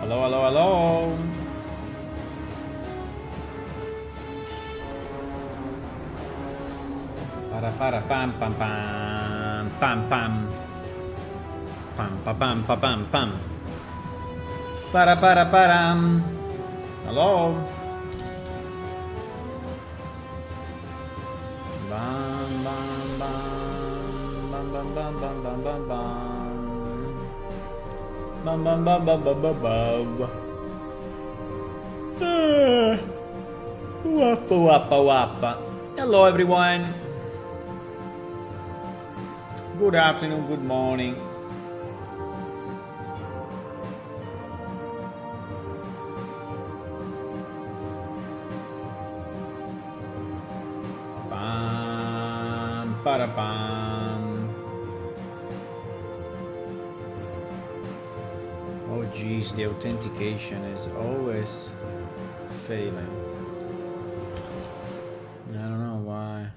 Hello, hello, hello. Para pam pam pam pam pam pam pam pam pam pam pam. Para param. Hello. Bam bam bam bam bam bam bam bam bam bam bam bam bam bam bam bam. Wappa wappa wappa. Hello everyone. Good afternoon, good morning. Pam para pam. Oh geez, the authentication is always failing. I don't know why.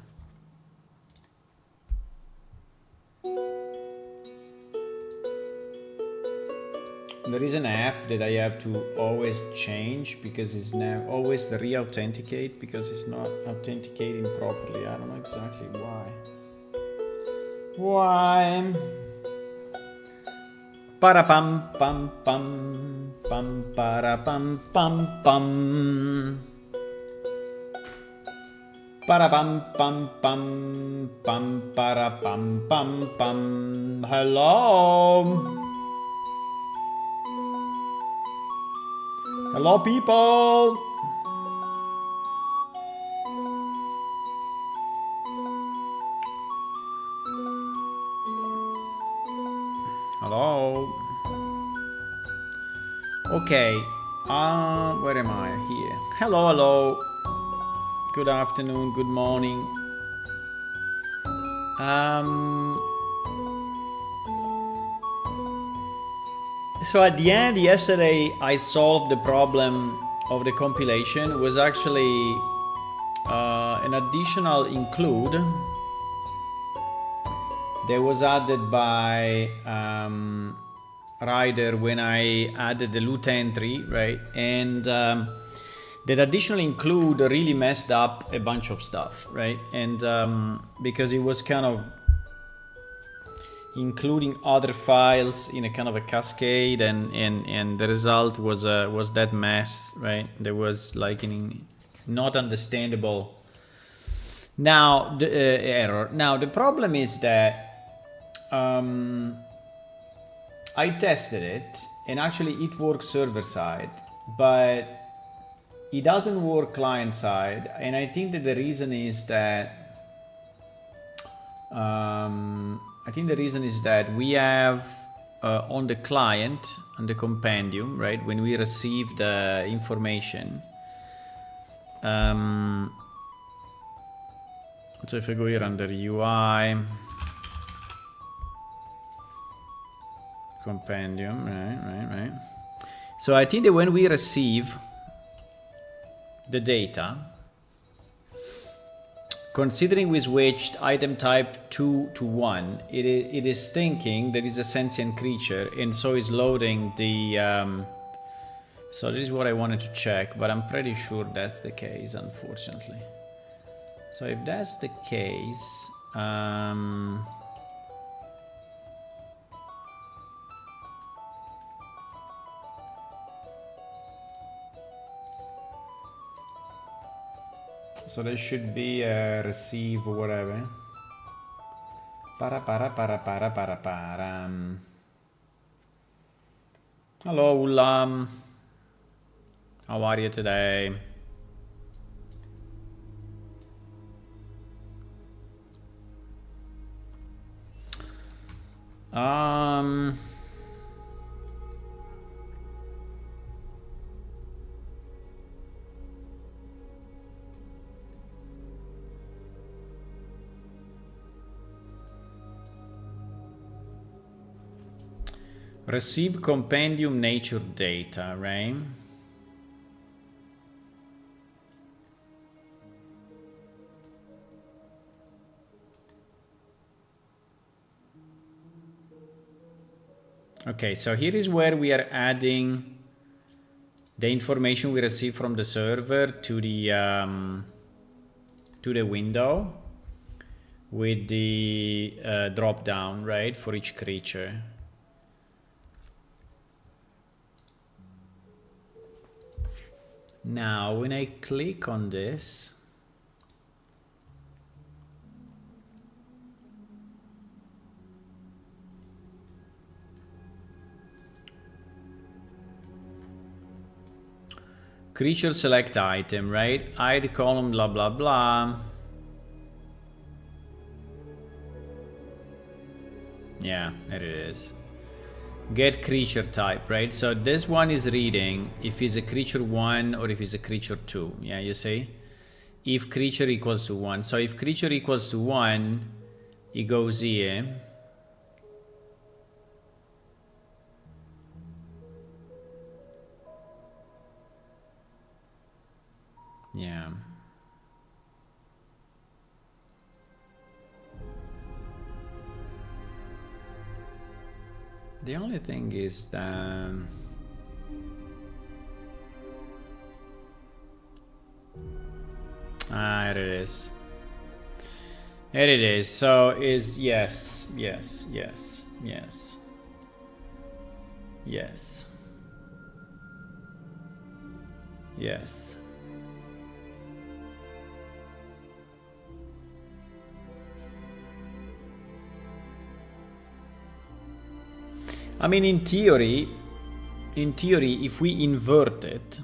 There is an app that I have to always change because it's now always the re-authenticate because it's not authenticating properly. I don't know exactly why. Why? Para pam pam pam pam para pam pam pam. Para pam pam pam pam para pam pam pam. Hello. Hello, people! Hello? Okay, where am I? Here. Hello, hello. Good afternoon, good morning. So at the end, yesterday, I solved the problem of the compilation. It was actually an additional include that was added by Ryder when I added the loot entry, right? And that additional include really messed up a bunch of stuff, right? And because it was kind of including other files in a kind of a cascade, and the result was that mess, right? There was like an not understandable now the error. Now the problem is that I tested it and actually it works server side, but it doesn't work client side, and I think that the reason is that we have on the client, on the compendium, right, when we receive the information. So if I go here under UI, compendium, right. So I think that when we receive the data, considering we switched item type 2 to 1, it is thinking that it's a sentient creature, and so is loading the... so this is what I wanted to check, but I'm pretty sure that's the case, unfortunately. So if that's the case... so there should be a receive or whatever. Para. Hello, Ulam. How are you today? Receive compendium nature data, right? Okay, so here is where we are adding the information we receive from the server to the window with the drop down, right, for each creature. Now, when I click on this, creature select item, right? Hide column, blah, blah, blah. Yeah, there it is. Get creature type, right? So this one is reading if it's a creature 1 or if it's a creature 2. Yeah, you see? If creature equals to 1. So if creature equals to 1, it goes here. Yeah. The only thing is that there it is. There it is. So is yes, yes, yes, yes, yes, yes. I mean, in theory, if we invert it,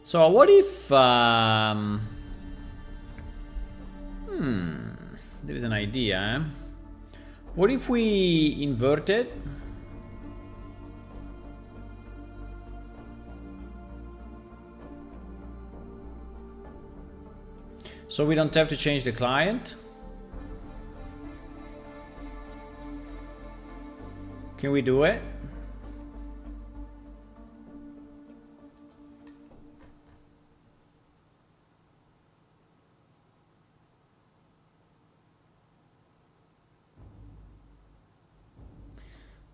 so what if there is an idea. What if we invert it? So we don't have to change the client? Can we do it?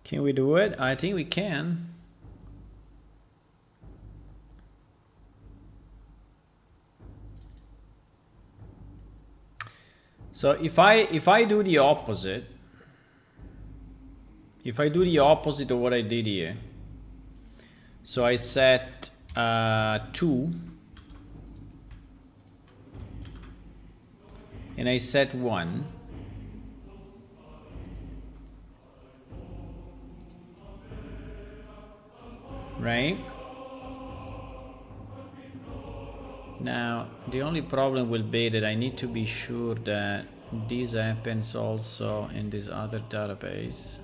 Can we do it? I think we can. So if I do the opposite, if I do the opposite of what I did here, so I set 2 and I set 1. Right? Now, the only problem will be that I need to be sure that this happens also in this other database.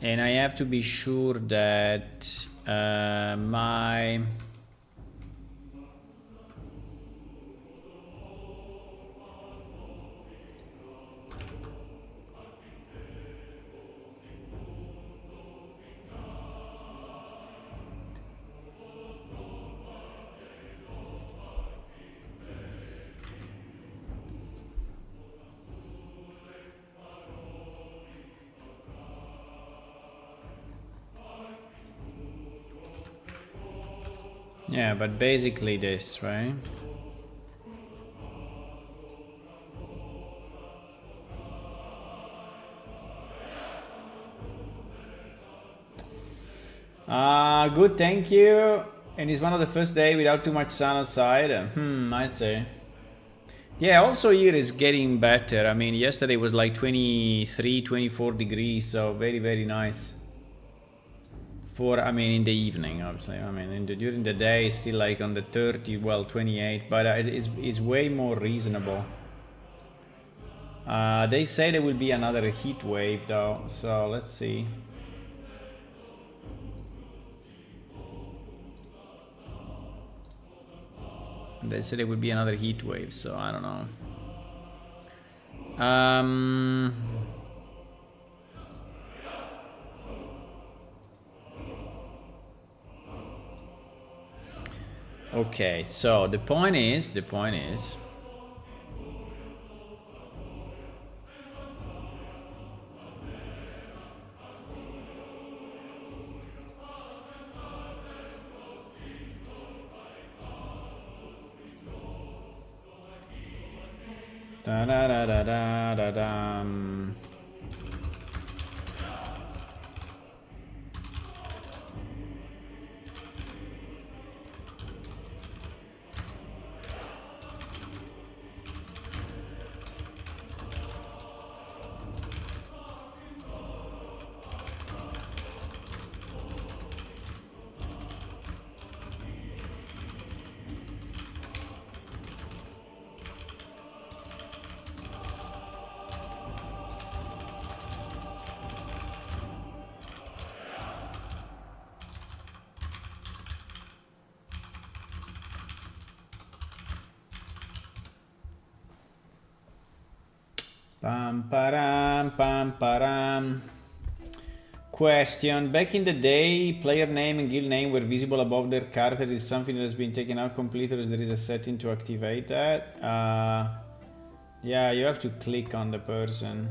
And I have to be sure that my yeah, but basically this, right? Good, thank you. And it's one of the first day without too much sun outside. I'd say. Yeah, also here is getting better. I mean, yesterday was like 23, 24 degrees, so very, very nice. For, I mean, in the evening, obviously. I mean, during the day, it's still like on the 30, well, 28, but it's way more reasonable. They say there will be another heat wave, though, so let's see. They said it would be another heat wave, so I don't know. Okay, so the point is. Da da da da da da da. Pam param pam param. Question: back in the day, player name and guild name were visible above their character. Is something that has been taken out completely, or there is a setting to activate that? Yeah, you have to click on the person.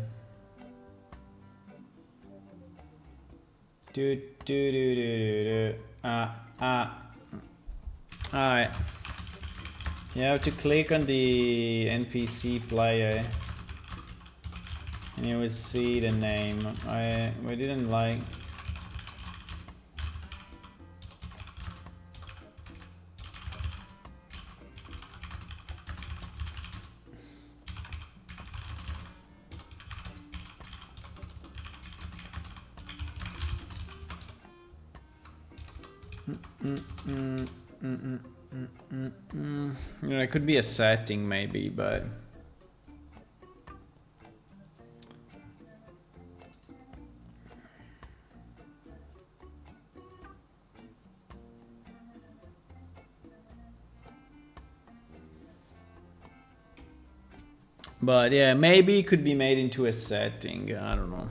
Alright. You have to click on the NPC player and you will see the name. We didn't like. You know, it could be a setting maybe, but yeah, maybe it could be made into a setting. I don't know.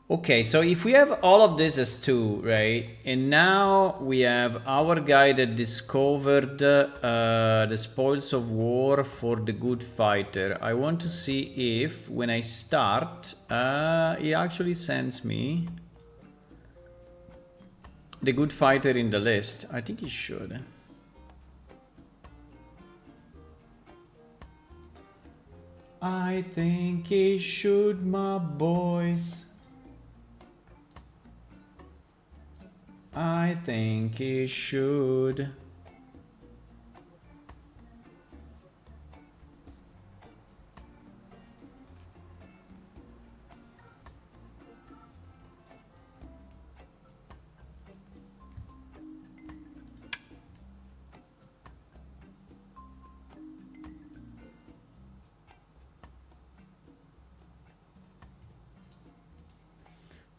Okay, so if we have all of this as 2, right? And now we have our guy that discovered the spoils of war for the good fighter. I want to see if, when I start, he actually sends me the good fighter in the list. I think he should. I think he should, my boys. I think he should.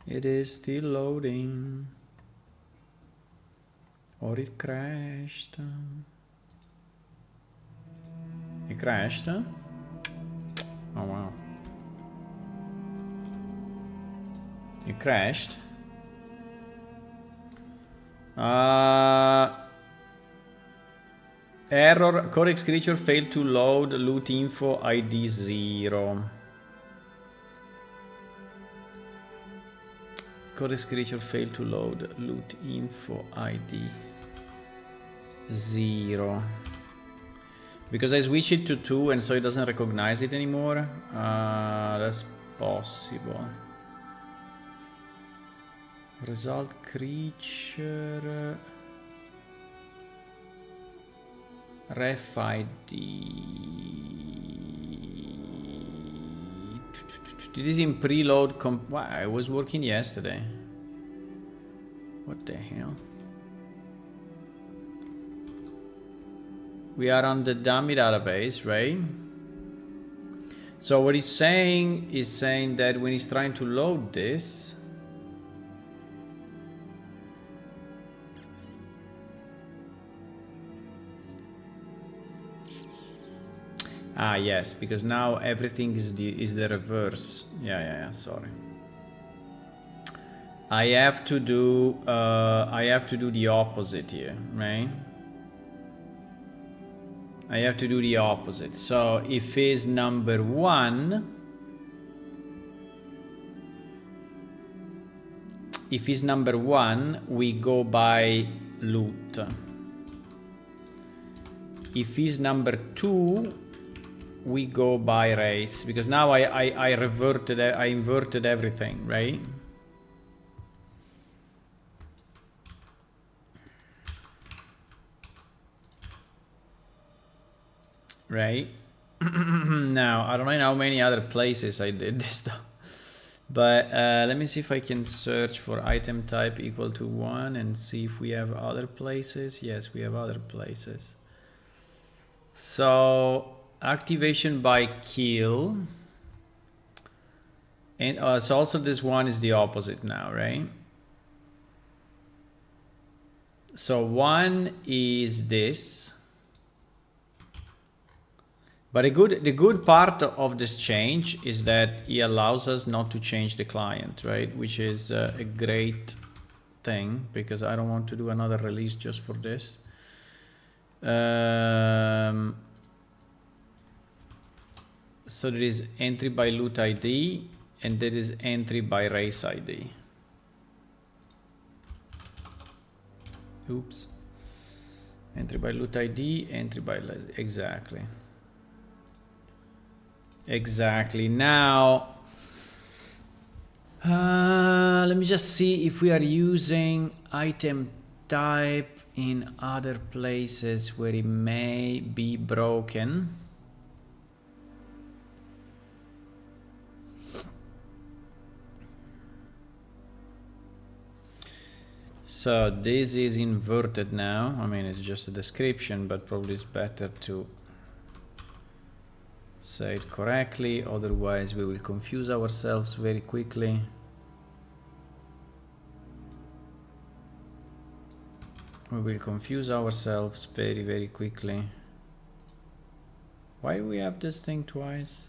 It is still loading. Or it crashed. It crashed? Oh wow. It crashed. Error, Codex creature failed to load loot info ID 0. Codex creature failed to load loot info ID 0. Because I switched it to 2 and so it doesn't recognize it anymore. That's possible. Result creature. Ref ID. It is in preload. Wow, I was working yesterday. What the hell? We are on the dummy database, right? So what he's saying is saying that when he's trying to load this, Ah, yes, because now everything is the reverse. Yeah, sorry. I have to do the opposite here, right? I have to do the opposite. So if is number 1, if is number 1, we go by loot. If is number 2, we go by race, because now I inverted everything, right? Right. Now I don't know in how many other places I did this though, but let me see if I can search for item type equal to 1 and see if we have other places. Yes, we have other places. So activation by kill, and so also this one is the opposite now, right? So 1 is this. But the good part of this change is that he allows us not to change the client, right? Which is a great thing, because I don't want to do another release just for this. So there is entry by loot ID, and there is entry by race ID. Oops. Entry by loot ID, entry by exactly. Exactly. Now, let me just see if we are using item type in other places where it may be broken. So this is inverted now. I mean, it's just a description, but probably it's better to say it correctly, otherwise we will confuse ourselves very quickly. We will confuse ourselves very quickly. Why we have this thing twice?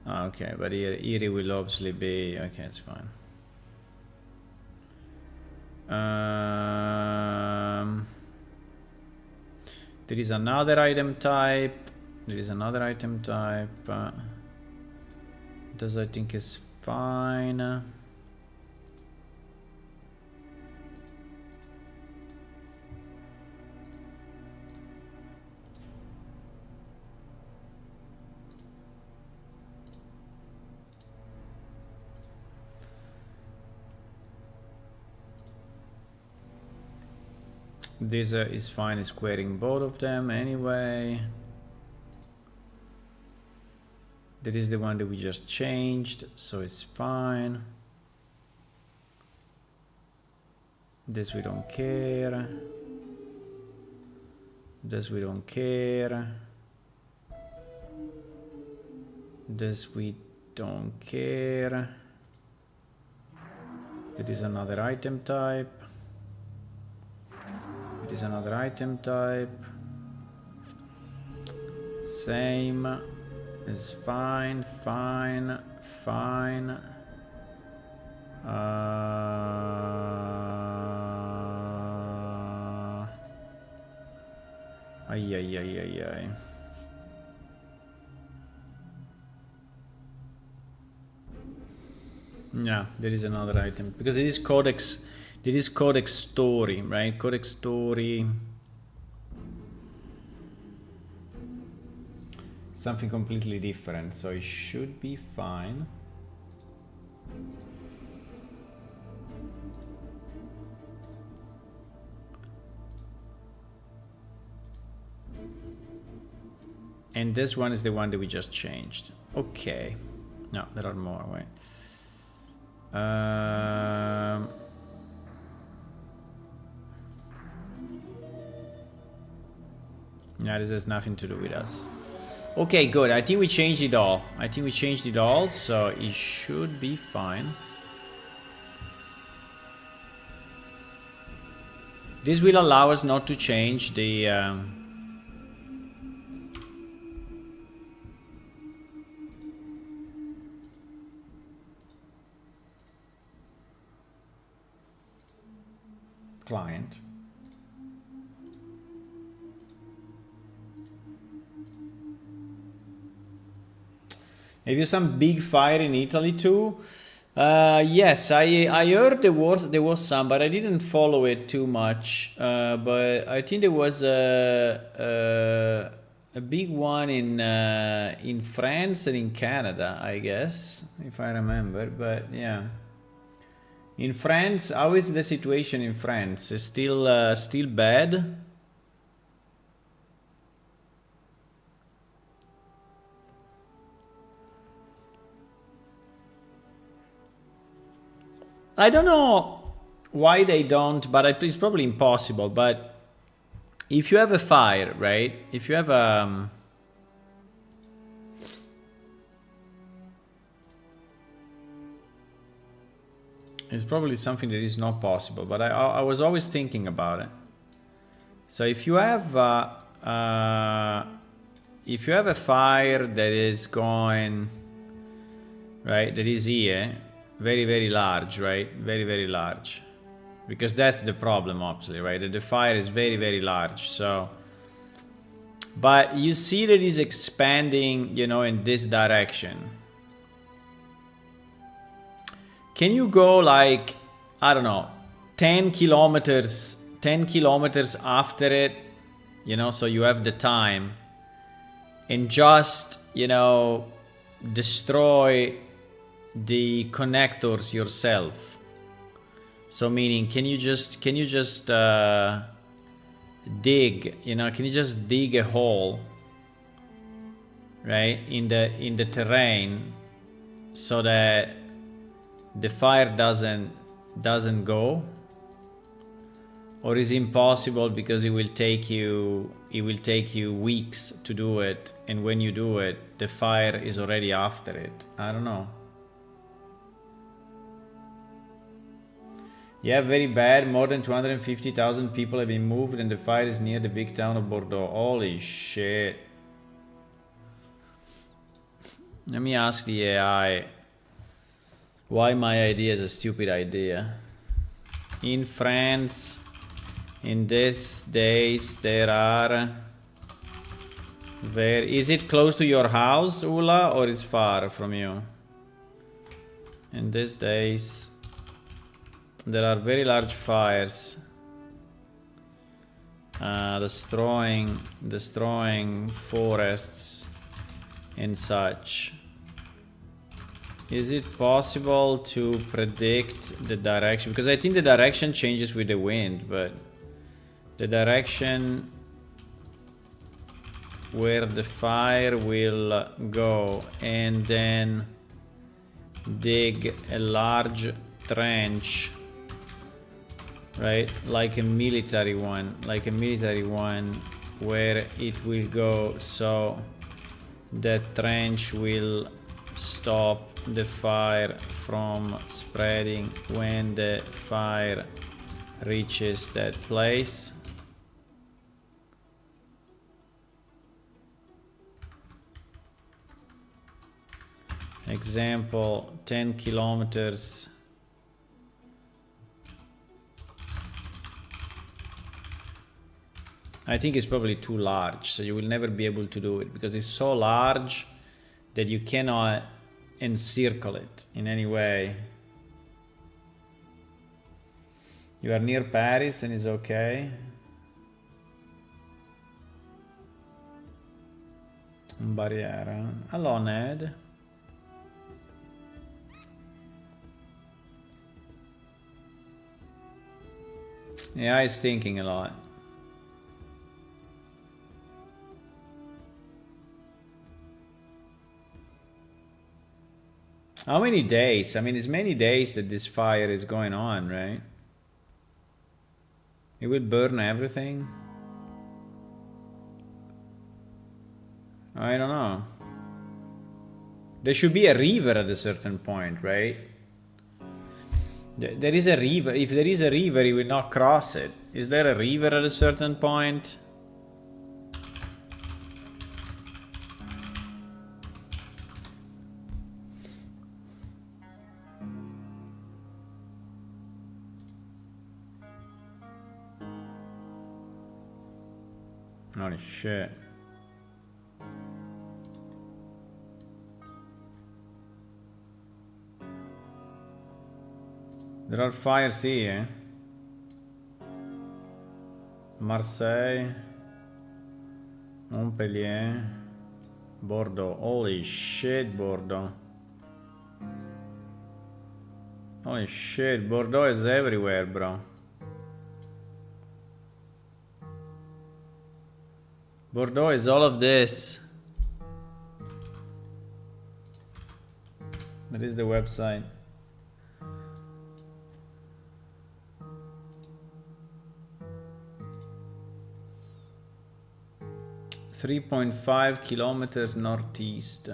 Okay, but here it will obviously be okay. It's fine. There is another item type. This I think is fine. This is fine, squaring both of them anyway. That is the one that we just changed, so it's fine. This we don't care. This we don't care. This we don't care. That is another item type. It is another item type. Same. Is fine. Ay. Yeah, there is another item because it is codex. It is codex story, right? Codex story. Something completely different, so it should be fine. And this one is the one that we just changed. Okay. No, there are more, wait. Yeah, this has nothing to do with us. Okay, good. I think we changed it all. So it should be fine. This will allow us not to change the client. Have you some big fire in Italy too? Yes, I heard there was some, but I didn't follow it too much. But I think there was a big one in France and in Canada, I guess, if I remember. But yeah, in France, how is the situation in France? Is still bad? I don't know why they don't, but it's probably impossible. But if you have a fire, right? If you have it's probably something that is not possible. But I was always thinking about it. So if you have a fire that is going right, that is here, very large, right? Very large, because that's the problem, obviously, right? That the fire is very large. So, but you see that it's expanding, you know, in this direction. Can you go like, I don't know, 10 kilometers after it, you know, so you have the time, and just, you know, destroy the connectors yourself? So meaning, can you just dig, you know, can you just dig a hole, right, in the terrain, so that the fire doesn't go? Or is it impossible because it will take you weeks to do it, and when you do it, the fire is already after it? I don't know. Yeah, very bad. More than 250,000 people have been moved, and the fire is near the big town of Bordeaux. Holy shit. Let me ask the AI why my idea is a stupid idea. In France, in these days, there are... Where is it? Close to your house, Ula, or is far from you? In these days, there are very large fires destroying forests and such. Is it possible to predict the direction? Because I think the direction changes with the wind, but the direction where the fire will go, and then dig a large trench, right, like a military one, where it will go, so that trench will stop the fire from spreading when the fire reaches that place. Example, 10 kilometers. I think it's probably too large, so you will never be able to do it, because it's so large that you cannot encircle it in any way. You are near Paris and it's okay. Barriera. Hello, Ned. Yeah, it's thinking a lot. How many days? I mean, it's many days that this fire is going on, right? It will burn everything. I don't know. There should be a river at a certain point, right? There is a river. If there is a river, he will not cross it. Is there a river at a certain point? Holy shit. There are fires here. Marseille, Montpellier, Bordeaux. Holy shit, Bordeaux. Holy shit, Bordeaux is everywhere, bro. Bordeaux is all of this. That is the website. .5 kilometers northeast.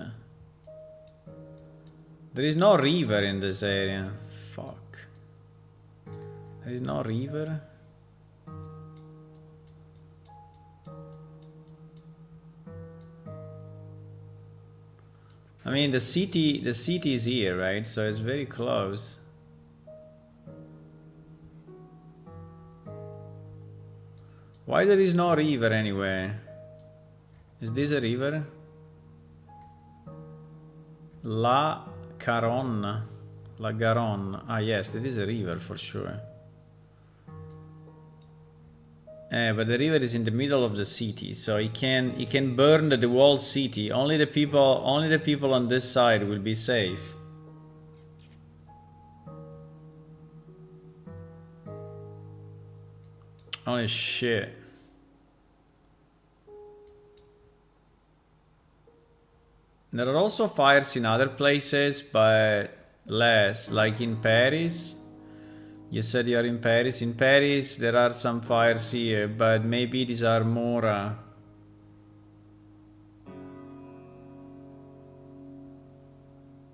There is no river in this area. Fuck. There is no river. I mean, the city is here, right? So it's very close. Why there is no river anywhere? Is this a river? La Garonne. La Garonne. Ah yes, it is a river for sure. But the river is in the middle of the city, so it can burn the whole city. Only the people on this side will be safe. Holy shit. There are also fires in other places, but less, like in Paris. You said you are in Paris. In Paris, there are some fires here, but maybe these are more...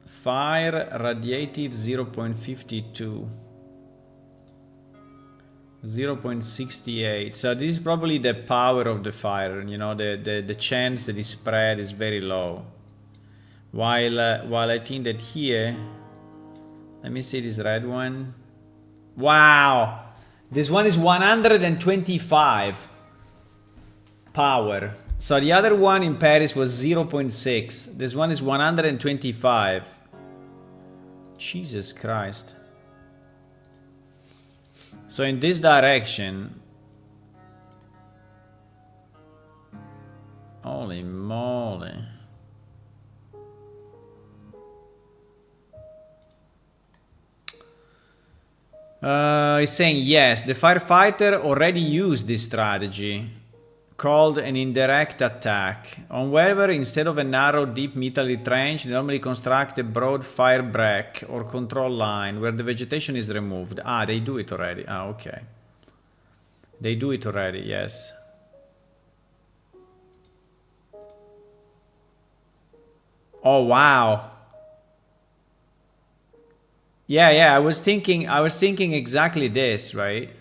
Fire radiative 0.52. 0.68. So this is probably the power of the fire. You know, the chance that it spread is very low. While I think that here, let me see this red one. Wow, this one is 125 power. So the other one in Paris was 0.6. This one is 125. Jesus Christ. So in this direction, holy moly. He's saying yes, the firefighter already used this strategy called an indirect attack. On Weber, instead of a narrow, deep military trench, they normally construct a broad fire break or control line where the vegetation is removed. Ah, they do it already. Ah, okay. They do it already, yes. Oh, wow. Yeah, I was thinking exactly this, right?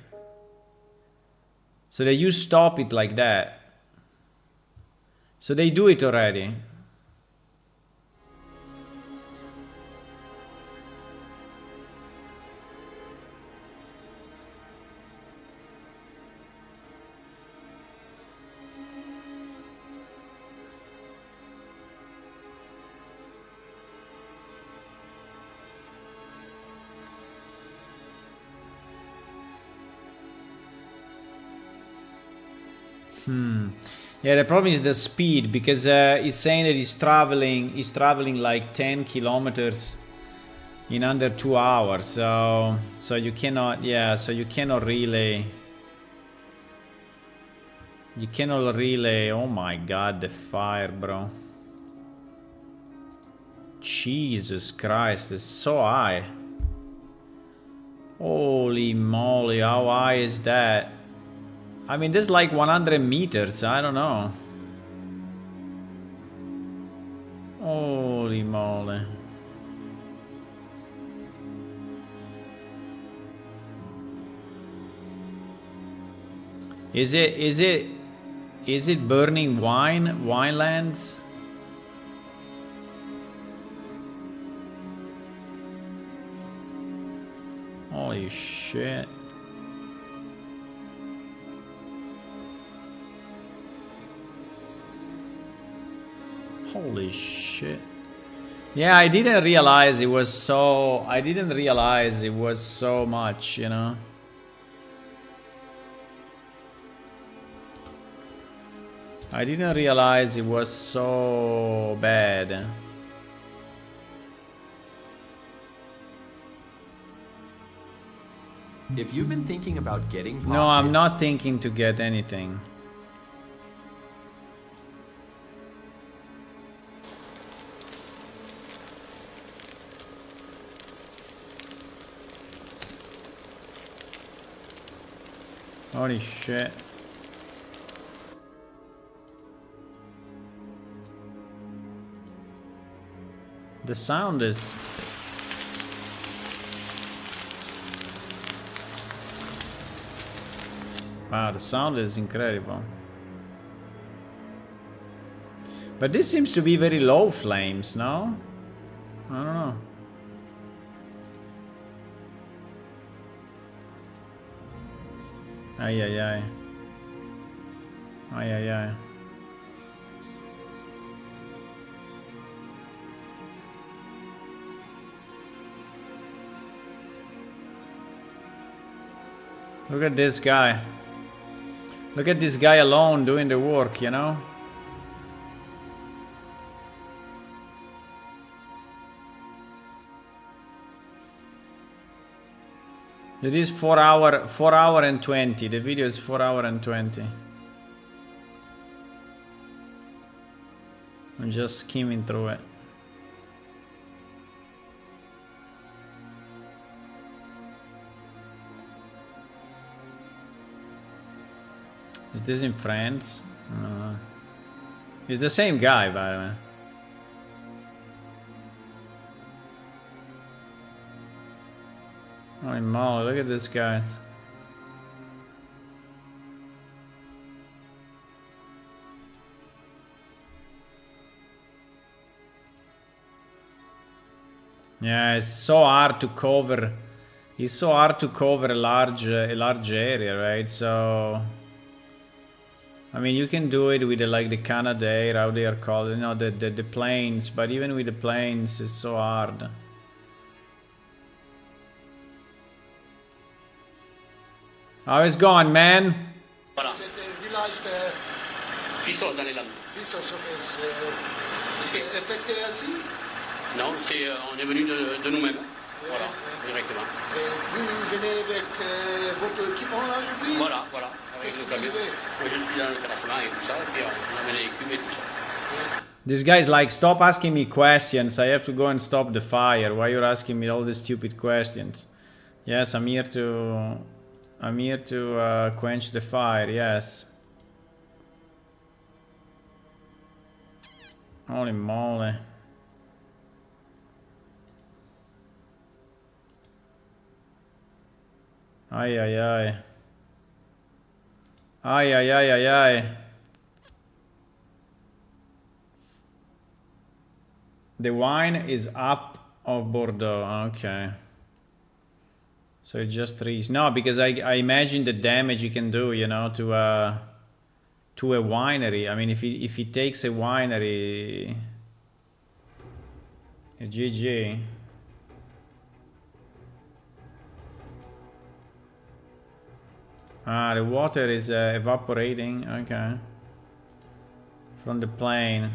So you stop it like that. So they do it already. Yeah, the problem is the speed, because it's saying that he's traveling like 10 kilometers in under 2 hours. So you cannot, yeah, so you cannot really, oh my god, the fire, bro. Jesus Christ, it's so high. Holy moly, how high is that? I mean, this is like 100 meters, I don't know. Holy moly. Is it burning winelands? Holy shit. Holy shit. Yeah, I didn't realize it was so much, you know. I didn't realize it was so bad. If you've been thinking about getting Pocket... No, I'm not thinking to get anything. Holy shit. The sound is... Wow, the sound is incredible. But this seems to be very low flames, no? I don't know. Ay, ay, ay. Ay, ay, ay. Look at this guy. Look at this guy alone doing the work, you know? It is 4 hour and 20. The video is 4 hour and 20. I'm just skimming through it. Is this in France? It's the same guy, by the way. Holy moly, look at this guys. Yeah, it's so hard to cover. It's so hard to cover a large area, right? So, I mean, you can do it with like the Canadair, how they are called, you know, the planes. But even with the planes, it's so hard. How is it going, man? Voilà. C'était le village de Pissol dans les Landes. Pissol. C'est affecté ainsi? Non, on est venu de nous-mêmes. Voilà, directement. Et vous venez avec votre équipement là, j'oublie? Voilà, avec le camion. Moi, je suis dans le terrassement et tout ça, et puis on amène les cuves et tout ça. This guy's like, stop asking me questions. I have to go and stop the fire. Why you're asking me all these stupid questions? Yes, I'm here to quench the fire, yes. Holy moly. Ay, ay, ay. Ay, ay, ay, ay, ay. The wine is up of Bordeaux, okay. So it just reached. No, because I imagine the damage you can do, you know, to a winery. I mean, if he takes a winery, a GG. Ah, the water is evaporating. Okay. From the plane.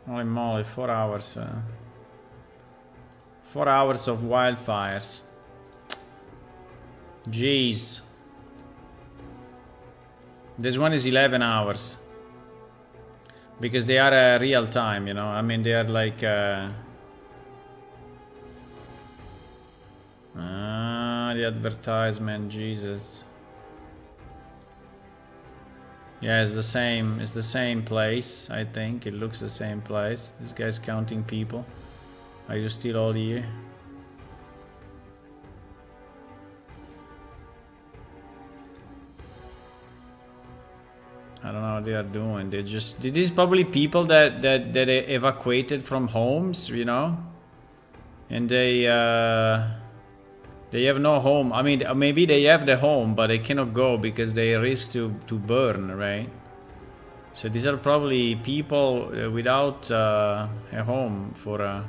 Holy moly, 4 hours. 4 hours of wildfires. Jeez. This one is 11 hours. Because they are real time, you know. I mean, they are like... the advertisement, Jesus. Yeah, it's the same place, I think. It looks the same place. This guy's counting people. Are you still all here? I don't know what they are doing. They're just... These probably people that evacuated from homes, you know? And they have no home. I mean, maybe they have the home, but they cannot go because they risk to burn, right? So these are probably people without a home for a...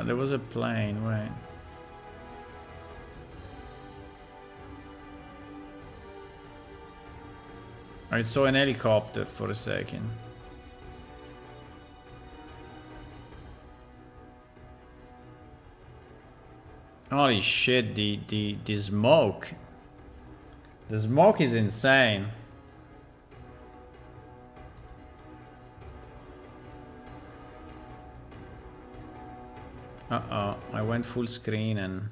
there was a plane, right? I saw an helicopter for a second. Holy shit, the smoke. The smoke is insane. Uh-oh, I went full screen and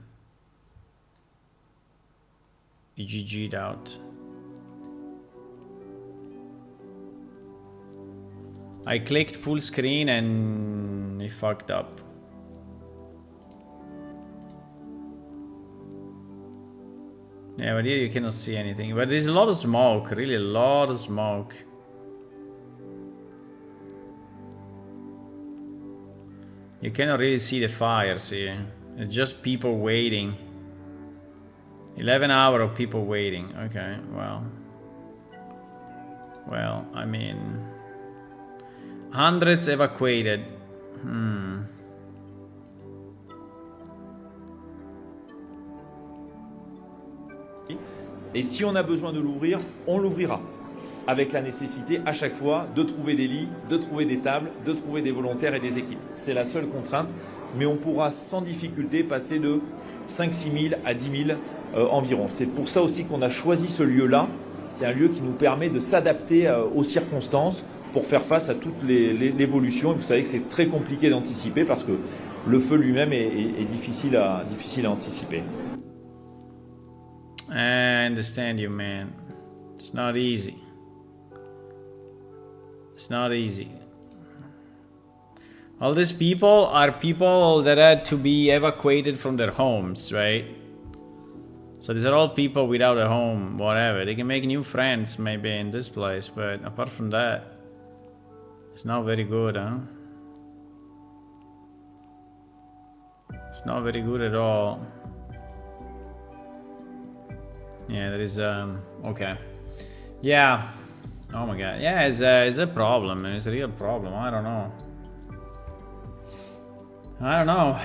GG'd out. I clicked full screen and it fucked up. Yeah, but here you cannot see anything. But there's a lot of smoke, really a lot of smoke. You cannot really see the fires here. It's just people waiting. 11 hours of people waiting. Okay, well. Well, I mean... Hundreds evacuated. Et si on a besoin de l'ouvrir, on l'ouvrira. Avec la nécessité à chaque fois de trouver des lits, de trouver des tables, de trouver des volontaires et des équipes. C'est la seule contrainte, mais on pourra sans difficulté passer de 5-6 000 à 10 000 environ. C'est pour ça aussi qu'on a choisi ce lieu-là. C'est un lieu qui nous permet de s'adapter aux circonstances pour faire face à toute l'évolution. Et vous savez que c'est très compliqué d'anticiper parce que le feu lui-même est difficile à anticiper. I understand you, man. It's not easy. It's not easy. All these people are people that had to be evacuated from their homes, right? So these are all people without a home, whatever. They can make new friends maybe in this place, but apart from that, it's not very good, huh? It's not very good at all. Yeah, there is okay. Yeah. Oh my god. Yeah, it's a problem. It's a real problem. I don't know. I don't know.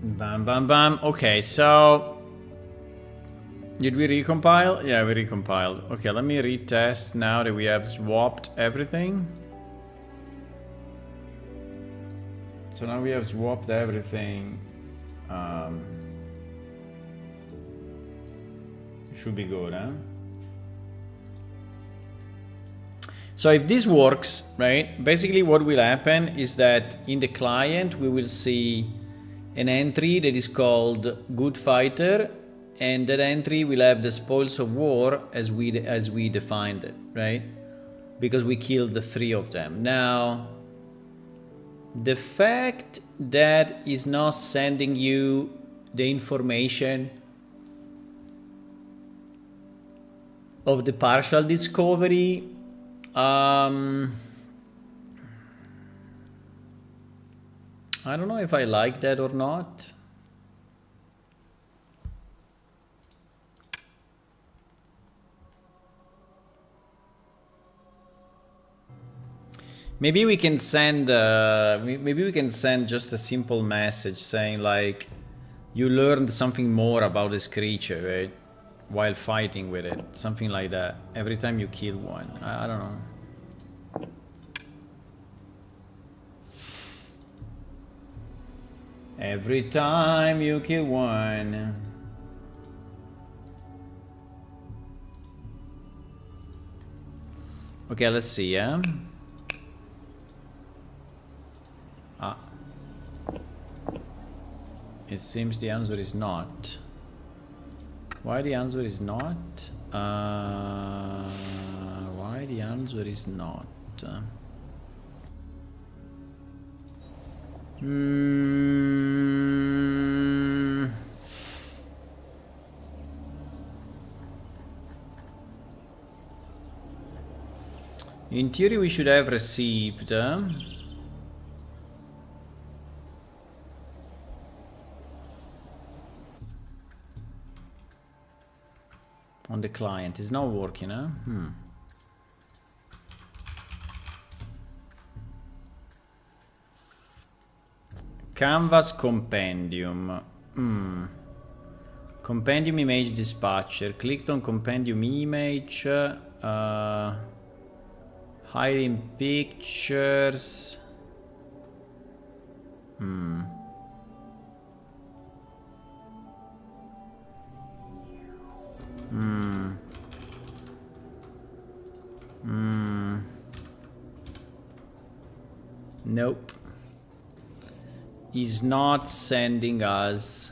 Bam, bam, bam. Okay, so... Did we recompile? Yeah, we recompiled. Okay, let me retest now that we have swapped everything. So now we have swapped everything. It should be good, huh? So if this works, right, basically what will happen is that in the client we will see an entry that is called Good Fighter, and that entry will have the spoils of war as we defined it, right? Because we killed the 3 of them. Now, the fact that is not sending you the information of the partial discovery, I don't know if I like that or not. Maybe we can send just a simple message saying like, you learned something more about this creature, right? While fighting with it, something like that. Every time you kill one, I don't know. Every time you kill one. Okay, let's see, yeah? Ah. It seems the answer is not. Why the answer is not? Why the answer is not? In theory, we should have received. On the client, it's not working, huh? Canvas Compendium. Compendium image dispatcher. Clicked on Compendium image. Hiding pictures. Nope. He's not sending us.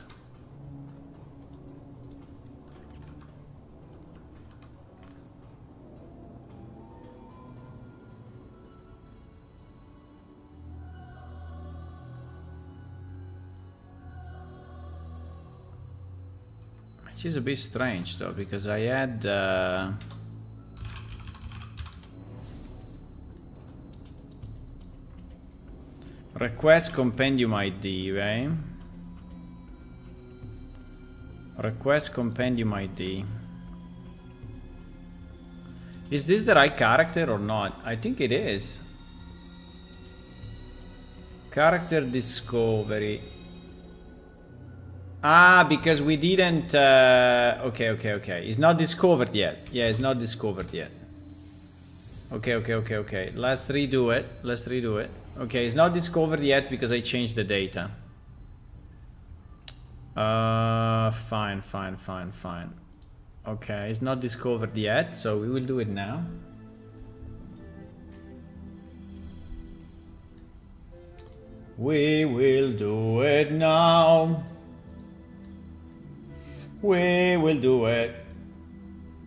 Which is a bit strange though, because I had request Compendium ID, right? Request Compendium ID. Is this the right character or not? I think it is. Character discovery. Ah, because we didn't... okay. It's not discovered yet. Yeah, it's not discovered yet. Okay. Let's redo it. Okay, it's not discovered yet because I changed the data. Fine. Okay, it's not discovered yet, so we will do it now. We will do it now. We will do it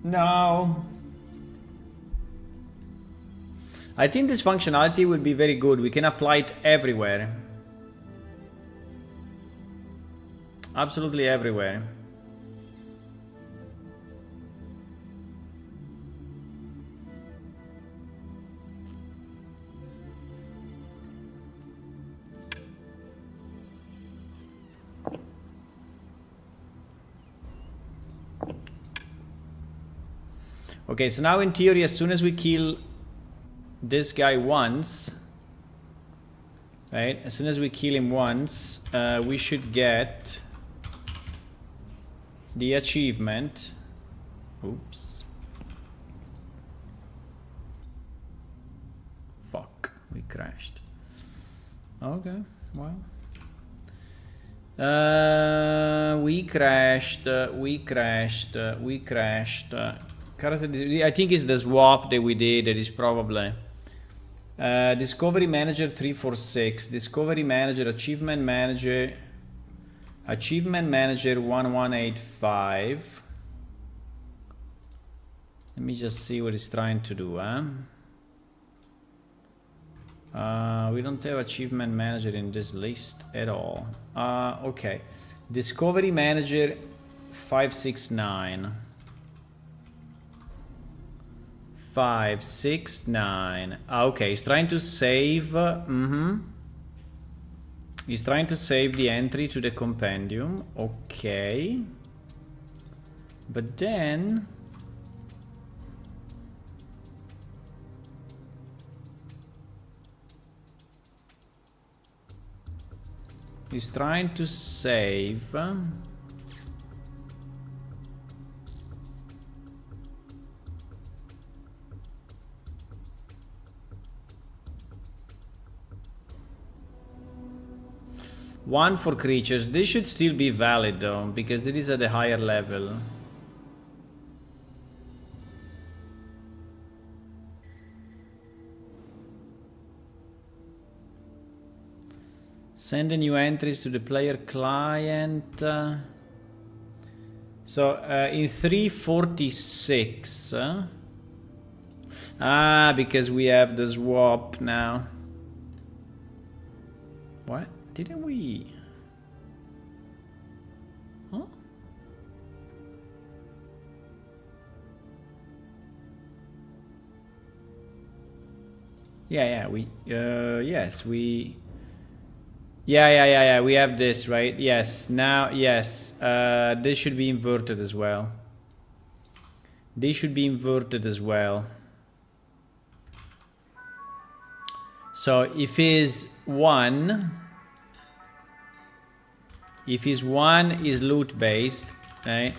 now. I think this functionality will be very good. We can apply it everywhere. Absolutely everywhere. Okay, so now in theory, as soon as we kill this guy once, right? As soon as we kill him once, we should get the achievement. Oops. Fuck, we crashed. Okay, well. We crashed. I think it's the swap that we did that is probably Discovery Manager 346, Discovery Manager, Achievement Manager 1185. Let me just see what it's trying to do, huh? We don't have Achievement Manager in this list at all. Okay, Discovery Manager 569. 569. Okay, he's trying to save. He's trying to save the entry to the compendium. Okay. But then. He's trying to save. One for creatures. This should still be valid though, because it is at a higher level. Send the new entries to the player client. So in 346. Because we have the swap now. What? Didn't we? Huh? Yeah, we yes, we yeah, we have this, right? Yes, now, yes, this should be inverted as well. This should be inverted as well. So if is 1, if is 1 is loot based, right?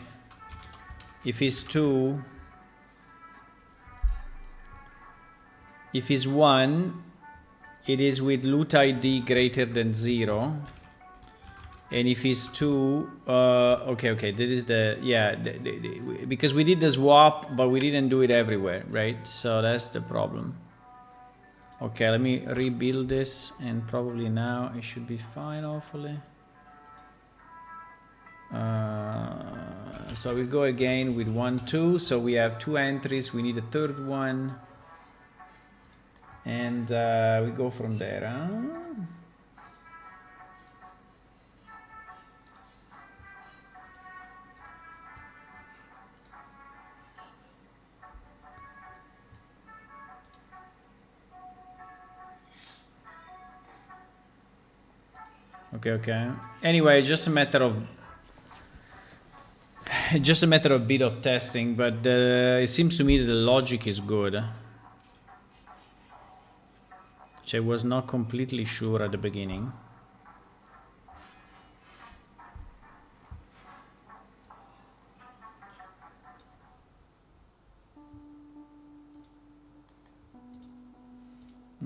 If is 2, if is 1, it is with loot ID greater than 0. And if it's 2, okay, that is the, yeah, because we did the swap, but we didn't do it everywhere, right? So that's the problem. Okay, let me rebuild this, and probably now it should be fine, hopefully. So we go again with 1, 2, so we have 2 entries, we need a third one. And we go from there, huh? Okay. Anyway, just a matter of a bit of testing, but it seems to me that the logic is good. Which I was not completely sure at the beginning.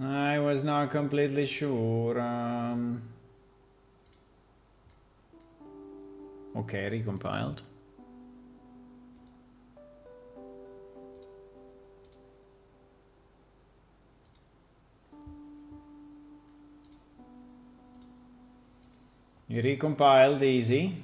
I was not completely sure. Okay, recompiled. You recompiled, easy.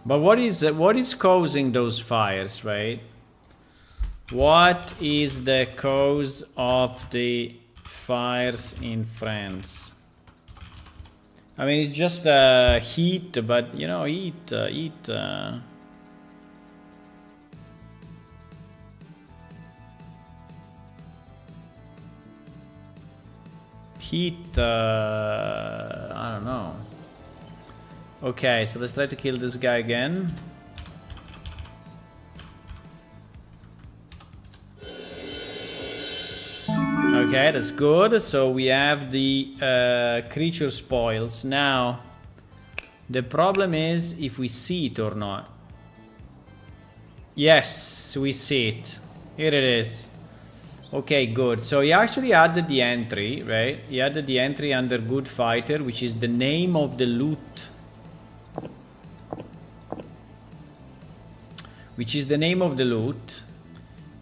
But what is causing those fires, right? What is the cause of the fires in France? I mean, it's just heat, but you know, heat. I don't know. Okay, so let's try to kill this guy again. Okay, that's good. So we have the creature spoils. Now, the problem is if we see it or not. Yes, we see it. Here it is. Okay, good. So he actually added the entry, right? He added the entry under Good Fighter, which is the name of the loot. Which is the name of the loot.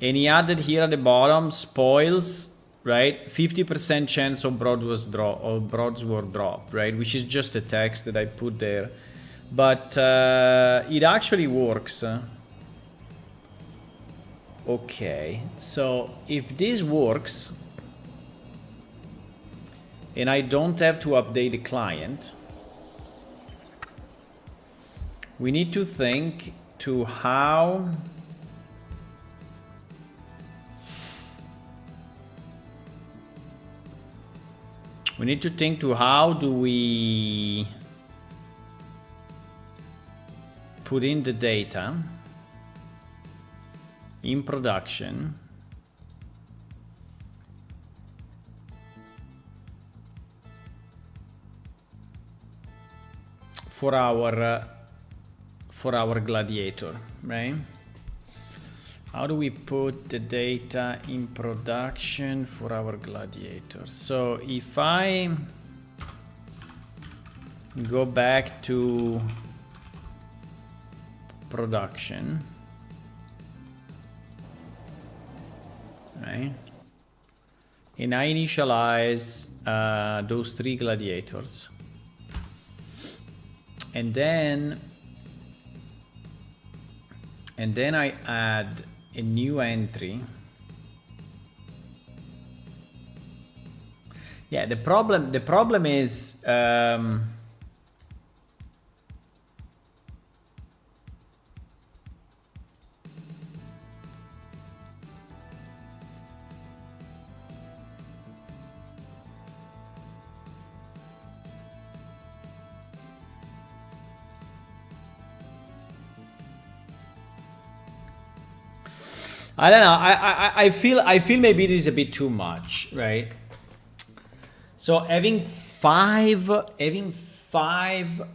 And he added here at the bottom, spoils, right? 50% chance of broadsword drop, right? Which is just a text that I put there. But it actually works. Okay, so if this works, and I don't have to update the client, we need to think to how do we put in the data in production for our gladiator, right? How do we put the data in production for our gladiator? So if I go back to production, right? And I initialize those 3 gladiators. And then I add a new entry. Yeah, the problem is I don't know. I feel maybe it is a bit too much, right? So having five entries.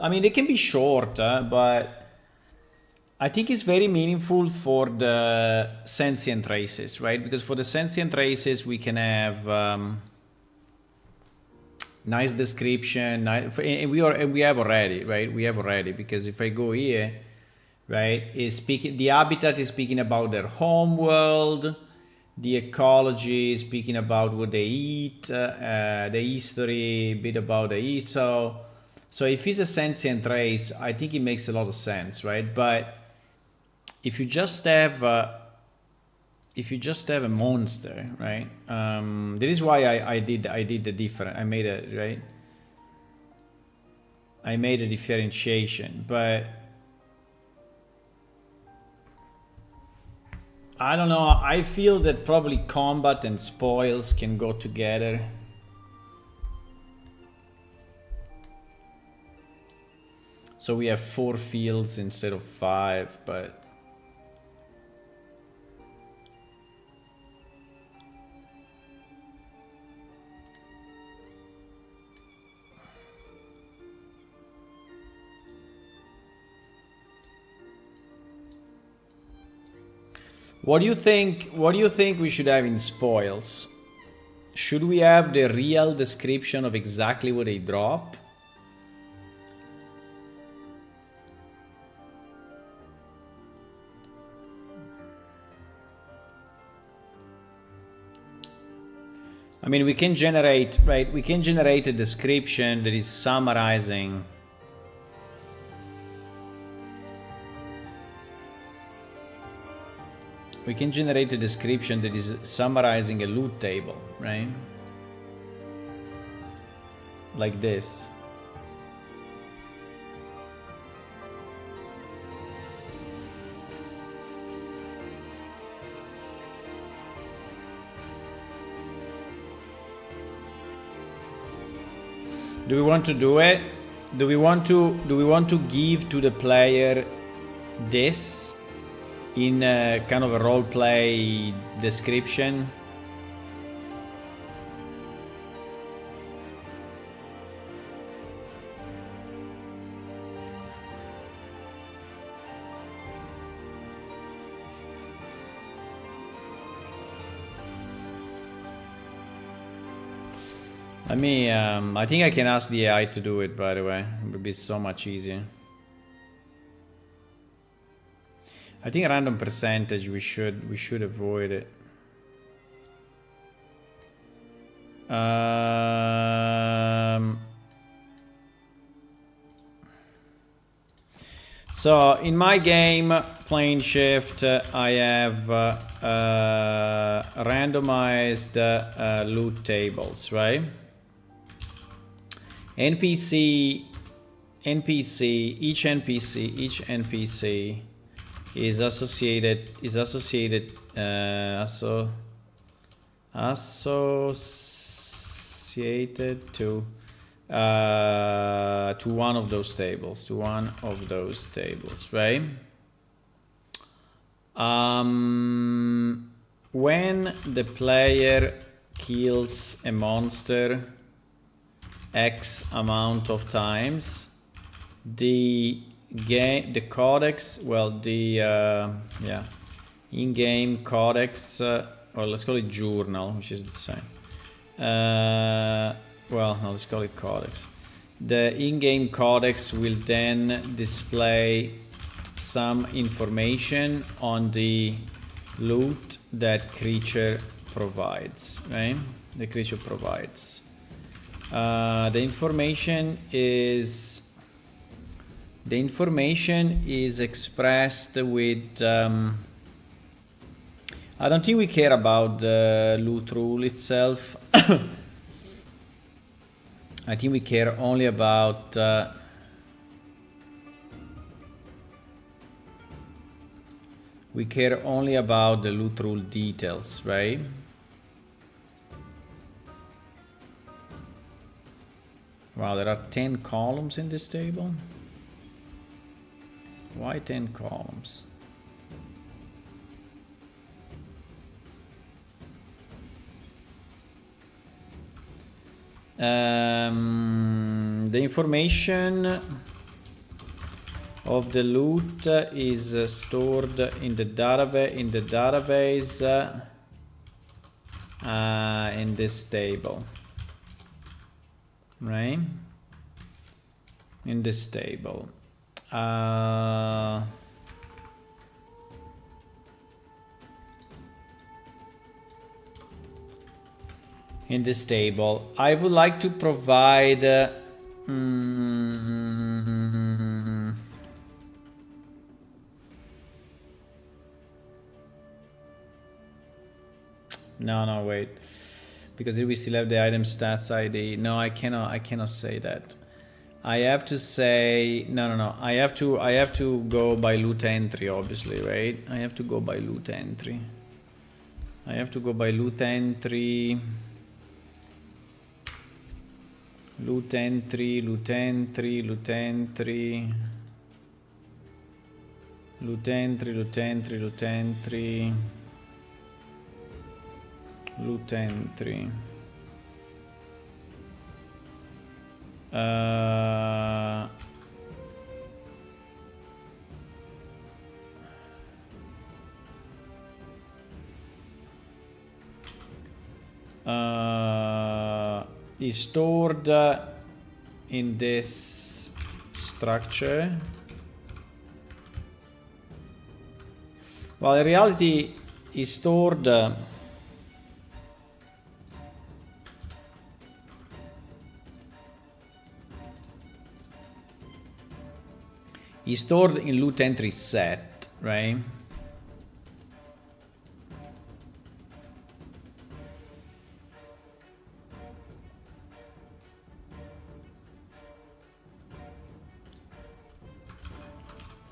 I mean, they can be short, but I think it's very meaningful for the sentient races, right? Because for the sentient races, we can have nice description, and we have already, right? We have already, because if I go here, right, the habitat is speaking about their home world, the ecology is speaking about what they eat, the history, a bit about the eat. So if it's a sentient race, I think it makes a lot of sense, right? But if you just have a monster, right? That is why I did the different. I made a differentiation, but I don't know. I feel that probably combat and spoils can go together. So we have 4 fields instead of 5, but what do you think we should have in spoils? Should we have the real description of exactly what they drop? I mean, we can generate, right? We can generate a description that is summarizing. We can generate a description that is summarizing a loot table, right? Like this. Do we want to do it? Do we want to give to the player this in a kind of a role play description? I think I can ask the AI to do it, by the way. It would be so much easier. I think random percentage we should avoid it. So in my game plane shift, I have randomized loot tables, right? Each NPC is associated to one of those tables, right? When the player kills a monster X amount of times, the codex, well, the in-game codex, or let's call it journal, which is the same. Well, no, let's call it codex. The in-game codex will then display some information on the loot that creature provides, right? The creature provides. The information is expressed with I don't think we care about the loot rule itself. I think we care only about the loot rule details, right? Wow, there are 10 columns in this table. Why 10 columns? The information of the loot is stored in the database in this table, right? In this table. In this table, I would like to provide no, wait, because we still have the item stats ID. No, I cannot say that. I have to say no. I have to go by loot entry, obviously, right? I have to go by loot entry. Loot entry. Is stored in this structure. Well, in reality, is stored in loot entry set, right?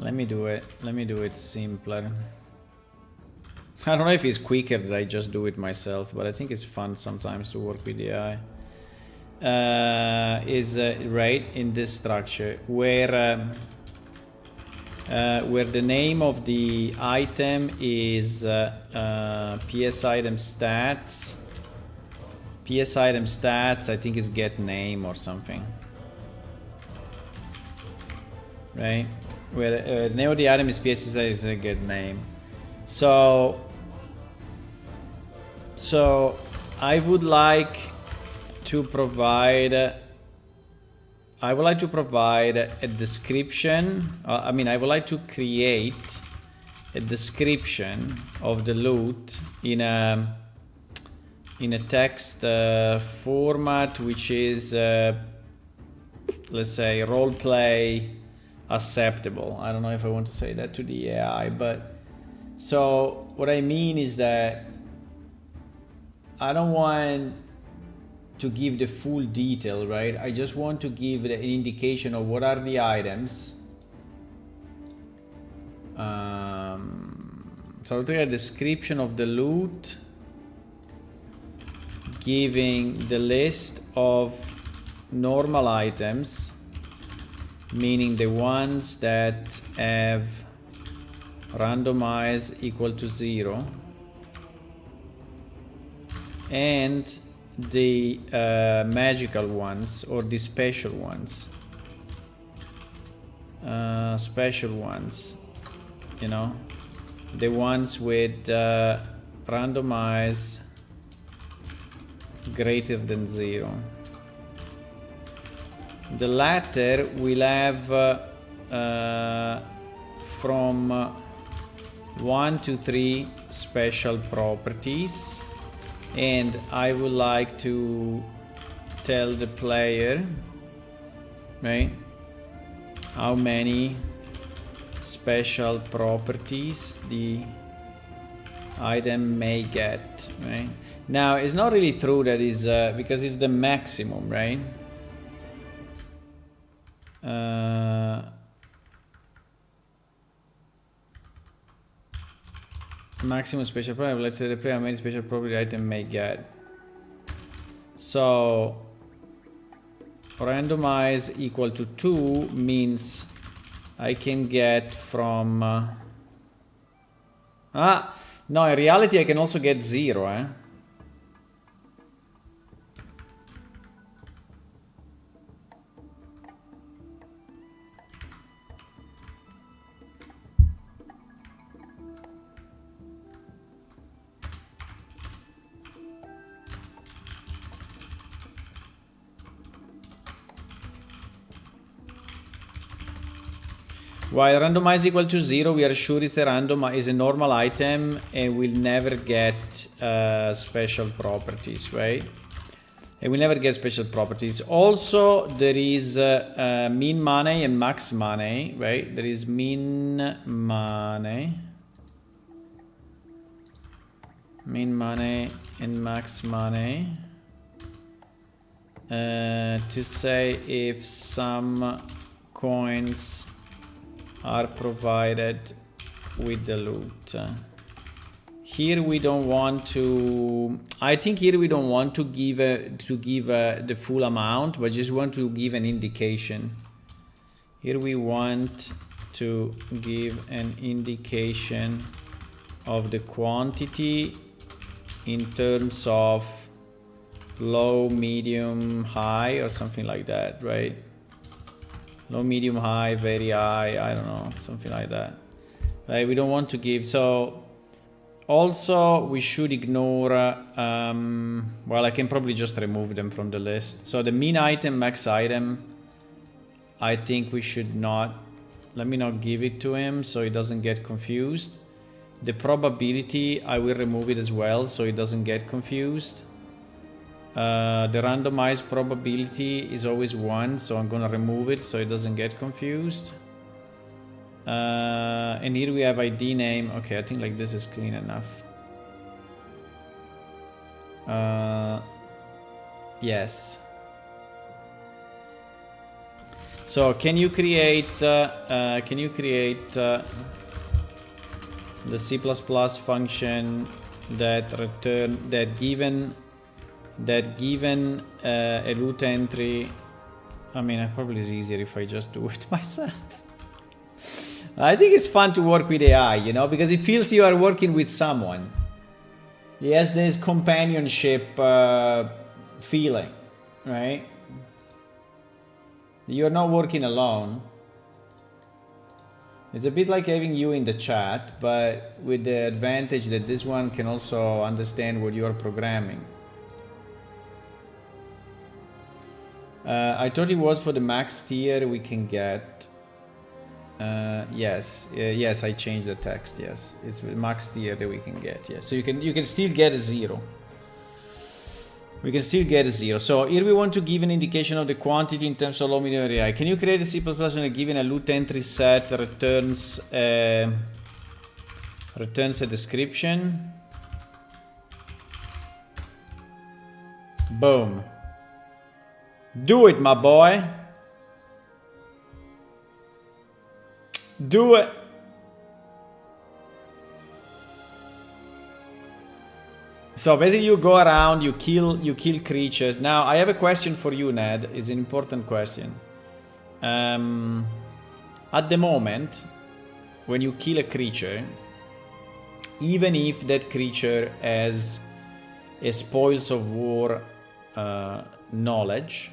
Let me do it simpler. I don't know if it's quicker that I just do it myself, but I think it's fun sometimes to work with the AI. Is right in this structure where the name of the item is PS item stats. PS item stats, I think is get name or something, right? Where the name of the item is PS is a get name. So I would like to provide a description. I would like to create a description of the loot in a text format which is let's say role play acceptable. I don't know if I want to say that to the AI, but so what I mean is that I don't want to give the full detail, right? I just want to give an indication of what are the items. So I'll do a description of the loot, giving the list of normal items, meaning the ones that have randomize equal to 0, and the magical ones or the special ones. Special ones, you know, the ones with randomize greater than 0. The latter will have from 1 to 3 special properties, and I would like to tell the player, right, how many special properties the item may get, right? Now it's not really true that is because it's the maximum, right? Maximum special property. Let's say the player how many special property item may get. So randomize equal to 2 means I can get from no, in reality I can also get 0, eh? While randomize equal to 0, we are sure it's a normal item and will never get special properties, right? And we never get special properties. Also, there is min money and max money, right? There is min money and max money to say if some coins are provided with the loot. Here we don't want to. I think here we don't want to give the full amount, but just want to give an indication. Here we want to give an indication of the quantity in terms of low, medium, high, or something like that, right? Low, medium, high, very high, I don't know, something like that. Right, we don't want to give, so also we should ignore, well, I can probably just remove them from the list. So the min item, max item, I think we should not, let me not give it to him so he doesn't get confused. The probability, I will remove it as well so he doesn't get confused. The randomized probability is always 1, so I'm gonna remove it so it doesn't get confused. And here we have ID name. Okay, I think like this is clean enough. Yes. So can you create the C++ function that return that given a root entry? I mean, it probably is easier if I just do it myself. I think it's fun to work with AI, you know, because it feels you are working with someone. He has this companionship feeling, right? You're not working alone. It's a bit like having you in the chat, but with the advantage that this one can also understand what you are programming. I thought it was for the max tier we can get. Yes, I changed the text. Yes, it's the max tier that we can get. Yes, so you can still get a 0. We can still get a 0. So here we want to give an indication of the quantity in terms of low medium area. Can you create a C++ when given a loot entry set returns a description? Boom. Do it, my boy. Do it. So basically you go around, you kill creatures. Now I have a question for you, Ned. It's an important question. At the moment, when you kill a creature, even if that creature has a spoils of war knowledge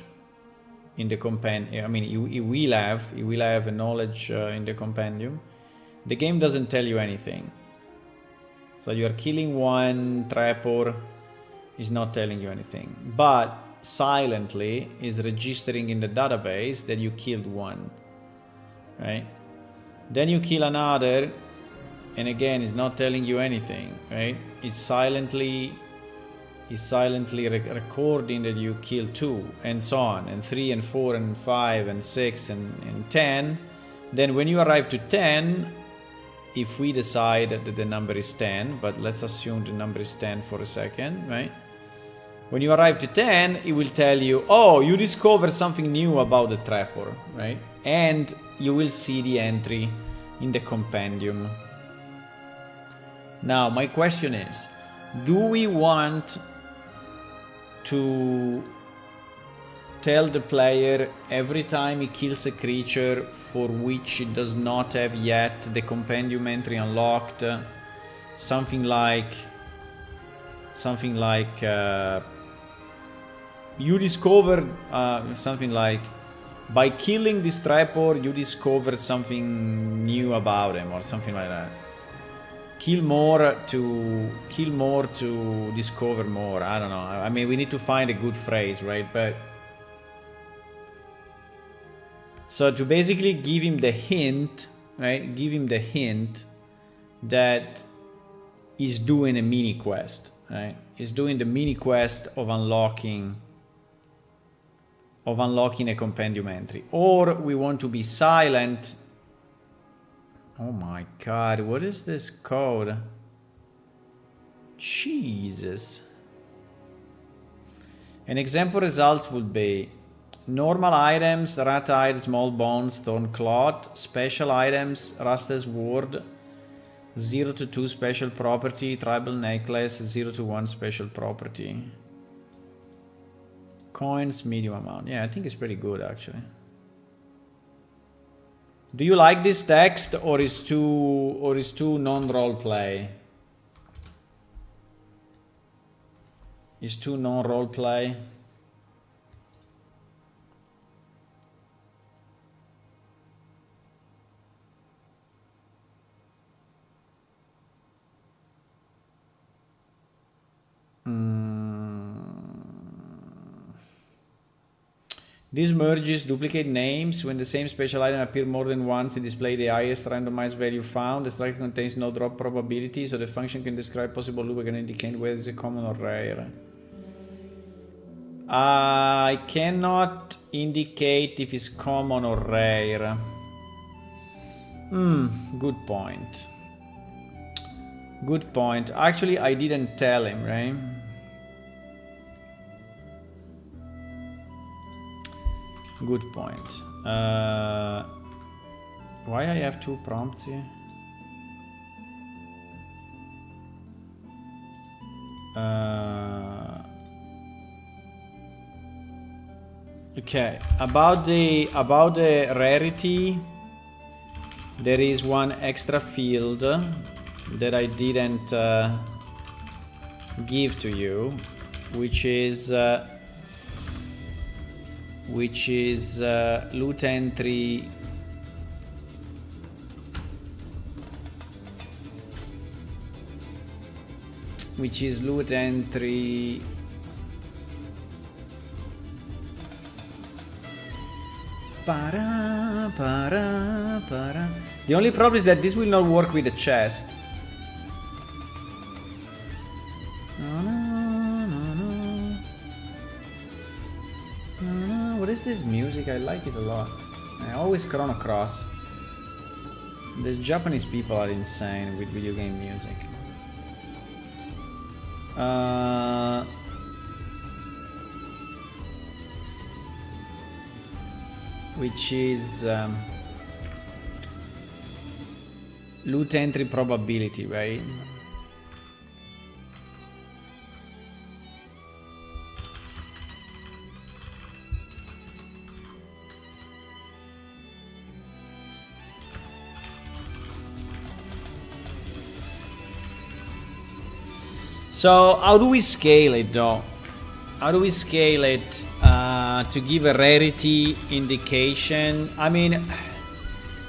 in the compendium, I mean, it will have a knowledge in the compendium. The game doesn't tell you anything. So you are killing one trapper, is not telling you anything, but silently is registering in the database that you killed one, right? Then you kill another, and again, it's not telling you anything, right? It's silently recording that you killed 2, and so on, and 3 and 4 and 5 and 6 and 10. Then when you arrive to 10, if we decide that the number is 10, but let's assume the number is 10 for a second, right? When you arrive to 10, it will tell you, oh, you discovered something new about the trapper, right? And you will see the entry in the compendium. Now, my question is, do we want to tell the player every time he kills a creature for which it does not have yet the compendium entry unlocked, something like you discovered something like, by killing this trapper you discovered something new about him, or something like that. Kill more to discover more. I don't know. I mean, we need to find a good phrase, right? But so to basically give him the hint, right? Give him the hint that he's doing a mini quest, right? He's doing the mini quest of unlocking a compendium entry. Or we want to be silent. Oh my god, what is this code? Jesus. An example results would be normal items, rat hide, small bones, thorn cloth. Special items, rusted sword, 0 to 2 special property, tribal necklace, 0 to 1 special property. Coins, medium amount. Yeah, I think it's pretty good actually. Do you like this text, or is too non-role play? Is too non-role play? These merges duplicate names. When the same special item appears more than once, it displays the highest randomized value found. The striker contains no drop probability, so the function can describe possible loop and indicate whether it's a common or rare. I cannot indicate if it's common or rare. Good point. Good point. Actually, I didn't tell him, right? Good point. Why I have 2 prompts here? Okay, about the rarity, there is one extra field that I didn't give to you, which is loot entry Para, para, para. The only problem is that this will not work with the chest. No, no, no, no. No, no. What is this music? I like it a lot. I always Chrono Cross. These Japanese people are insane with video game music. Which is loot entry probability, right? So how do we scale it though? How do we scale it to give a rarity indication? I mean,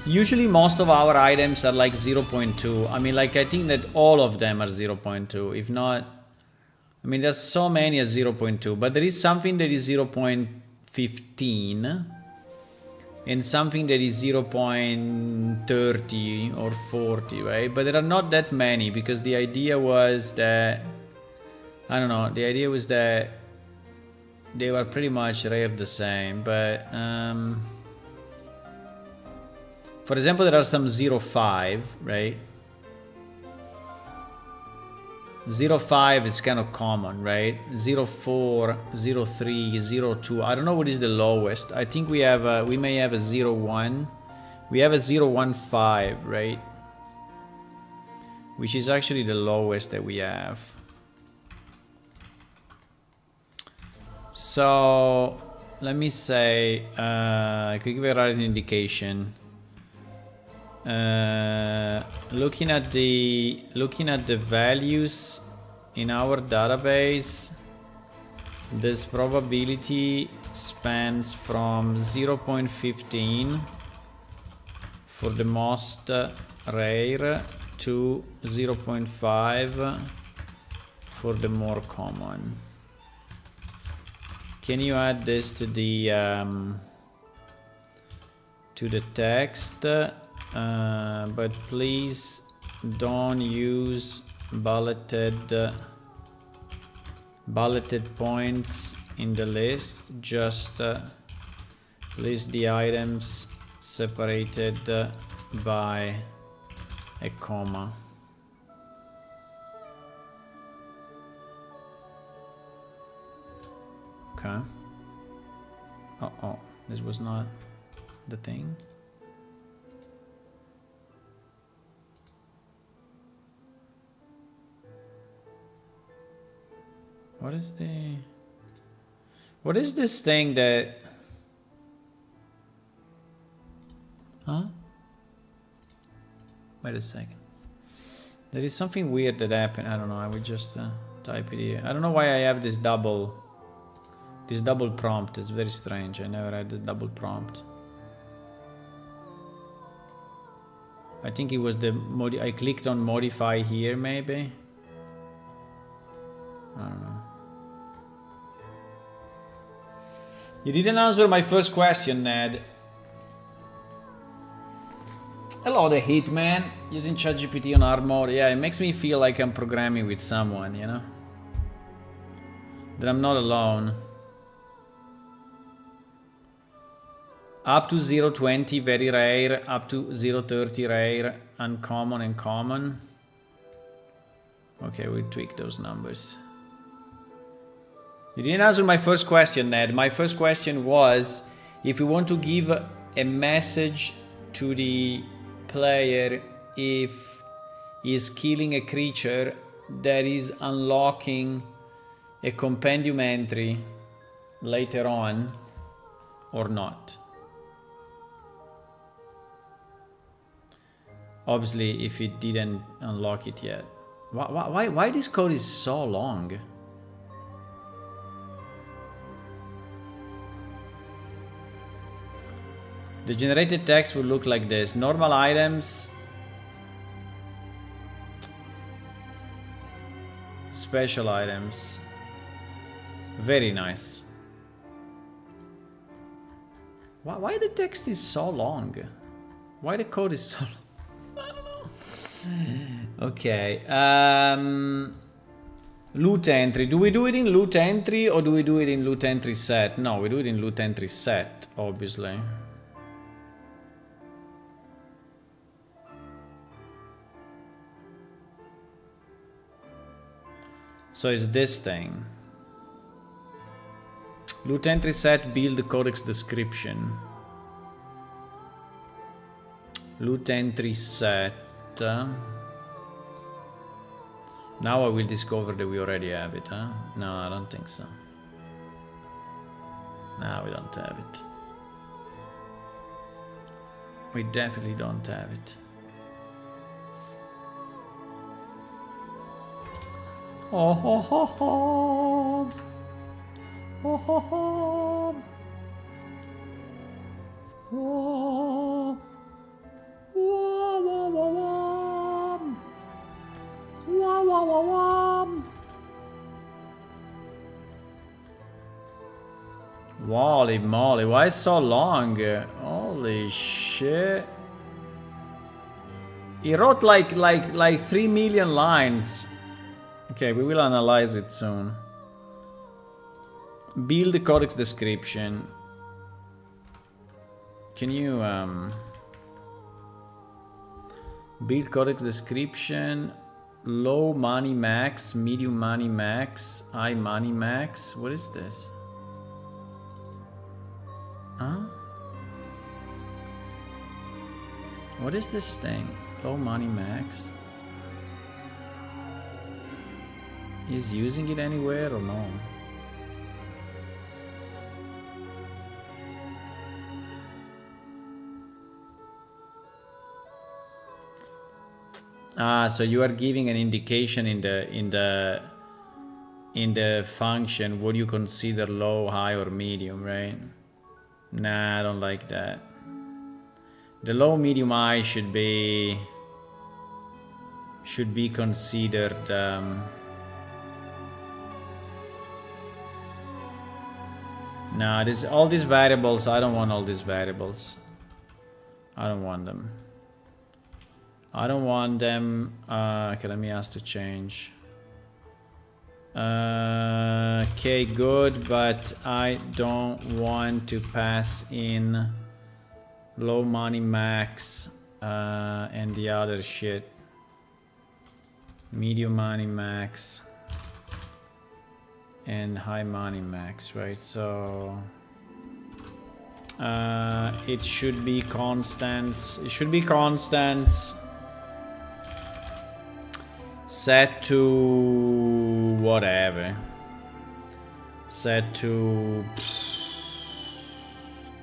usually most of our items are like 0.2. I mean, like I think that all of them are 0.2. If not, I mean, there's so many as 0.2. But there is something that is 0.15 and something that is 0.30 or 40, right? But there are not that many because the idea was that, I don't know, the idea was that they were pretty much rare the same, but for example, there are some 0.5, right? 0.5 is kind of common, right? 0.4, 0.3, 0.2. I don't know what is the lowest. I think we have we may have a 0.1. We have a 0.15, right? Which is actually the lowest that we have. So let me say, I could give a right indication. Looking at the values in our database, this probability spans from 0.15 for the most rare to 0.5 for the more common. Can you add this to the text? But please don't use bulleted points in the list. Just list the items separated by a comma. Okay. Oh, this was not the thing. What is this thing that... Huh? Wait a second. There is something weird that happened. I don't know. I will just type it here. I don't know why I have this double prompt. It's very strange. I never had the double prompt. I think it was I clicked on modify here maybe. I don't know. You didn't answer my first question, Ned. Hello, the Hitman. Using ChatGPT on hard mode. Yeah, it makes me feel like I'm programming with someone, you know? That I'm not alone. Up to 0.20, very rare. Up to 0.30, rare. Uncommon and common. Okay, we'll tweak those numbers. You didn't answer my first question, Ned. My first question was, if we want to give a message to the player if he's killing a creature that is unlocking a compendium entry later on or not. Obviously, if it didn't unlock it yet. Why this code is so long? The generated text will look like this. Normal items. Special items. Very nice. Why the text is so long? Why the code is so long? Okay. Loot entry. Do we do it in loot entry or do we do it in loot entry set? No, we do it in loot entry set, obviously. So it's this thing. Loot entry set, build codex description. Loot entry set. Now I will discover that we already have it, huh? No, I don't think so. No, we don't have it. We definitely don't have it. Oh ho ho ho! Oh ho ho! Oh! Wah, wah, wah, wah. Wah, wah, wah, wah. Holy moly, why is it so long? Holy shit. He wrote like 3 million lines. Okay, we will analyze it soon. Build the codex description. Can you build codex description? Low money max, medium money max, high money max. What is this? Huh? What is this thing? Low money max? Is using it anywhere or no? Ah, so you are giving an indication in the function what you consider low, high, or medium, right? Nah, I don't like that. The low, medium, high should be considered. Nah, all these variables. I don't want all these variables. I don't want them. I don't want them. Okay, let me ask to change. Okay, good, but I don't want to pass in low money max and the other shit. Medium money max and high money max, right? So it should be constants. It should be constants set to whatever. Set to,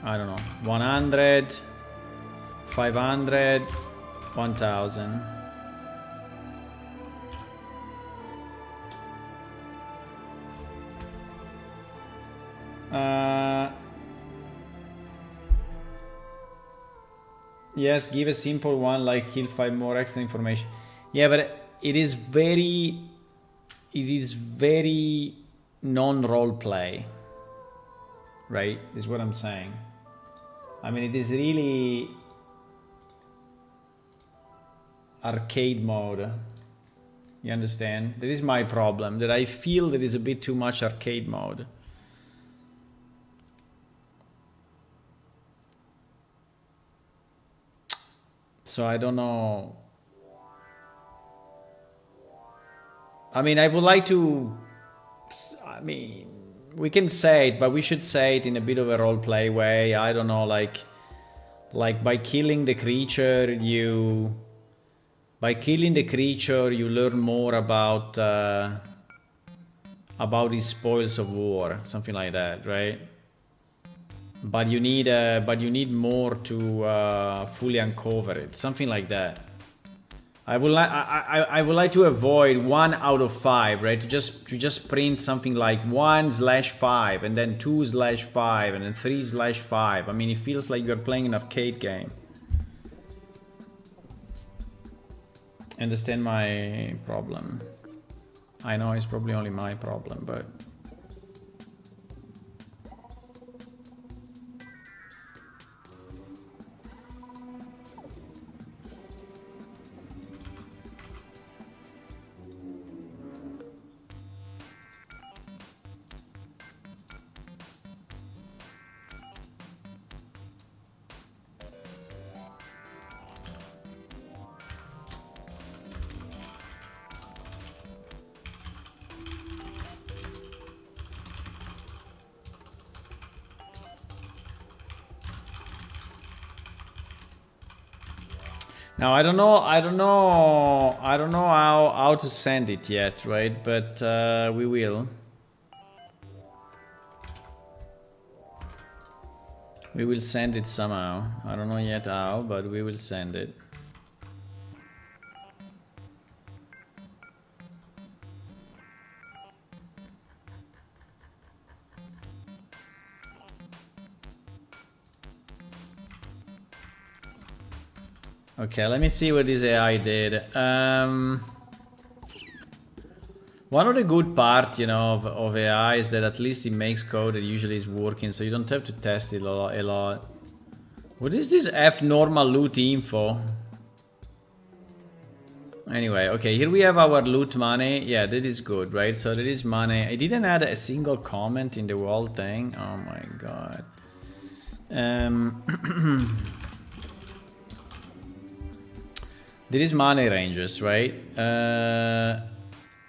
I don't know, 100, 500, 1000. Yes, give a simple one like kill 5 more extra information. Yeah, but it is very non-role play, right? Is what I'm saying. I mean, it is really arcade mode. You understand? That is my problem, that I feel there is a bit too much arcade mode. So I don't know. I mean, I would like to, I mean, we can say it, but we should say it in a bit of a roleplay way. I don't know, like by killing the creature, you learn more about his spoils of war, something like that, right? But you need more to fully uncover it, something like that. I would like to avoid 1 out of 5, right? To just print something like 1/5 and then 2/5 and then 3/5. I mean, it feels like you're playing an arcade game. Understand my problem? I know it's probably only my problem, but Now I don't know how to send it yet, right? But we will. We will send it somehow. I don't know yet how, but we will send it. Okay, let me see what this AI did. One of the good part, you know, of AI is that at least it makes code that usually is working, so you don't have to test it a lot. What is this F normal loot info? Anyway, okay, here we have our loot money. Yeah, that is good, right? So that is money. I didn't add a single comment in the whole thing. Oh my god. There is money ranges, right?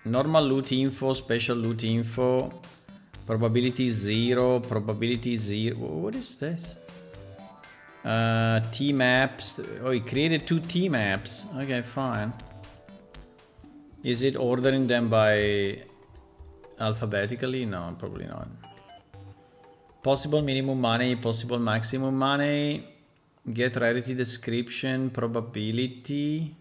Normal loot info, special loot info, probability 0, probability 0. What is this? T maps. Oh, he created 2 T maps. Okay, fine. Is it ordering them by alphabetically? No, probably not. Possible minimum money, possible maximum money. Get rarity description, probability.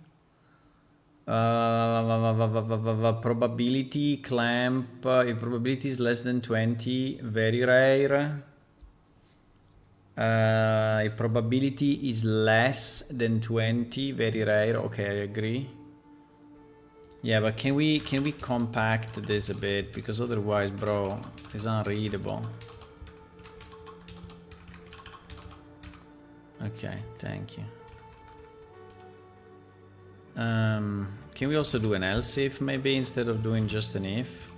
Probability clamp. If probability is less than 20, very rare. If probability is less than 20, very rare. Okay, I agree. Yeah, but can we compact this a bit, because otherwise, bro, it's unreadable. Okay, thank you. Can we also do an else if maybe instead of doing just an if?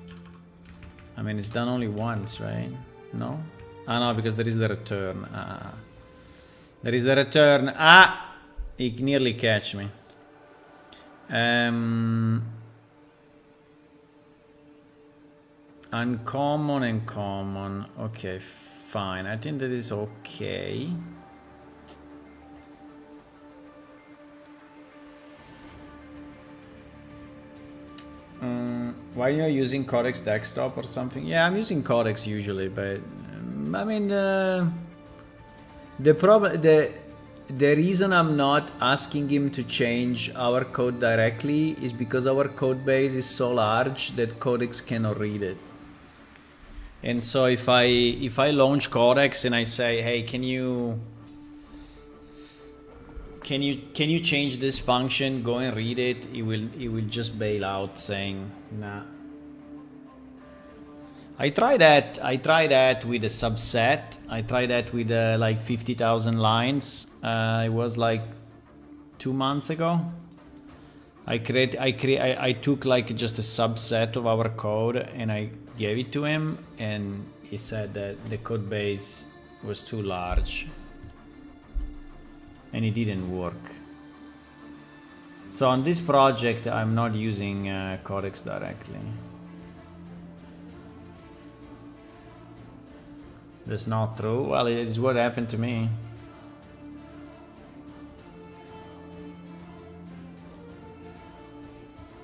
I mean, it's done only once, right? No? Ah, no, because there is the return. There is the return. Ah! It nearly catch me. Uncommon and common. Okay, fine. I think that is okay. Why are you using Codex desktop or something? Yeah, I'm using Codex usually, but I mean, the reason I'm not asking him to change our code directly is because our code base is so large that Codex cannot read it. And so if I launch Codex and I say, hey, can you change this function, go and read it, it will just bail out saying nah. I tried that with a subset. I tried that with like 50,000 lines. It was like 2 months ago. I took like just a subset of our code and I gave it to him, and he said that the code base was too large and it didn't work. So on this project I'm not using Codex directly. That's not true. Well, it is what happened to me.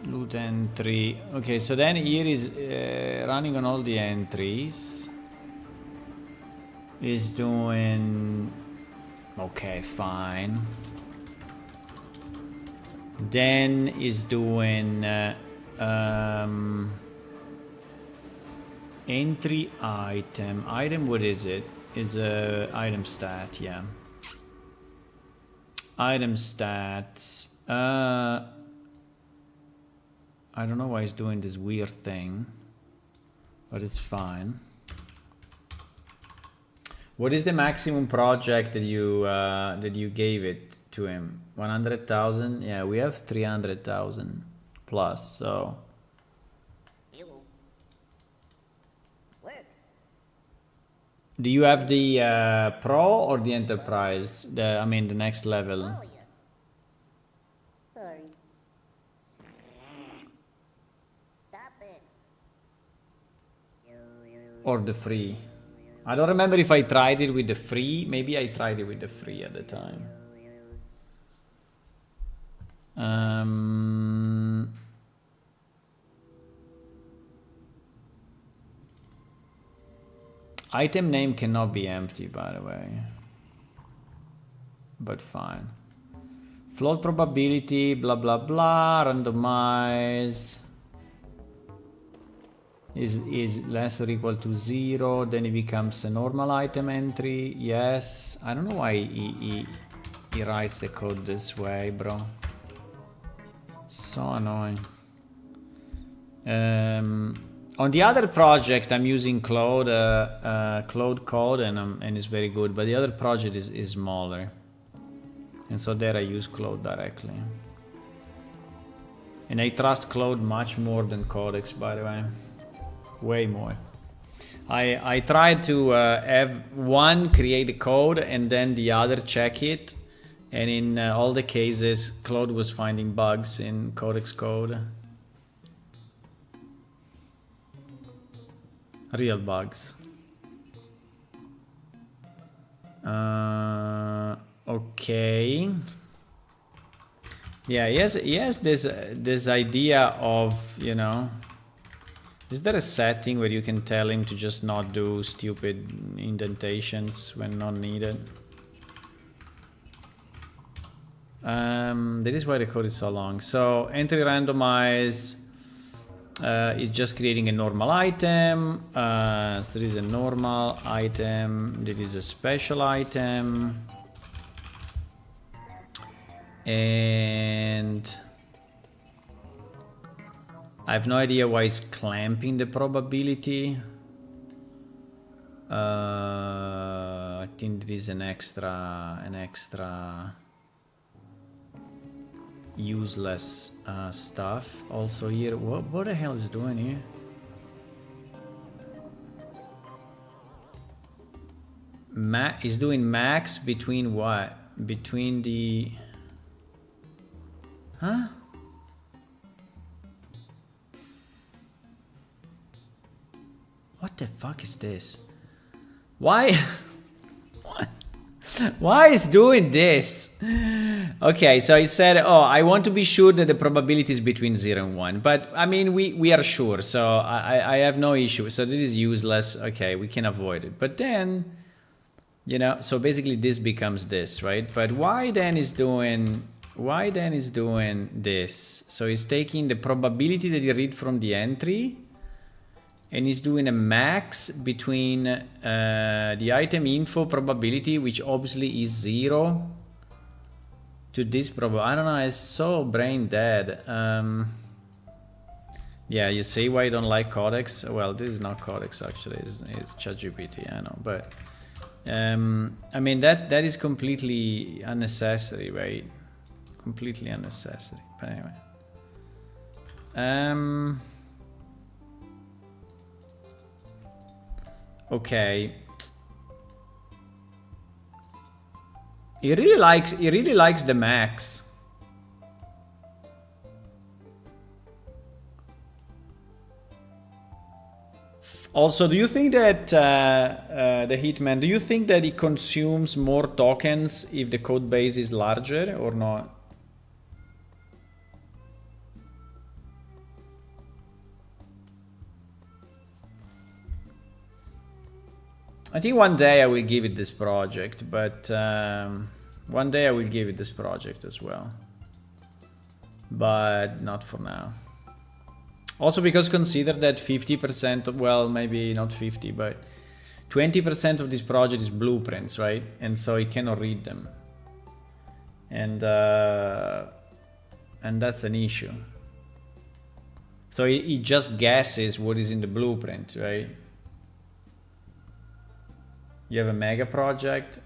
Loot entry. Okay, so then here is running on all the entries. Is doing okay, fine. Then is doing entry item. What is it? Is a item stat, yeah. Item stats. I don't know why it's doing this weird thing, but it's fine. What is the maximum project that you gave it to him? 100,000? Yeah, we have 300,000 plus, so. Do you have the pro or the enterprise? I mean the next level. Oh, yeah. Sorry. Stop it. Or the free. I don't remember if I tried it with the free. Maybe I tried it with the free at the time. Item name cannot be empty, by the way. But fine. Float probability, blah blah blah, randomized is less or equal to 0, then it becomes a normal item entry. Yes, I don't know why he writes the code this way, bro. So annoying. On the other project, I'm using Claude code, and it's very good. But the other project is smaller, and so there I use Claude directly. And I trust Claude much more than Codex, by the way, way more. I tried to have one create the code and then the other check it, and in all the cases, Claude was finding bugs in Codex code. Real bugs. Okay. Yeah, he has this idea of, you know, is there a setting where you can tell him to just not do stupid indentations when not needed? That is why the code is so long. So entry randomize is just creating a normal item. So there is a normal item. There is a special item. And I have no idea why it's clamping the probability. I think there is an extra useless stuff also here. What the hell is it doing here? Is doing max between what? Between the... Huh? What the fuck is this? Why? Why is doing this? Okay, so he said, oh, I want to be sure that the probability is between 0 and 1. But, I mean, we are sure, so I have no issue. So this is useless. Okay, we can avoid it. But then, you know, so basically this becomes this, right? But why then is doing this? So he's taking the probability that you read from the entry, and he's doing a max between the item info probability, which obviously is 0, to this probability. I don't know, it's so brain dead. Yeah, you see why I don't like Codex? Well, this is not Codex actually, it's ChatGPT, I know. But I mean, that is completely unnecessary, right? Completely unnecessary. But anyway. Okay. He really likes the max. Also, do you think that the Hitman, do you think that he consumes more tokens if the code base is larger or not? I think one day I will give it this project, but one day I will give it this project as well. But not for now. Also because consider that 50%, well, maybe not 50, but 20% of this project is blueprints, right? And so he cannot read them. And that's an issue. So he just guesses what is in the blueprint, right? You have a mega project.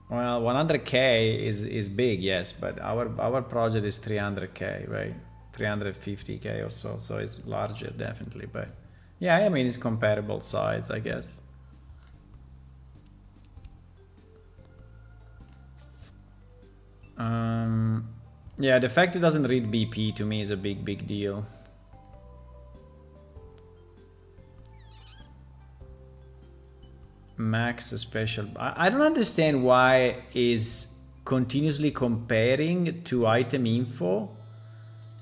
Well, 100k is big, yes, but our project is 300k, right? 350k or so, so it's larger definitely. But yeah, I mean, it's comparable size, I guess. Yeah, the fact it doesn't read BP to me is a big deal. Max special. I don't understand why is continuously comparing to item info,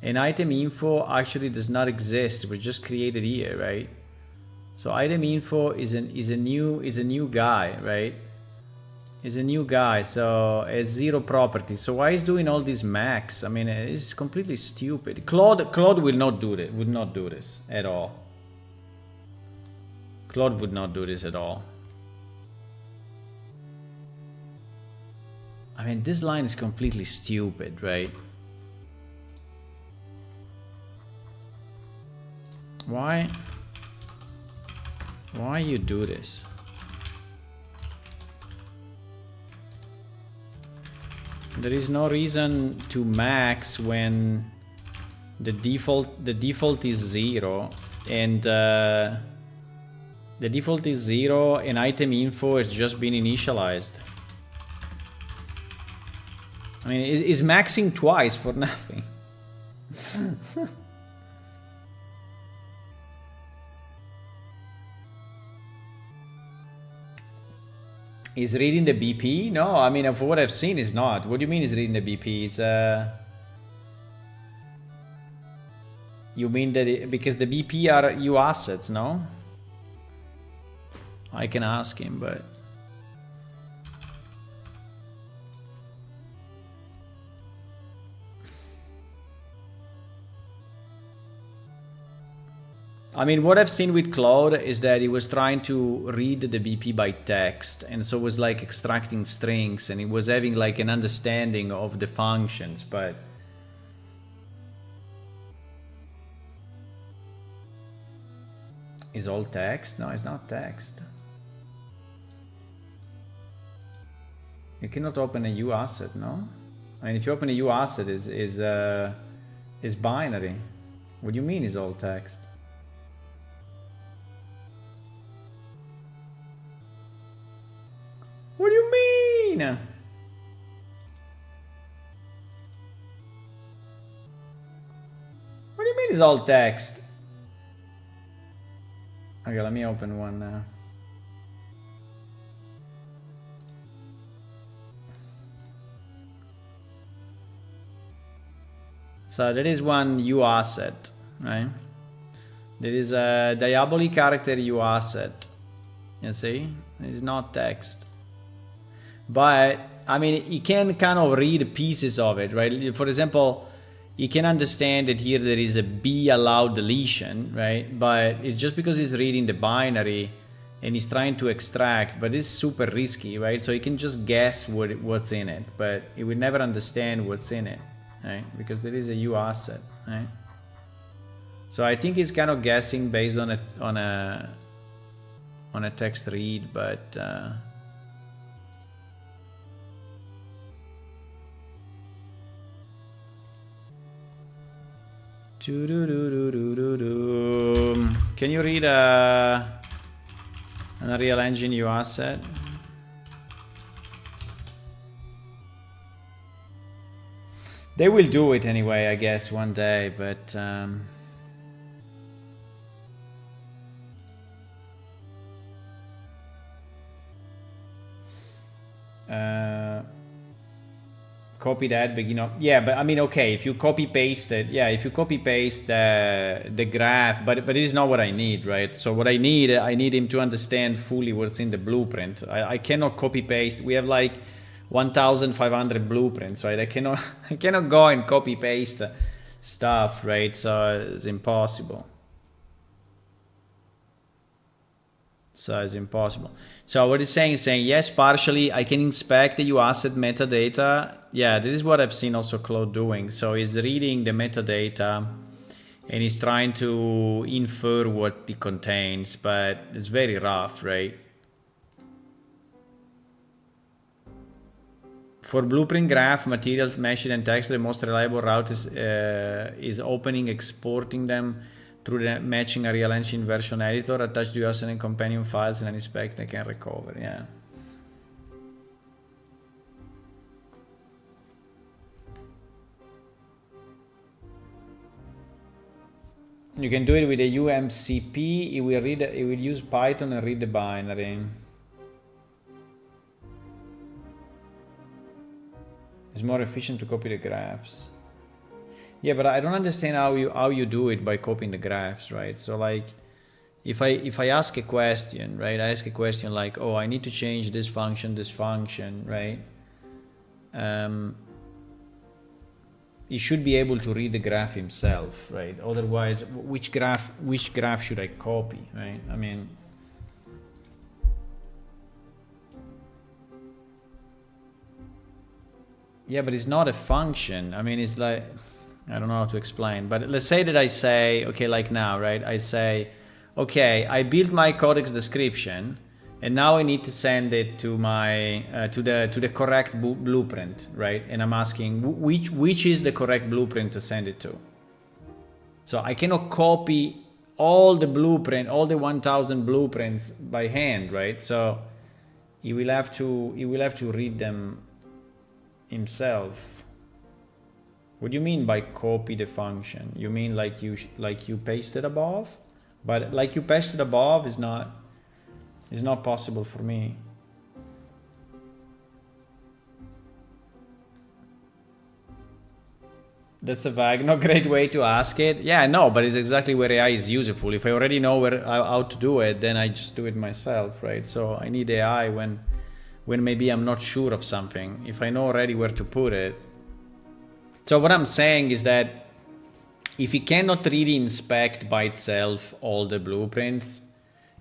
and item info actually does not exist. It was just created here, right? So item info is a new guy, right? Is a new guy, so has 0 properties. So why is doing all these max? I mean, it's completely stupid. Claude will not do it. Would not do this at all. Claude would not do this at all. I mean, this line is completely stupid, right? Why you do this? There is no reason to max when the default is 0 and the default is 0 and item info has just been initialized. I mean, is maxing twice for nothing. Is reading the BP? No, I mean, for what I've seen, is not. What do you mean is reading the BP? It's you mean that because the BP are U assets, no? I can ask him, but I mean, what I've seen with Claude is that he was trying to read the BP by text, and so it was like extracting strings, and he was having like an understanding of the functions, but is all text? No, it's not text. You cannot open a U asset, no? I mean, if you open a U asset, is binary. What do you mean is all text? What do you mean? What do you mean is all text? Okay, let me open one now. So that is one U asset, right? There is a diabolic character U asset. You see? It's not text. But, I mean, you can kind of read pieces of it, right? For example, you can understand that here there is a B allowed deletion, right? But it's just because he's reading the binary and he's trying to extract, but it's super risky, right? So you can just guess what's in it, but he will never understand what's in it, right? Because there is a U asset, right? So I think he's kind of guessing based on a text read, but can you read an Unreal Engine U asset? They will do it anyway, I guess, one day, but copy that, begin up. Yeah, but I mean, okay, if you copy paste it, yeah, if you copy paste the graph, but it is not what I need, right? So what I need him to understand fully what's in the blueprint. I cannot copy paste. We have like 1,500 blueprints, right? I cannot go and copy paste stuff, right? So it's impossible. So it's impossible. So what it's saying is saying, yes, partially I can inspect the U asset metadata. Yeah, this is what I've seen also Claude doing. So he's reading the metadata and he's trying to infer what it contains, but it's very rough, right? For blueprint graph, material, meshing, and text, the most reliable route is opening, exporting them through the matching Unreal Engine version editor, attach the USN and Compendium files, and inspect and can recover. Yeah. You can do it with a UMCP. It will use Python and read the binary. It's more efficient to copy the graphs. Yeah, but I don't understand how you do it by copying the graphs, right? So like, if I ask a question, right? I ask a question like, oh, I need to change this function, right? He should be able to read the graph himself, right? Otherwise, which graph should I copy, right? I mean, yeah, but it's not a function. I mean, it's like, I don't know how to explain, but let's say that I say, okay, like now, right? I say, okay, I built my codex description, and now I need to send it to my to the correct blueprint, right? And I'm asking which is the correct blueprint to send it to. So I cannot copy all the 1,000 blueprints by hand, right? So he will have to read them himself. What do you mean by copy the function? You mean like you pasted above? But like you pasted above is not possible for me. That's a vague, not great way to ask it. Yeah, I know, but it's exactly where AI is useful. If I already know how to do it, then I just do it myself, right? So I need AI when maybe I'm not sure of something. If I know already where to put it. So what I'm saying is that if it cannot really inspect by itself all the blueprints,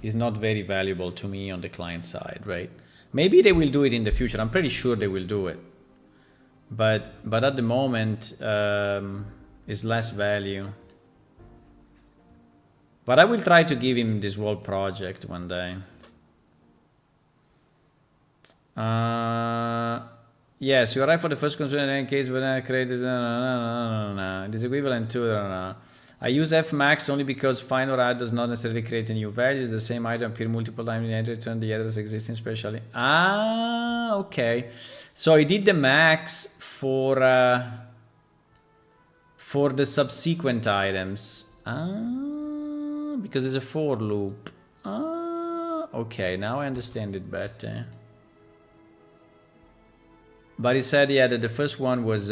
it's not very valuable to me on the client side, right? Maybe they will do it in the future. I'm pretty sure they will do it. But at the moment, it's less value. But I will try to give him this whole project one day. Yes, you're right for the first constraint in case when I created it is equivalent to I use fmax only because find or add does not necessarily create a new value. The same item appear multiple times in the return the others existing specially. Okay. So I did the max for the subsequent items. Because it's a for loop. Okay, now I understand it better. But he said, yeah, that the first one was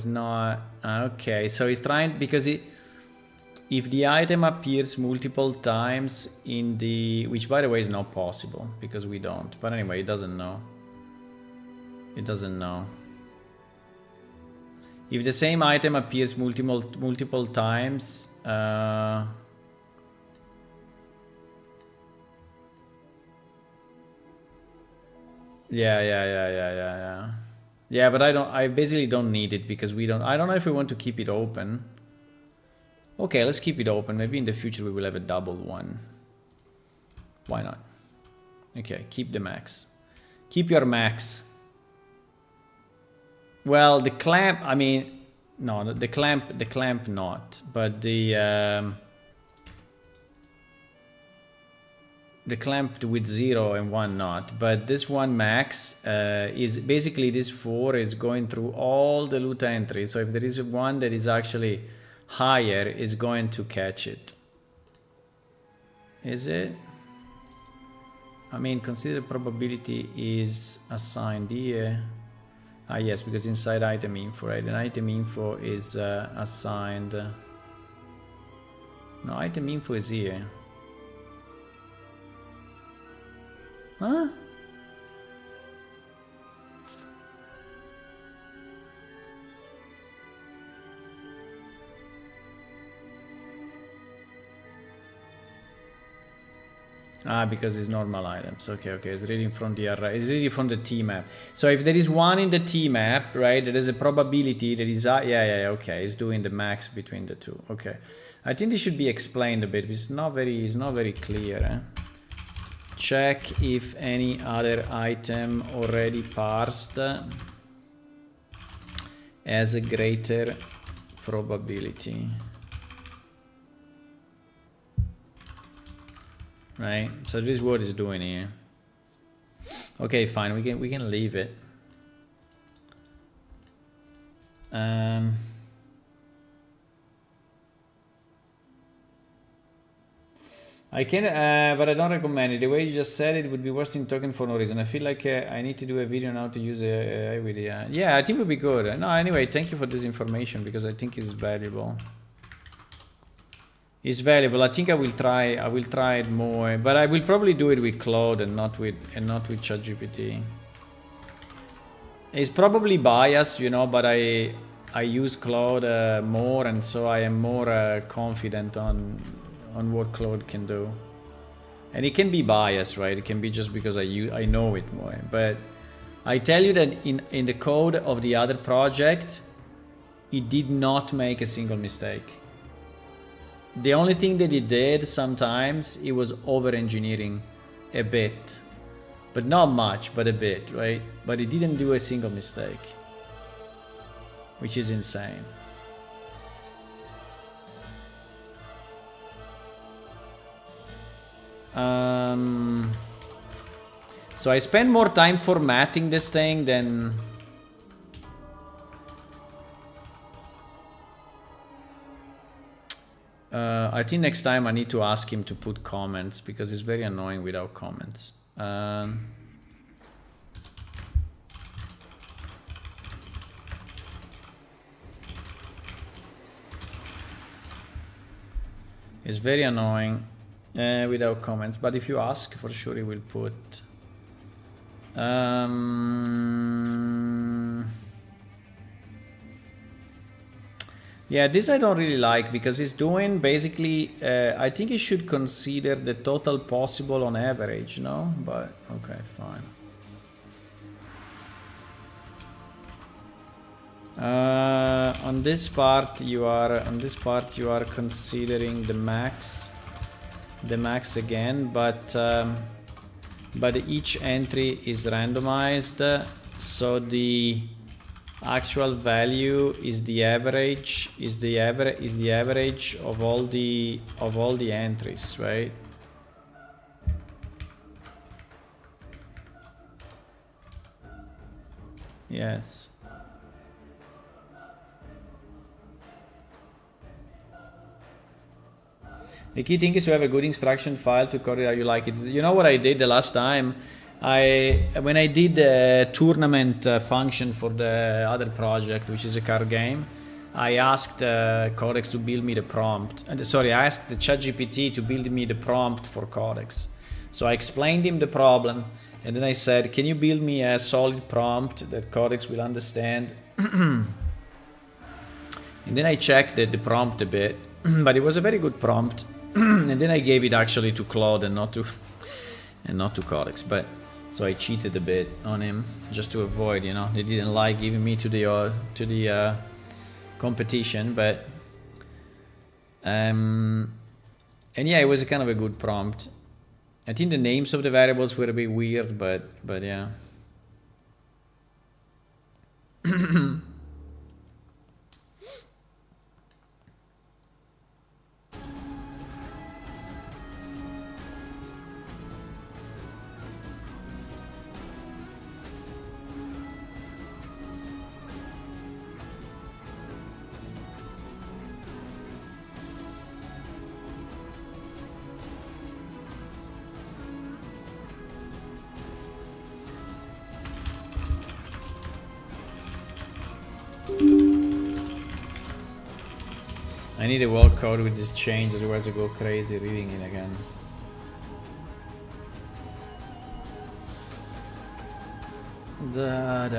not okay. So he's trying because if the item appears multiple times in the, which by the way is not possible because we don't. But anyway, it doesn't know. It doesn't know. If the same item appears multiple times, yeah, but I basically don't need it because I don't know if we want to keep it open. Okay, let's keep it open. Maybe in the future we will have a double one. Why not? Okay, keep the max. Keep your max. Well, the clamp, I mean, no, the clamp not, but the clamp with 0 and 1 not, but this one max is basically this 4 is going through all the loot entries. So if there is one that is actually higher, is going to catch it. Is it? I mean, consider probability is assigned here. Yes, because inside item info, right? And item info is assigned. No, item info is here. Huh? Because it's normal items. Okay, it's reading from the array. It's reading from the T map. So if there is one in the T map, right, there is a probability that is okay, it's doing the max between the two. Okay, I think this should be explained a bit. It's not very clear. Check if any other item already parsed has a greater probability. Right, so this is what it's doing here. Okay, fine, we can leave it. I can, but I don't recommend it. The way you just said it would be wasting token for no reason. I feel like I need to do a video now to use AI with AI. Yeah, I think it would be good. No, anyway, thank you for this information because I think it's valuable. It's valuable. I think I will try. I will try it more, but I will probably do it with Claude and not with ChatGPT. It's probably biased, you know, but I use Claude more, and so I am more confident on what Claude can do. And it can be biased, right? It can be just because I know it more. But I tell you that in the code of the other project, it did not make a single mistake. The only thing that it did sometimes, it was over-engineering a bit. But not much, but a bit, right? But it didn't do a single mistake. Which is insane. So I spend more time formatting this thing than... I think next time I need to ask him to put comments because it's very annoying without comments. It's very annoying without comments, but if you ask, for sure he will put. Yeah, this I don't really like because it's doing basically, I think it should consider the total possible on average, no? But okay, fine. On this part you are considering the max again, but each entry is randomized, so the actual value is the average of all the entries, right? Yes. The key thing is to have a good instruction file to code it how you like it. You know what I did the last time? When I did the tournament function for the other project, which is a card game, I asked Codex to build me the prompt. I asked the ChatGPT to build me the prompt for Codex. So I explained him the problem, and then I said, can you build me a solid prompt that Codex will understand? And then I checked the prompt a bit, but it was a very good prompt. And then I gave it actually to Claude and not to Codex. But so I cheated a bit on him just to avoid, you know, they didn't like giving me to the competition. But and yeah, it was a kind of a good prompt. I think the names of the variables were a bit weird, but yeah. I need a world code with this change, otherwise I go crazy reading it again.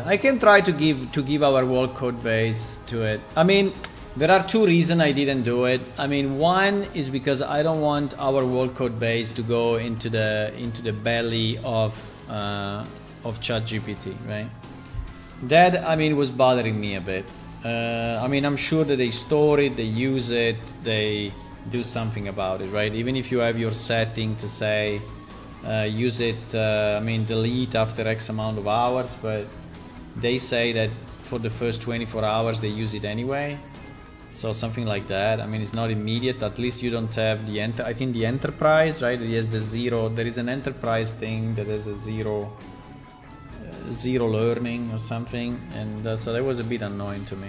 I can try to give our world code base to it. I mean, there are two reasons I didn't do it. I mean, one is because I don't want our world code base to go into the belly of ChatGPT, right? That, I mean, was bothering me a bit. I mean, I'm sure that they store it, they use it, they do something about it, right? Even if you have your setting to say, use it, I mean, delete after X amount of hours, but they say that for the first 24 hours they use it anyway. So something like that. I mean, it's not immediate. At least you don't have the I think the enterprise, right? It has the zero. There is an enterprise thing that has a zero learning or something, and so that was a bit annoying to me.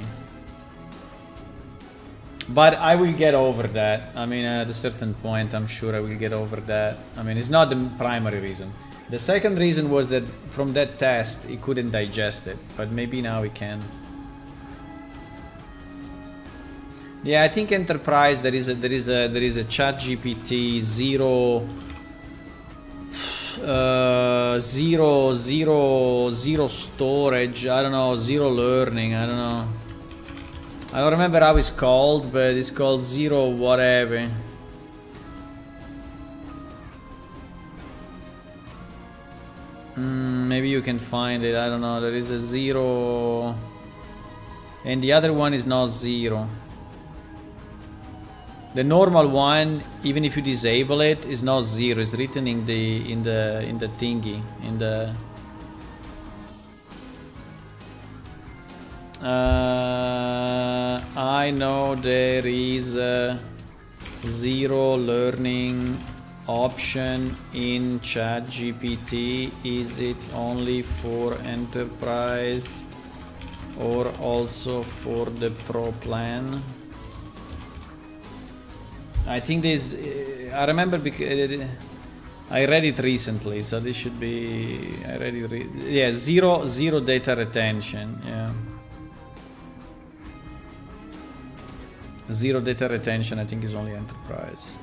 But I will get over that. I mean, at a certain point, I'm sure I will get over that. I mean, it's not the primary reason. The second reason was that from that test, he couldn't digest it. But maybe now he can. Yeah, I think enterprise there is a ChatGPT 0 storage. I don't know, zero learning. I don't know. I don't remember how it's called, but it's called zero whatever. Maybe you can find it. I don't know. There is a zero, and the other one is not zero. The normal one, even if you disable it, is not zero. It's written in the thingy, in the. I know there is a zero learning option in ChatGPT. Is it only for enterprise or also for the pro plan? I think this. I remember because I read it recently, so this should be. I read it. Yeah, zero data retention. Yeah. Zero data retention, I think, is only enterprise.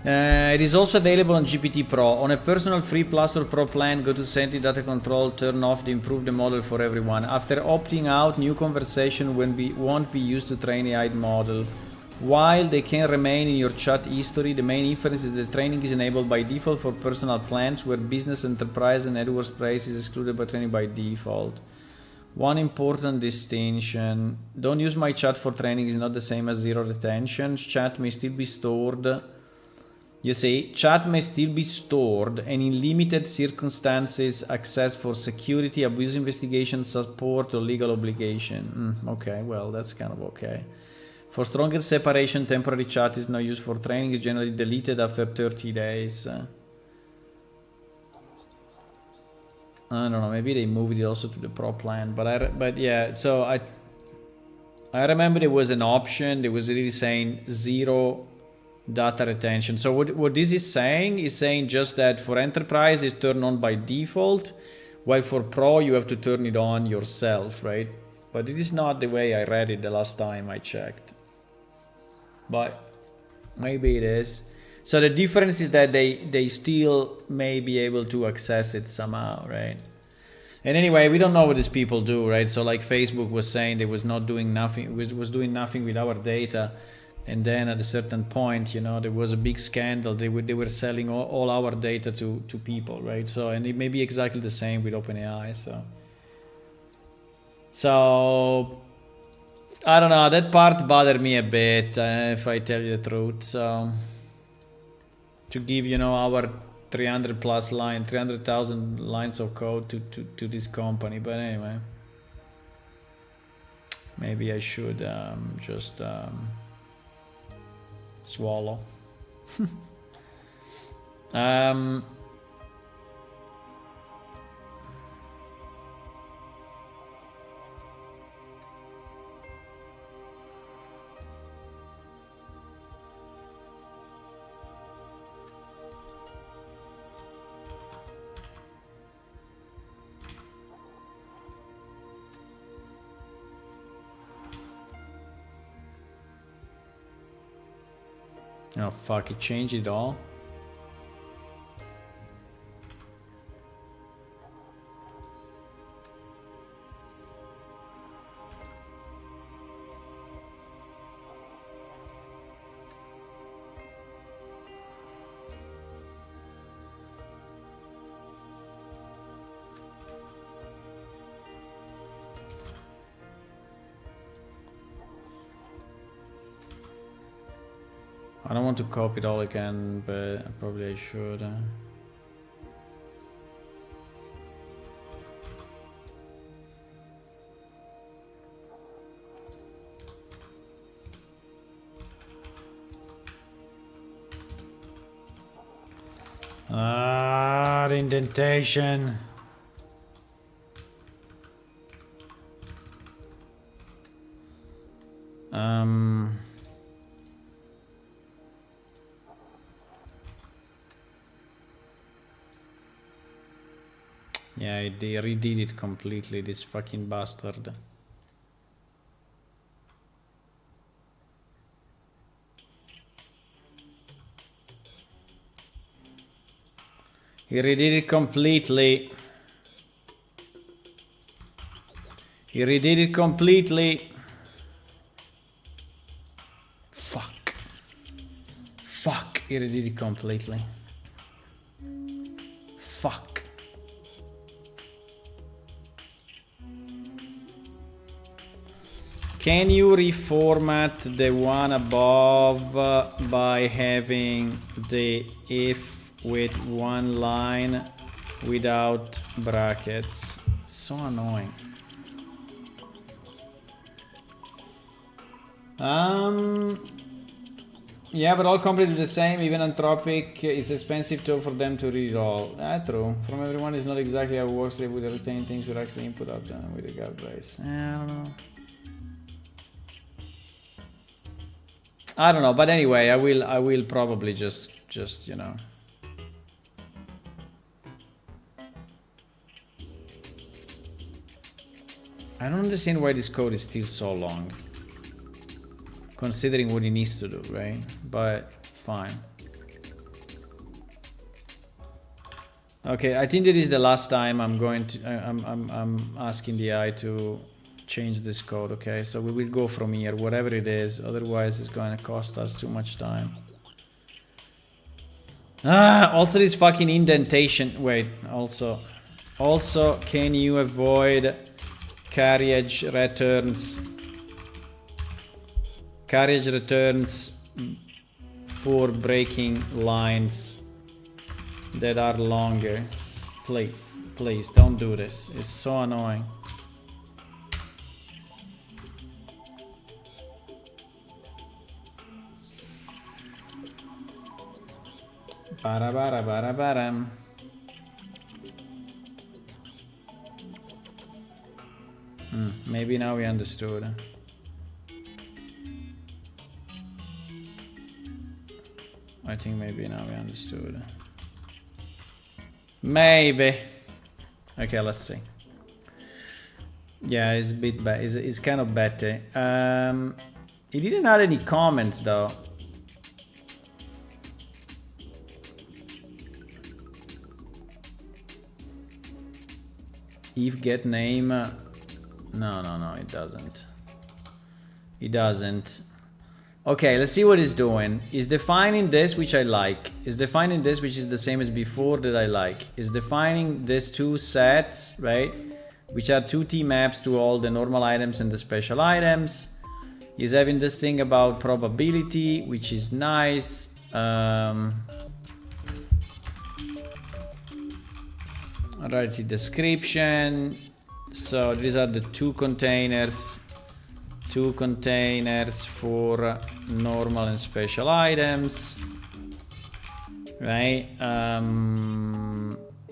It is also available on GPT Pro. On a personal free plus or pro plan, go to setting data control, turn off the improve the model for everyone. After opting out, new conversation won't be used to train AI model. While they can remain in your chat history, the main inference is that the training is enabled by default for personal plans, where business, enterprise, and network space is excluded by training by default. One important distinction: don't use my chat for training is not the same as zero retention. Chat may still be stored. You see, chat may still be stored and in limited circumstances accessed for security, abuse investigation, support, or legal obligation. Okay, well, that's kind of okay. For stronger separation, temporary chat is not used for training, is generally deleted after 30 days. I don't know, maybe they moved it also to the pro plan, but yeah, so I remember there was an option that was really saying zero data retention. So what this is saying just that for enterprise it's turned on by default, while for pro you have to turn it on yourself, right? But it is not the way I read it the last time I checked. But maybe it is. So the difference is that they still may be able to access it somehow, right? And anyway, we don't know what these people do, right? So like Facebook was saying, they was not doing nothing, was doing nothing with our data. And then at a certain point, you know, there was a big scandal. They were selling all our data to people, right? So, and it may be exactly the same with OpenAI. So I don't know. That part bothered me a bit, if I tell you the truth. So to give, you know, our 300,000 lines of code to this company. But anyway, maybe I should just swallow. Oh fuck, it changed it all. I don't want to copy it all again, but probably I should. The indentation. Yeah, they redid it completely, this fucking bastard. He redid it completely. He redid it completely. Fuck. Fuck, he redid it completely. Fuck. Can you reformat the one above by having the if with one line without brackets? So annoying. Yeah, but all completely the same. Even Anthropic, it's expensive too for them to read it all. True. From everyone is not exactly how it works. They would retain things with actually input up with the guardrails. I don't know. I don't know, but anyway, I will probably just you know. I don't understand why this code is still so long. Considering what he needs to do, right? But fine. Okay, I think that is the last time I'm going to I'm asking the AI to change this code, okay? So we will go from here, whatever it is, otherwise it's going to cost us too much time. Also this fucking indentation. Wait, also can you avoid carriage returns for breaking lines that are longer? Please don't do this. It's so annoying. Bara. Maybe now we understood. I think maybe now we understood. Maybe. Okay, let's see. Yeah, it's a bit bad. It's kind of better. He didn't add any comments though. If get name, no, it doesn't. It doesn't. Okay, let's see what it's doing. It's defining this, which I like. It's defining this, which is the same as before, that I like. It's defining these two sets, right? Which are 2T maps to all the normal items and the special items. He's having this thing about probability, which is nice. Alrighty, description. So these are the two containers for normal and special items, right?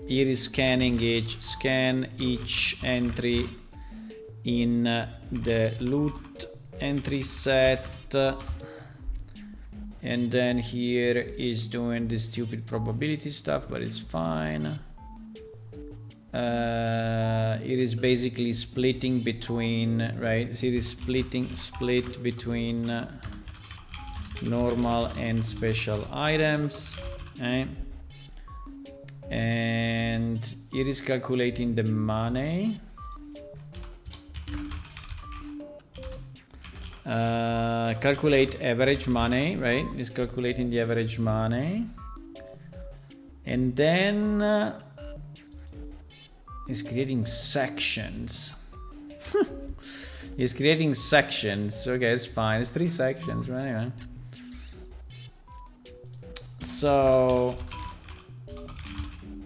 Here is scanning scan each entry in the loot entry set, and then here is doing the stupid probability stuff, but it's fine. It is basically splitting between, right? So it is split between normal and special items, right? And it is calculating the money. Calculate average money, right? It's calculating the average money, and then it's creating sections. It's creating sections. Okay, it's fine. It's 3 sections, right? Anyway. So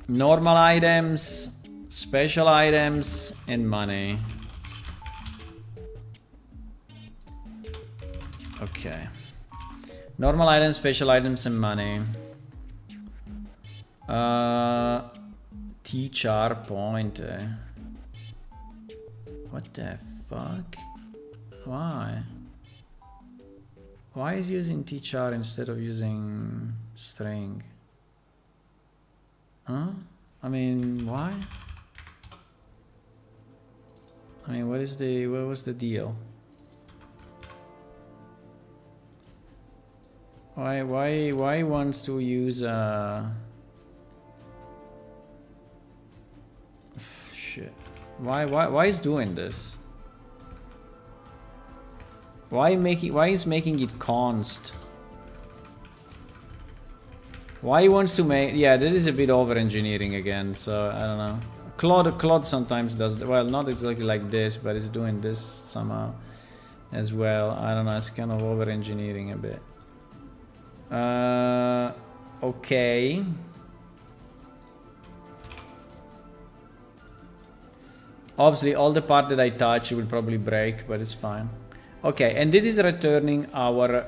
normal items, special items, and money. Okay. Normal items, special items, and money. T-char pointer. What the fuck? Why? Why is using tchar instead of using string? Huh? I mean, why? I mean, what was the deal? Why wants to use shit. Why is doing this? Why is making it const? Why he wants to make, yeah, that is a bit over engineering again, so I don't know. Claude sometimes does, well, not exactly like this, but it's doing this somehow as well. I don't know, it's kind of over engineering a bit. Okay. Obviously, all the part that I touch will probably break, but it's fine. Okay, and this is returning our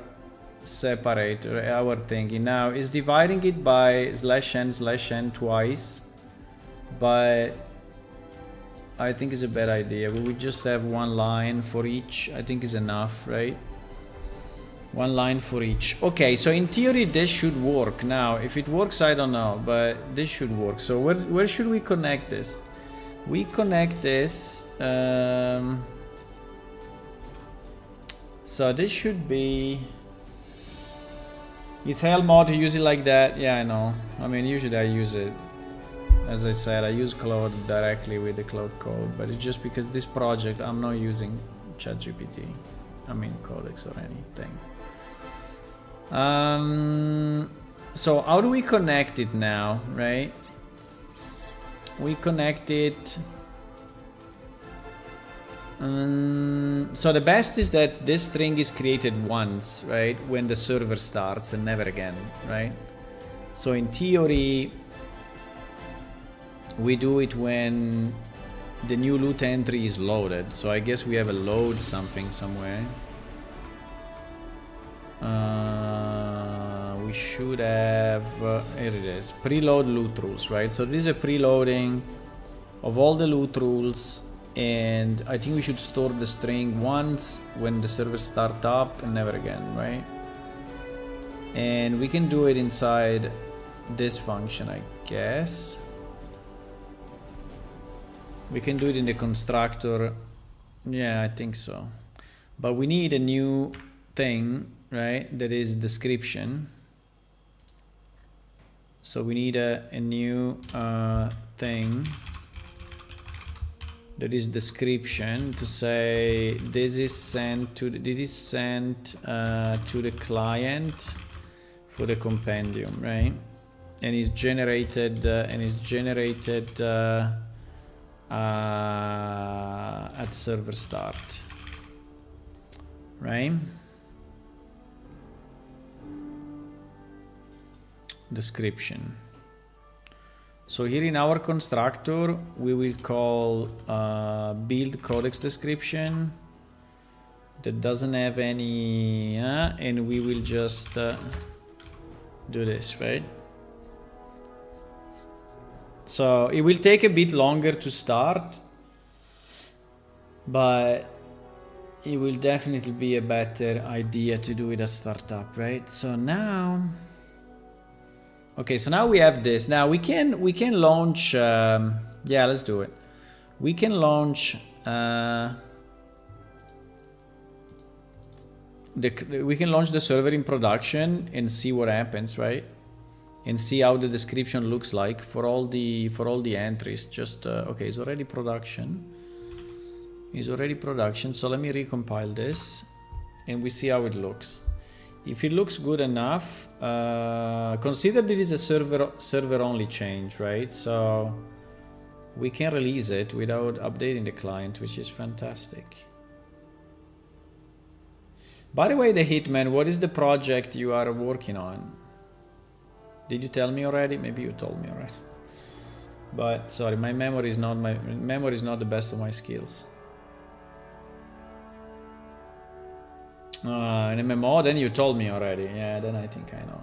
separator, our thingy. Now, it's dividing it by /n twice, but I think it's a bad idea. We would just have one line for each. I think is enough, right? One line for each. Okay, so in theory, this should work. Now, if it works, I don't know, but this should work. So where should we connect this? We connect this. So this should be. It's hell mod to use it like that. Yeah, I know. I mean, usually I use it. As I said, I use Claude directly with the Claude code, but it's just because this project I'm not using ChatGPT. I mean, Codex or anything. So how do we connect it now, right? We connect it. So the best is that this string is created once, right? When the server starts and never again, right? So in theory, we do it when the new loot entry is loaded. So I guess we have a load something somewhere. We should have, here it is, preload loot rules, right? So this is a preloading of all the loot rules, and I think we should store the string once when the server start up and never again, right? And we can do it inside this function, I guess. We can do it in the constructor. Yeah, I think so. But we need a new thing, right? That is description. So we need a new thing that is description to say this is sent to the client for the compendium, right? And it's generated at server start, right? Description. So here in our constructor, we will call build codex description that doesn't have any, and we will just do this, right? So it will take a bit longer to start, but it will definitely be a better idea to do it as startup, right? So now, okay, so now we have this. Now we can launch. Yeah, let's do it. We can launch. We can launch the server in production and see what happens, right? And see how the description looks like for all the entries. Just okay, it's already production. It's already production. So let me recompile this, and we see how it looks. If it looks good enough, consider this is a server only change, right? So we can release it without updating the client, which is fantastic. By the way, the Hitman, what is the project you are working on? Did you tell me already? Maybe you told me already. But sorry, my memory is not the best of my skills. In MMO, then you told me already. Yeah, then I think I know.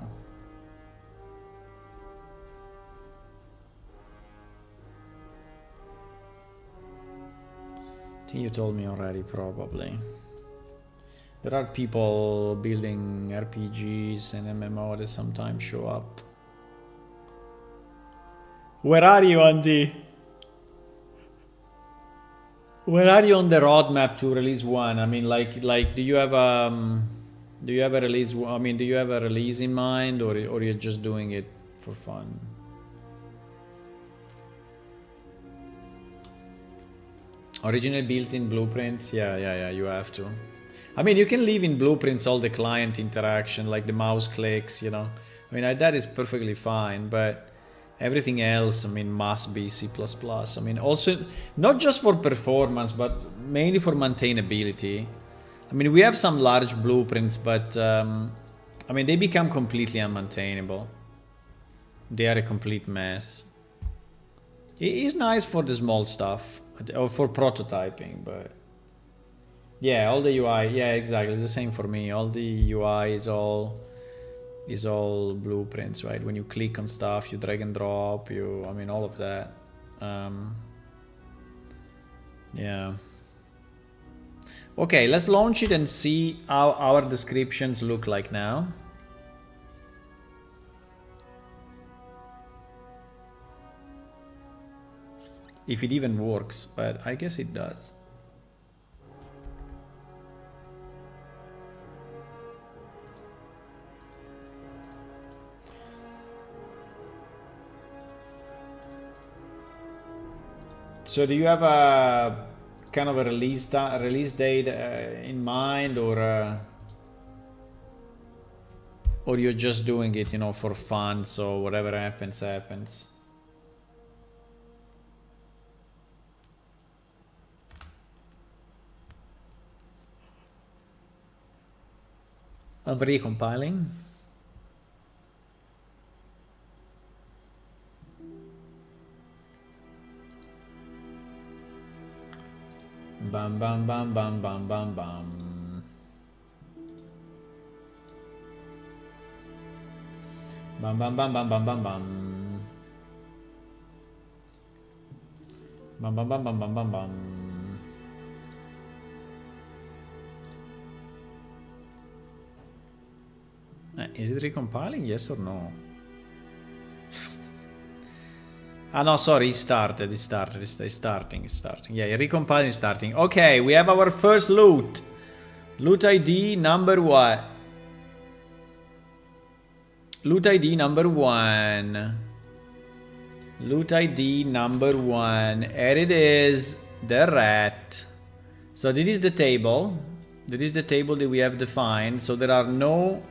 I think you told me already, probably. There are people building RPGs and MMO that sometimes show up. Where are you, Andy? Where are you on the roadmap to release one? I mean, like, do you have a release? I mean, do you have a release in mind, or you're just doing it for fun? Original built-in blueprints? Yeah, you have to. I mean, you can leave in blueprints all the client interaction, like the mouse clicks, you know. I mean, that is perfectly fine, but everything else, I mean, must be C++. I mean, also, not just for performance, but mainly for maintainability. I mean, we have some large blueprints, but, I mean, they become completely unmaintainable. They are a complete mess. It is nice for the small stuff, or for prototyping, but... Yeah, all the UI, yeah, exactly, it's the same for me. All the UI is all blueprints, right? When you click on stuff, you drag and drop, I mean, all of that. Yeah. Okay, let's launch it and see how our descriptions look like now. If it even works, but I guess it does. So do you have a kind of a release date in mind, or you're just doing it, you know, for fun, so whatever happens, happens? I'm recompiling. Bam bam bam bam bam bam bam. Bam bam bam bam bam bam bam. Bam bam bam bam bam bam bam. Is it recompiling? Yes or no? Ah no, sorry, it's starting. Yeah, recompiling is starting. Okay, we have our first loot. Loot ID number what? Loot ID number 1. Loot ID number 1. Here it is, the rat. So this is the table. This is the table that we have defined. So there are no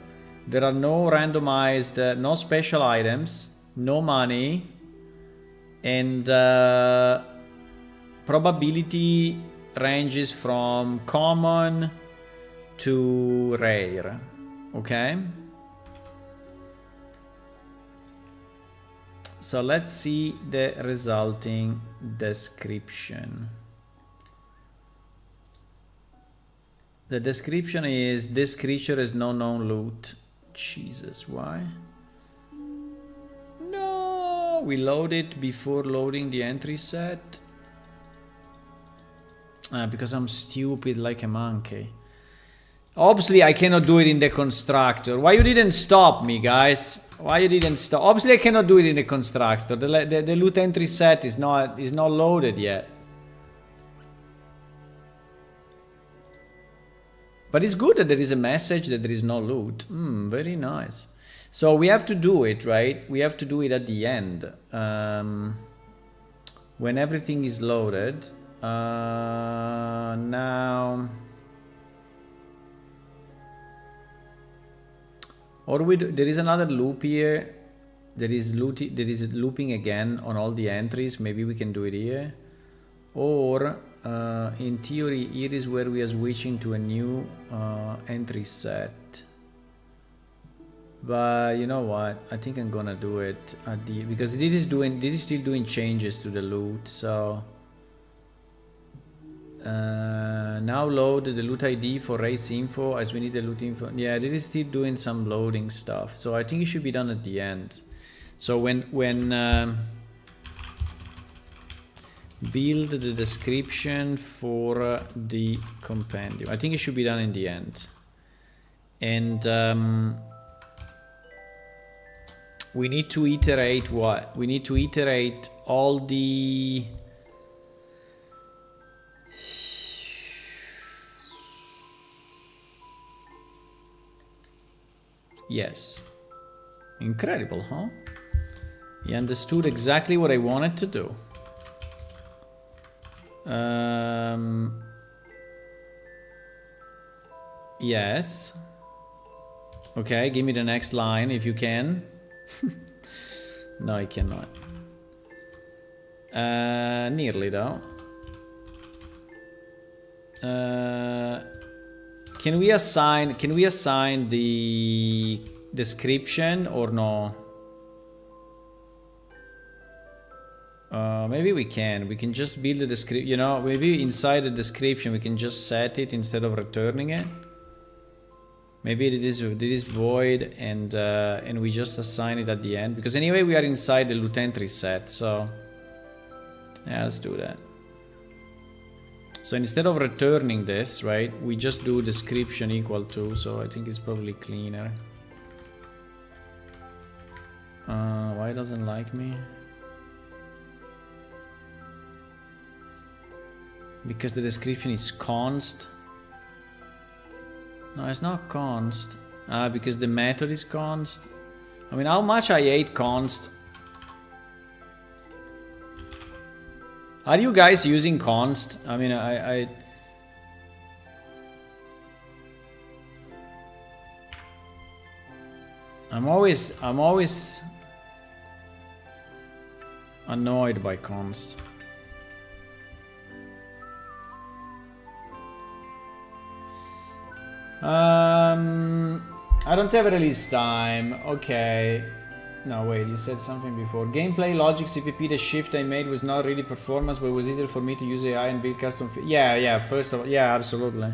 randomized, no special items, no money, and probability ranges from common to rare. Okay. So let's see the resulting description. The description is: this creature has no known loot. Jesus, why? No, we load it before loading the entry set. Because I'm stupid like a monkey. Obviously, I cannot do it in the constructor. Why you didn't stop me, guys? Why you didn't stop? Obviously, I cannot do it in the constructor. The loot entry set is not loaded yet. But it's good that there is a message that there is no loot. Very nice. So we have to do it, right? We have to do it at the end. When everything is loaded. Now... Or there is another loop here. There is looping again on all the entries. Maybe we can do it here. Or... in theory, here is where we are switching to a new entry set. But you know what? I think I'm gonna do it at the, because this is still doing changes to the loot. So now load the loot ID for race info, as we need the loot info. Yeah, this is still doing some loading stuff. So I think it should be done at the end. So when build the description for the compendium. I think it should be done in the end. And we need to iterate what? We need to iterate all the... Yes. Incredible, huh? He understood exactly what I wanted to do. Yes. Okay, give me the next line if you can. No, I cannot. Nearly though. Can we assign the description or no? Maybe we can. We can just build a description. You know, maybe inside the description we can just set it instead of returning it. Maybe it is void and we just assign it at the end, because anyway we are inside the loot entry set. So yeah, let's do that. So instead of returning this, right, we just do description equal to. So I think it's probably cleaner. Why it doesn't like me? Because the description is const. No, it's not const. Because the method is const. I mean, how much I hate const. Are you guys using const? I mean, I'm always annoyed by const. I don't have a release time. Okay. No, wait, you said something before. Gameplay logic CPP, the shift I made was not really performance, but it was easier for me to use AI and build custom. Yeah, first of all, yeah, absolutely.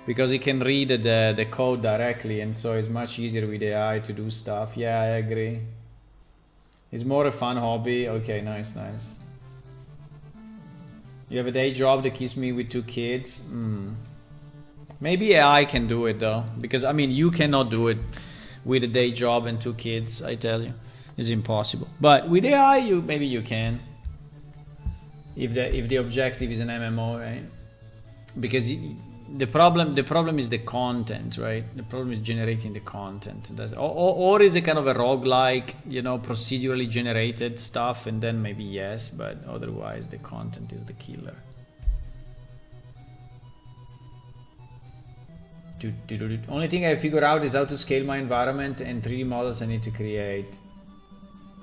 Because you can read the code directly, and so it's much easier with AI to do stuff. Yeah, I agree. It's more a fun hobby. Okay, nice. You have a day job that keeps me with 2 kids. Maybe AI can do it though, because I mean you cannot do it with a day job and 2 kids. I tell you, it's impossible. But with AI, maybe you can. If the objective is an MMO, right? Because the problem is the content, right? The problem is generating the content. Or is it kind of a roguelike, you know, procedurally generated stuff, and then maybe yes, but otherwise the content is the killer. Only thing I figure out is how to scale my environment and 3D models I need to create.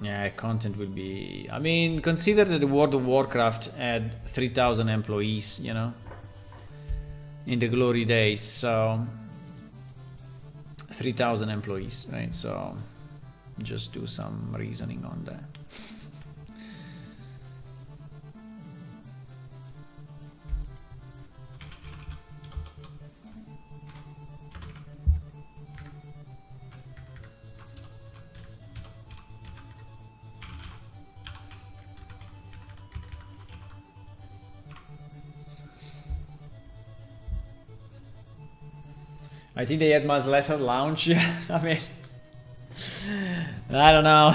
Yeah, content will be... I mean, consider that the World of Warcraft had 3,000 employees, you know, in the glory days. So 3,000 employees, right? So just do some reasoning on that. I think they had much less at launch. I mean, I don't know.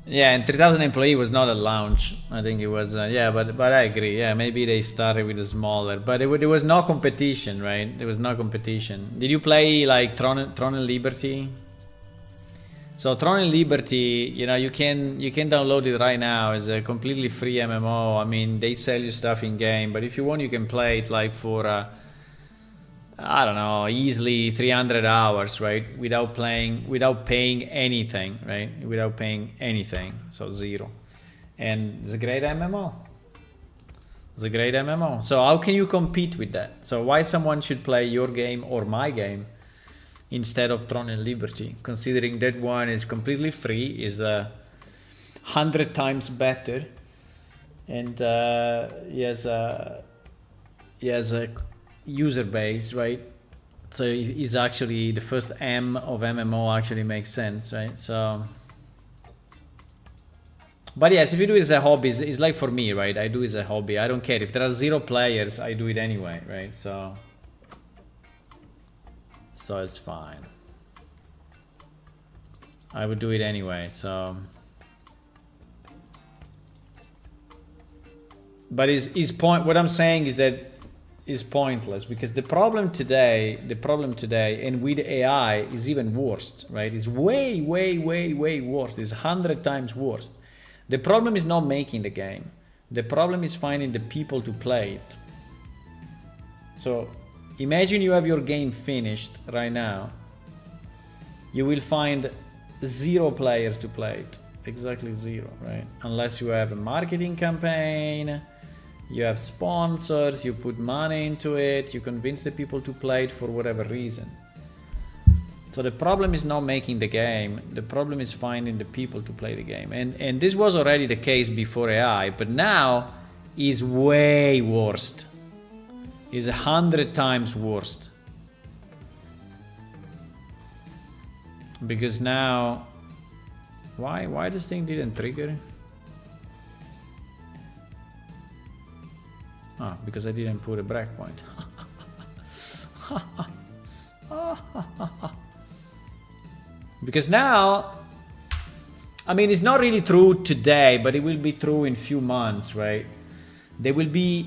Yeah, and 3,000 employee was not at launch. I think it was, yeah, but I agree. Yeah, maybe they started with a smaller, but there was no competition, right? There was no competition. Did you play like Throne and Liberty? So Throne and Liberty, you know, you can download it right now. It's a completely free MMO. I mean, they sell you stuff in game, but if you want, you can play it like for I don't know, easily 300 hours, right? Without paying anything, right? Without paying anything, so 0. And it's a great MMO. It's a great MMO. So how can you compete with that? So why someone should play your game or my game instead of Throne and Liberty? Considering that one is completely free, is 100 times better, and he has a user base, right? So it's actually the first M of MMO actually makes sense, right? So, but yes, if you do it as a hobby, it's like for me, right? I do it as a hobby. I don't care if there are 0 players, I do it anyway, right? So so it's fine. I would do it anyway, so. But what I'm saying is that is pointless, because the problem today, and with AI is even worse, right? It's way worse. It's 100 times worse. The problem is not making the game. The problem is finding the people to play it. So imagine you have your game finished right now. You will find 0 players to play it. Exactly 0, right? Unless you have a marketing campaign, you have sponsors, you put money into it, you convince the people to play it for whatever reason. So the problem is not making the game, the problem is finding the people to play the game. And this was already the case before AI, but now is way worse. Is 100 times worse. Because now, why this thing didn't trigger? Ah, because I didn't put a breakpoint. Because now, I mean, it's not really true today, but it will be true in few months, right? There will be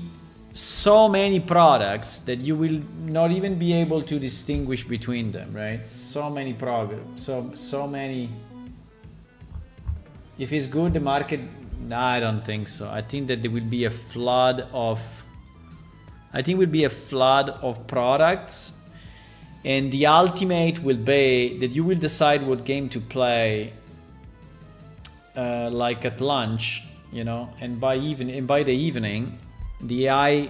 so many products that you will not even be able to distinguish between them, right? So many products, so many. If it's good, the market, nah, I don't think so. I think that there will be a flood of products, and the ultimate will be that you will decide what game to play, like at lunch, you know, and by the evening, the AI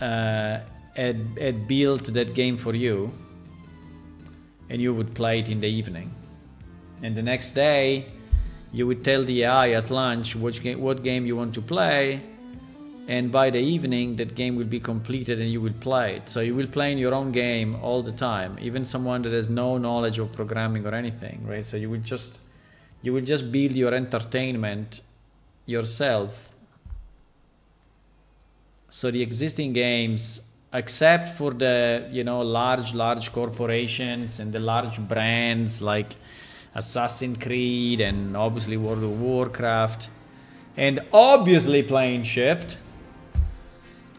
had built that game for you, and you would play it in the evening, and the next day you would tell the AI at lunch what game you want to play, and by the evening that game will be completed and you will play it. So you will play in your own game all the time, even someone that has no knowledge of programming or anything, right? So you will just build your entertainment yourself. So the existing games, except for the, you know, large corporations and the large brands like Assassin's Creed and obviously World of Warcraft and obviously Plane Shift,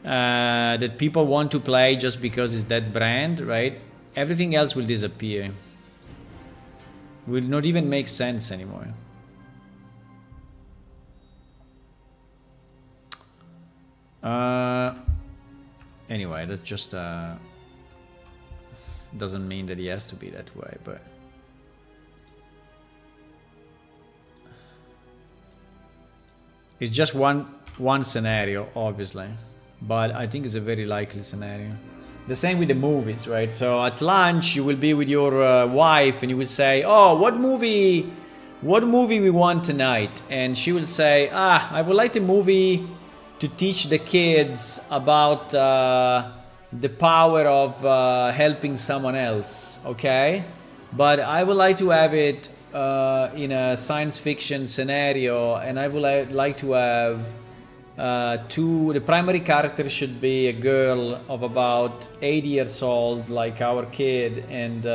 that people want to play just because it's that brand, right? Everything else will disappear. Will not even make sense anymore. Anyway, that's just doesn't mean that he has to be that way, but it's just one scenario, obviously, but I think it's a very likely scenario. The same with the movies, right? So at lunch you will be with your wife and you will say, "Oh, what movie we want tonight?" And she will say, "I would like the movie to teach the kids about the power of helping someone else, okay? But I would like to have it in a science fiction scenario, and I would like to have the primary character should be a girl of about 8 years old, like our kid, and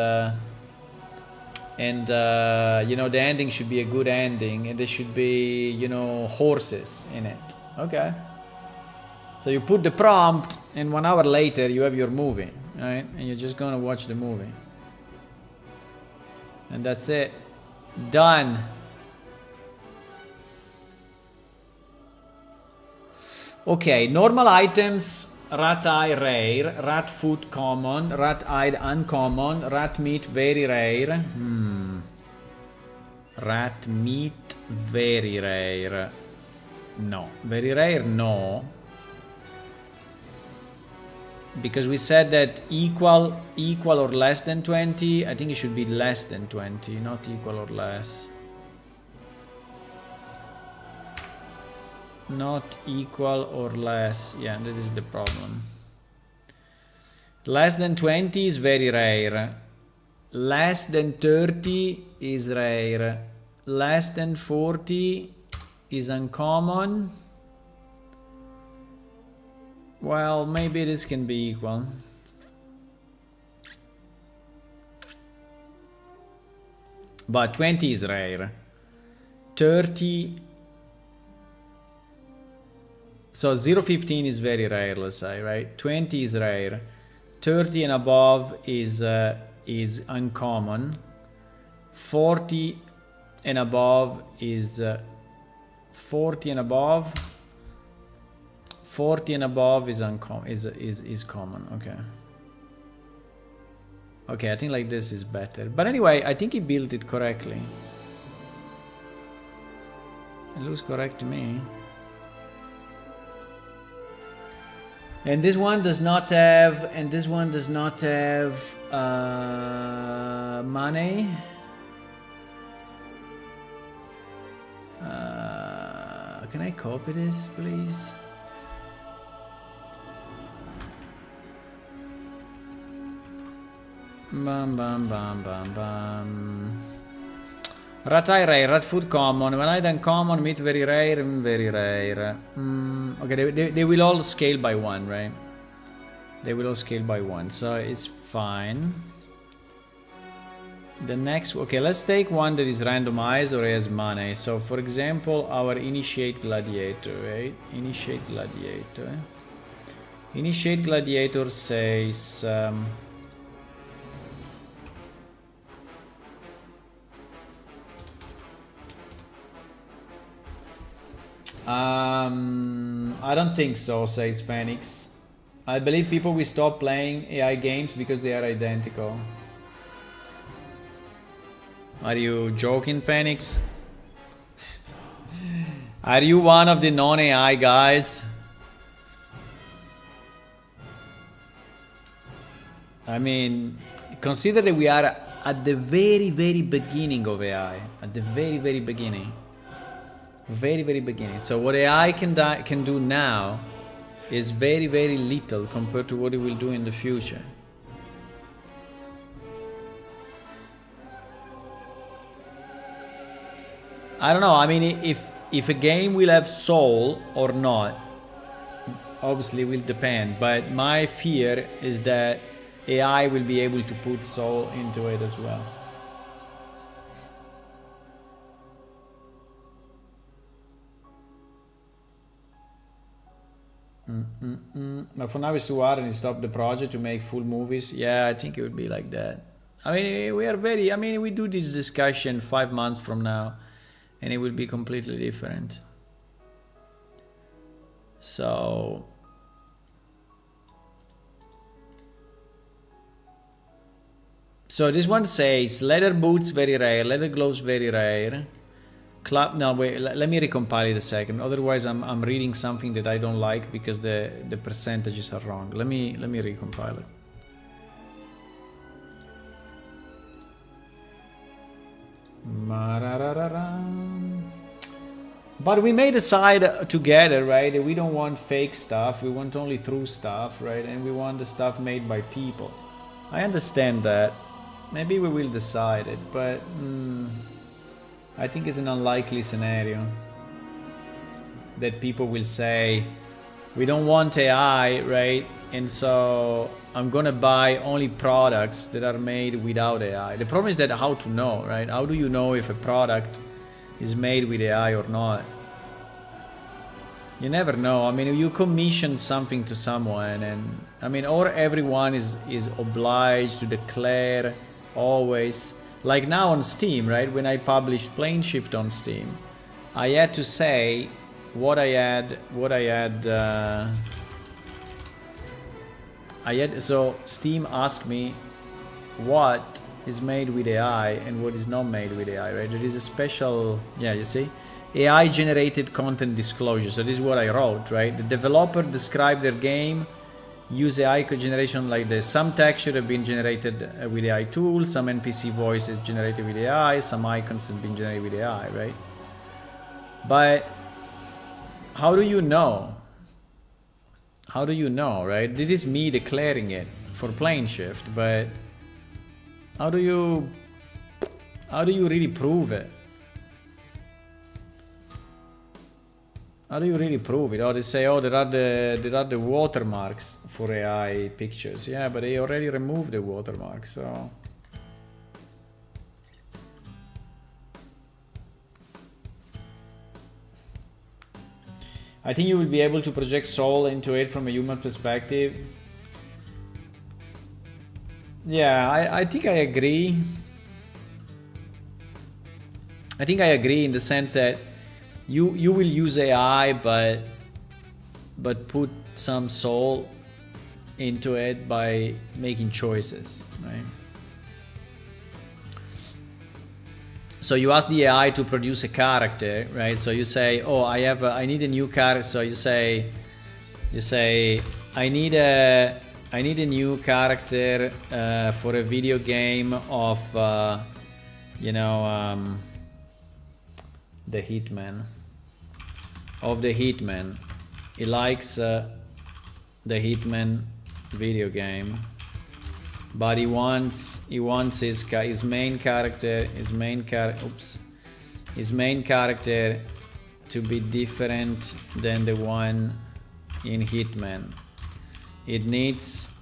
you know, the ending should be a good ending, and there should be, you know, horses in it." Okay. So you put the prompt, and 1 hour later you have your movie, right? And you're just gonna watch the movie. And that's it. Done. Okay, normal items, rat eye rare, rat foot common, rat eye uncommon, rat meat very rare. Rat meat very rare. No. Very rare, no. Because we said that equal or less than 20. I think it should be less than 20, not equal or less. Not equal or less. Yeah, that is the problem. Less than 20 is very rare. Less than 30 is rare. Less than 40 is uncommon. Well, maybe this can be equal. But 20 is rare. 30. So 0.15 is very rare, let's say, right? 20 is rare. 30 and above is uncommon. 40 and above is 40 and above. 40 and above is uncommon. Is common. Okay. Okay, I think like this is better. But anyway, I think he built it correctly. It looks correct to me. And this one does not have, and this one does not have money. Can I copy this, please? Bam bam bam bam bam. Ratai rare, rat food common, when I done common, meat very rare, very rare. Okay, they will all scale by 1, right? They will all scale by 1, so it's fine. The next, okay, let's take one that is randomized or has money. So for example, our initiate gladiator, right? Initiate gladiator. Initiate gladiator says I don't think so, says Phoenix. I believe people will stop playing AI games because they are identical. Are you joking, Phoenix? Are you one of the non-AI guys? I mean, consider that we are at the very, very beginning of AI. At the very, very beginning. Very, very beginning. So what AI can do now is very, very little compared to what it will do in the future. I don't know. I mean, if a game will have soul or not, obviously will depend. But my fear is that AI will be able to put soul into it as well. But for now it's too hard and stop the project to make full movies. Yeah, I think it would be like that. I mean, we do this discussion 5 months from now and it will be completely different. So this one says leather boots very rare, leather gloves very rare. No, wait, let me recompile it a second. Otherwise, I'm reading something that I don't like because the percentages are wrong. Let me recompile it. But we may decide together, right? That we don't want fake stuff. We want only true stuff, right? And we want the stuff made by people. I understand that. Maybe we will decide it, but I think it's an unlikely scenario that people will say, we don't want AI, right? And so I'm gonna buy only products that are made without AI. The problem is that how to know, right? How do you know if a product is made with AI or not? You never know. I mean, you commission something to someone and I mean, or everyone is obliged to declare always. Like now on Steam, right? When I published Plane Shift on Steam, I had to say what I had. So Steam asked me what is made with AI and what is not made with AI, right? There is a special, yeah, you see, AI generated content disclosure. So this is what I wrote, right? The developer described their game. Use AI code generation like this. Some texture have been generated with AI tools, some NPC voices generated with AI, some icons have been generated with AI, right? But how do you know? How do you know, right? This is me declaring it for Plane Shift, but how do you really prove it? How do you really prove it? Oh, they say, oh, there are the watermarks for AI pictures. Yeah, but they already removed the watermarks, so I think you will be able to project soul into it from a human perspective. Yeah, I think I agree. I think I agree in the sense that you will use AI, but put some soul into it by making choices, right? So you ask the AI to produce a character, right? So you say, oh, I need a new character. So you say, I need a new character for a video game of, you know, the Hitman. Of the Hitman. He likes the Hitman video game, but he wants his main character to be different than the one in Hitman. It needs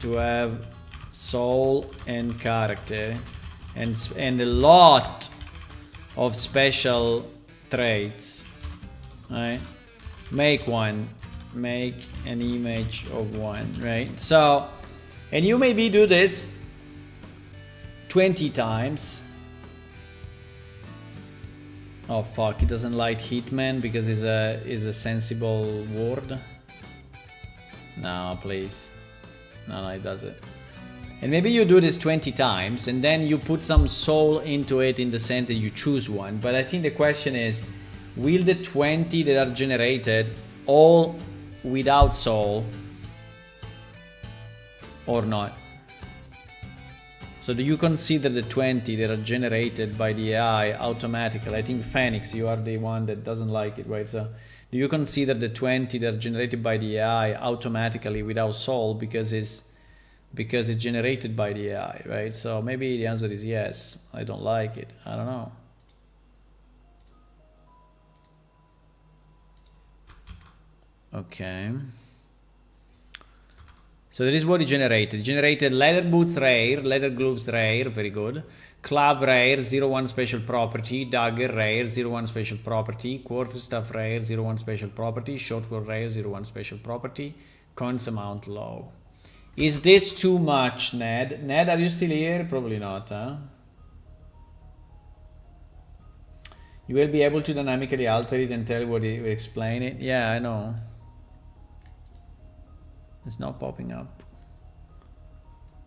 to have soul and character and a lot of special traits, right? Make an image of one, right? So, and you maybe do this 20 times. Oh fuck, he doesn't like Hitman because it's a sensible word. No, please. No, it doesn't. And maybe you do this 20 times and then you put some soul into it in the sense that you choose one. But I think the question is, will the 20 that are generated all without soul or not? So do you consider the 20 that are generated by the AI automatically? I think Phoenix, you are the one that doesn't like it, right? So do you consider the 20 that are generated by the AI automatically without soul because it's generated by the AI, right? So maybe the answer is yes. I don't like it. I don't know. Okay. So that is what it generated. It generated leather boots rare, leather gloves rare, very good. Club rare, 0-1 special property. Dagger rare, 0-1 special property. Quarterstaff rare, 0-1 special property. Shortwell rare, 0-1 special property. Coins amount low. Is this too much, Ned? Ned, are you still here? Probably not, huh? You will be able to dynamically alter it and tell what it, explain it. Yeah, I know. It's not popping up.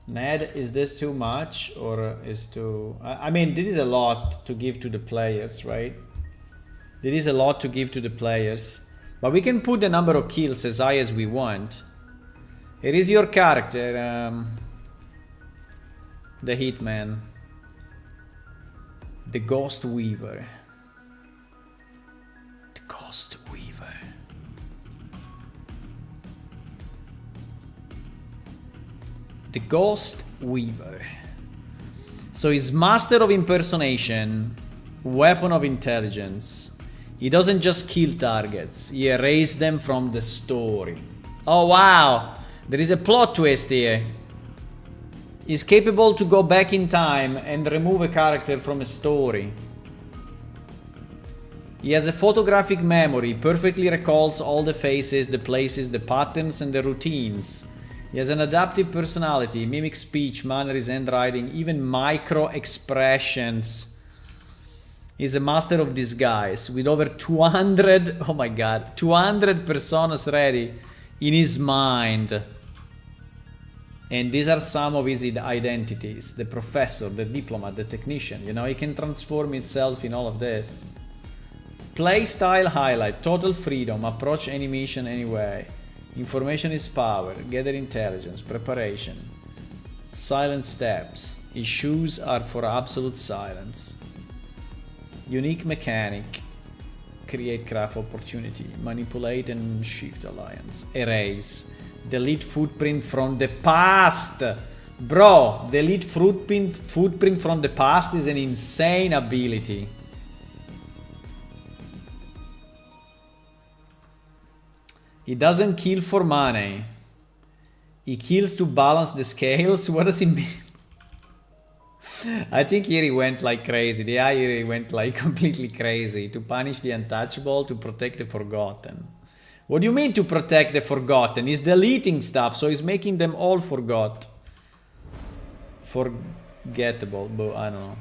Ned, is this too much or is too... I mean, this is a lot to give to the players, right? There is a lot to give to the players. But we can put the number of kills as high as we want. Here is your character, the Hitman, the Ghost Weaver. The Ghost Weaver. The Ghost Weaver. So he's master of impersonation, weapon of intelligence. He doesn't just kill targets, he erases them from the story. Oh wow! There is a plot twist here. He's capable to go back in time and remove a character from a story. He has a photographic memory, perfectly recalls all the faces, the places, the patterns and the routines. He has an adaptive personality, mimics speech, manners, handwriting, even micro expressions. He's a master of disguise with over 200, oh my god, 200 personas ready in his mind. And these are some of his identities. The professor, the diplomat, the technician. You know, he can transform himself in all of this. Play style highlight. Total freedom. Approach any mission anyway. Information is power. Gather intelligence. Preparation. Silent steps. His shoes are for absolute silence. Unique mechanic. Create craft opportunity. Manipulate and shift alliance. Erase. Delete footprint from the past. Bro, delete footprint from the past is an insane ability. He doesn't kill for money. He kills to balance the scales. What does it mean? I think here he went like crazy. The AI here went like completely crazy. To punish the untouchable, to protect the forgotten. What do you mean to protect the forgotten? He's deleting stuff, so he's making them all forgettable, but I don't know.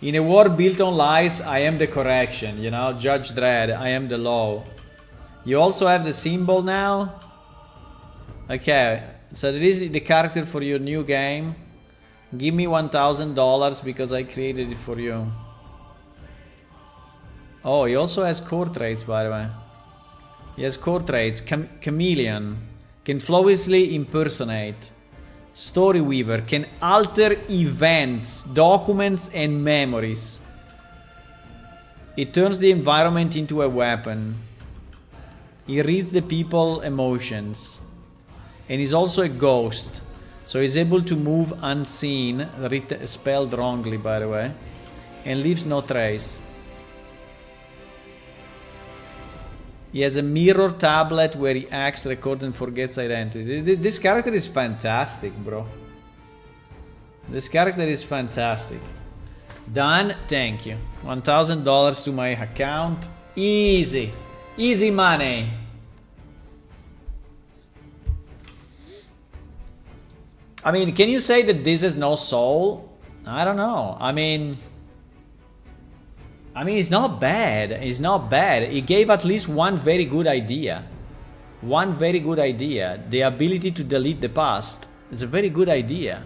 In a world built on lies, I am the correction, you know, Judge Dredd, I am the law. You also have the symbol now? Okay, so that is the character for your new game. Give me $1,000 because I created it for you. Oh, he also has core traits, by the way. He has core traits. Chameleon. Can flawlessly impersonate. Story Weaver. Can alter events, documents, and memories. It turns the environment into a weapon. He reads the people's emotions. And he's also a ghost. So he's able to move unseen, spelled wrongly by the way, and leaves no trace. He has a mirror tablet where he acts, records, and forgets identity. This character is fantastic, bro. This character is fantastic. Done, thank you. $1,000 to my account. Easy. Easy money. I mean, can you say that this has no soul? I don't know. I mean, it's not bad. It's not bad. It gave at least one very good idea. One very good idea. The ability to delete the past. It's a very good idea.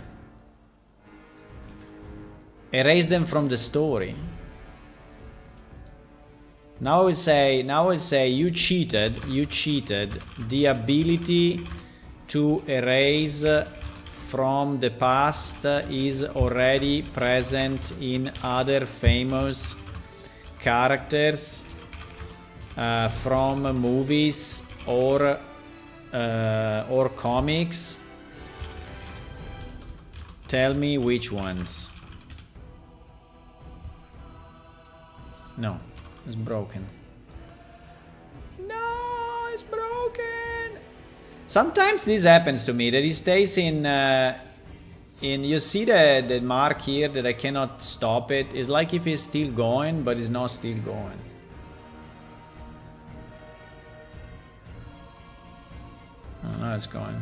Erase them from the story. Now I will say you cheated. You cheated. The ability to erase from the past is already present in other famous characters from movies or comics. Tell me which ones. No, it's broken. No, it's broken. Sometimes this happens to me, that it stays in you see the mark here that I cannot stop it. It's like if it's still going, but it's not still going. Oh, no, it's going.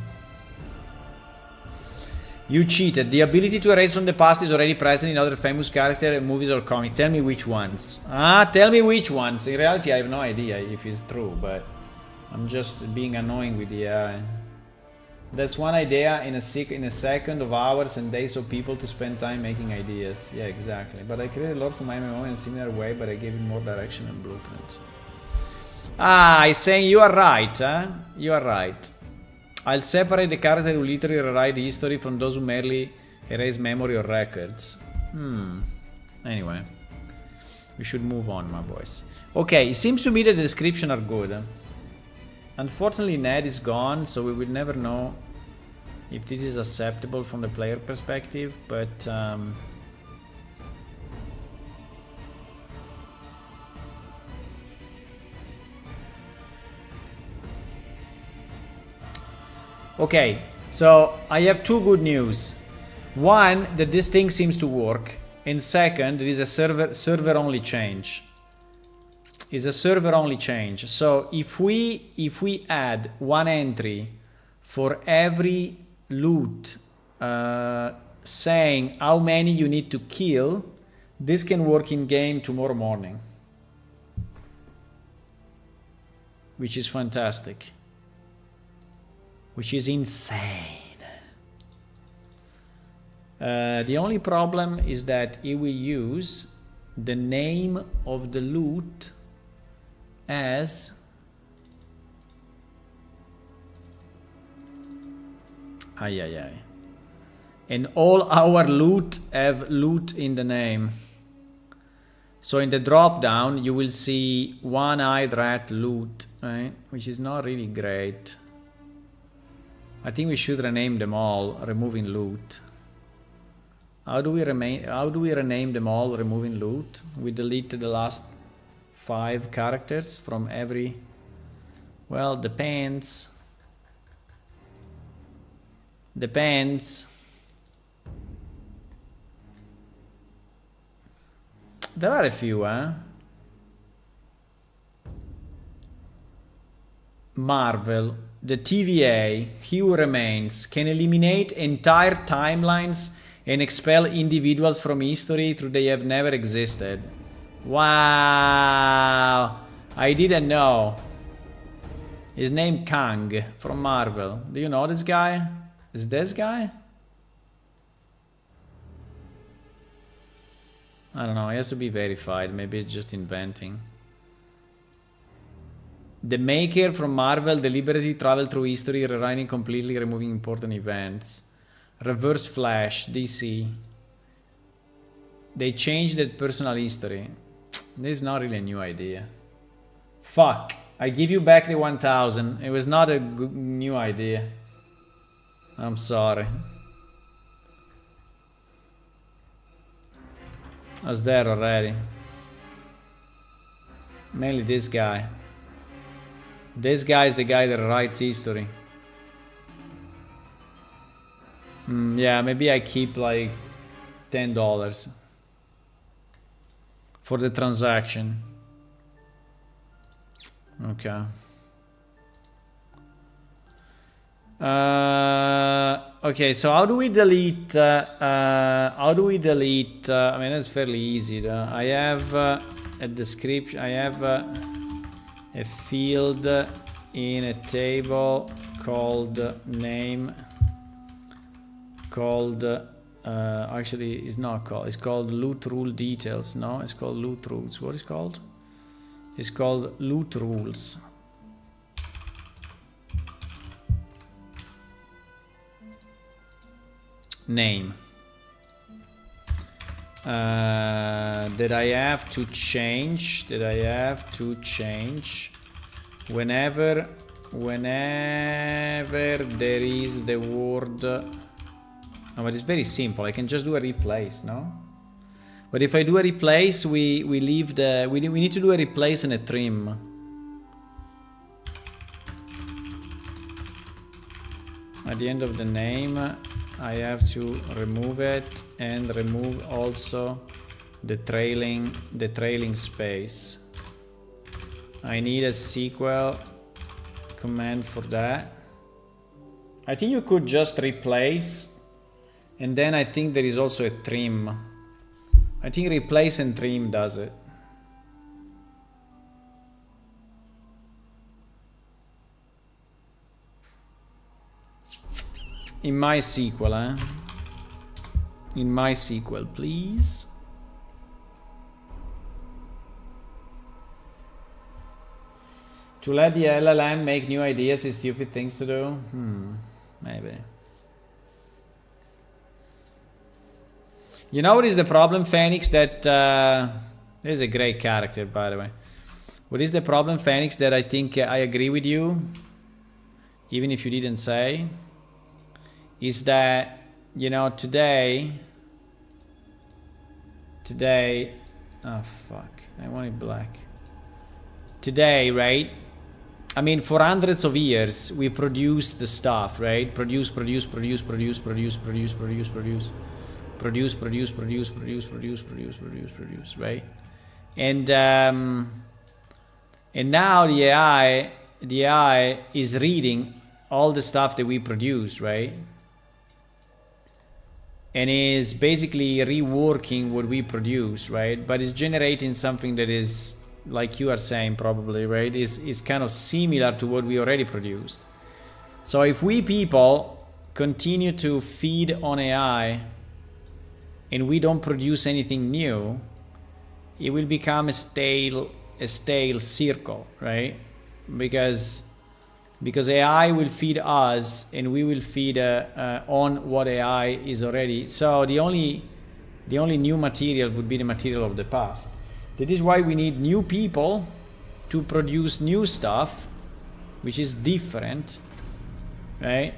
You cheated. The ability to erase from the past is already present in other famous characters, movies or comics. Tell me which ones. Tell me which ones. In reality, I have no idea if it's true, but I'm just being annoying with the AI. That's one idea in a second of hours and days of people to spend time making ideas. Yeah, exactly. But I created a lot for my MMO in a similar way, but I gave it more direction and blueprints. He's saying you are right, huh? You are right. I'll separate the character who literally rewrite history from those who merely erase memory or records. Anyway. We should move on, my boys. Okay, it seems to me that the descriptions are good, huh? Unfortunately, Ned is gone, so we will never know if this is acceptable from the player perspective, but okay, so I have two good news. One, that this thing seems to work, and second, it is a server only change. Is a server only change. So if we add one entry for every loot saying how many you need to kill, this can work in game tomorrow morning, which is fantastic, which is insane. The only problem is that it will use the name of the loot as and all our loot have loot in the name. So in the drop down you will see one-eyed rat loot, right? Which is not really great. I think we should rename them all, removing loot. How do we rename them all, removing loot? We deleted the last 5 characters from every... Well, depends. Depends. There are a few, huh? Marvel, the TVA, He Who Remains, can eliminate entire timelines and expel individuals from history through they have never existed. Wow, I didn't know. His name Kang from Marvel. Do you know this guy? Is this guy? I don't know, he has to be verified. Maybe it's just inventing. The Maker from Marvel deliberately traveled through history, rewriting completely, removing important events. Reverse Flash, DC. They changed the personal history. This is not really a new idea. Fuck. I give you back the 1000. It was not a good, new idea. I'm sorry. I was there already. Mainly this guy. This guy is the guy that writes history. Yeah, maybe I keep like $10 for the transaction. Okay. Okay, so how do we delete? I mean, it's fairly easy. Though. I have a description. I have a field in a table called name. Called actually, it's not called. It's called loot rule details. No, it's called loot rules. What is it called? It's called loot rules. Name that I have to change. Whenever there is the word. Oh, but it's very simple. I can just do a replace, no? But if I do a replace, we leave the we need to do a replace and a trim. At the end of the name, I have to remove it and remove also the trailing space. I need a SQL command for that. I think you could just replace, and then I think there is also a trim. I think replace and trim does it. In MySQL, In MySQL, please. To let the LLM make new ideas is stupid things to do? Maybe. You know what is the problem, Phoenix? That this is a great character, by the way. What is the problem, Phoenix? That I think I agree with you, even if you didn't say, is that, you know, today, oh fuck, I want it black. Today, right? I mean, for hundreds of years, we produce the stuff, right? Produce, right? And now the AI is reading all the stuff that we produce, right? And is basically reworking what we produce, right? But it's generating something that is, like you are saying probably, right? Is kind of similar to what we already produced. So if we people continue to feed on AI and we don't produce anything new, it will become a stale circle, right? Because AI will feed us and we will feed on what AI is already. So the only new material would be the material of the past. That is why we need new people to produce new stuff, which is different, right?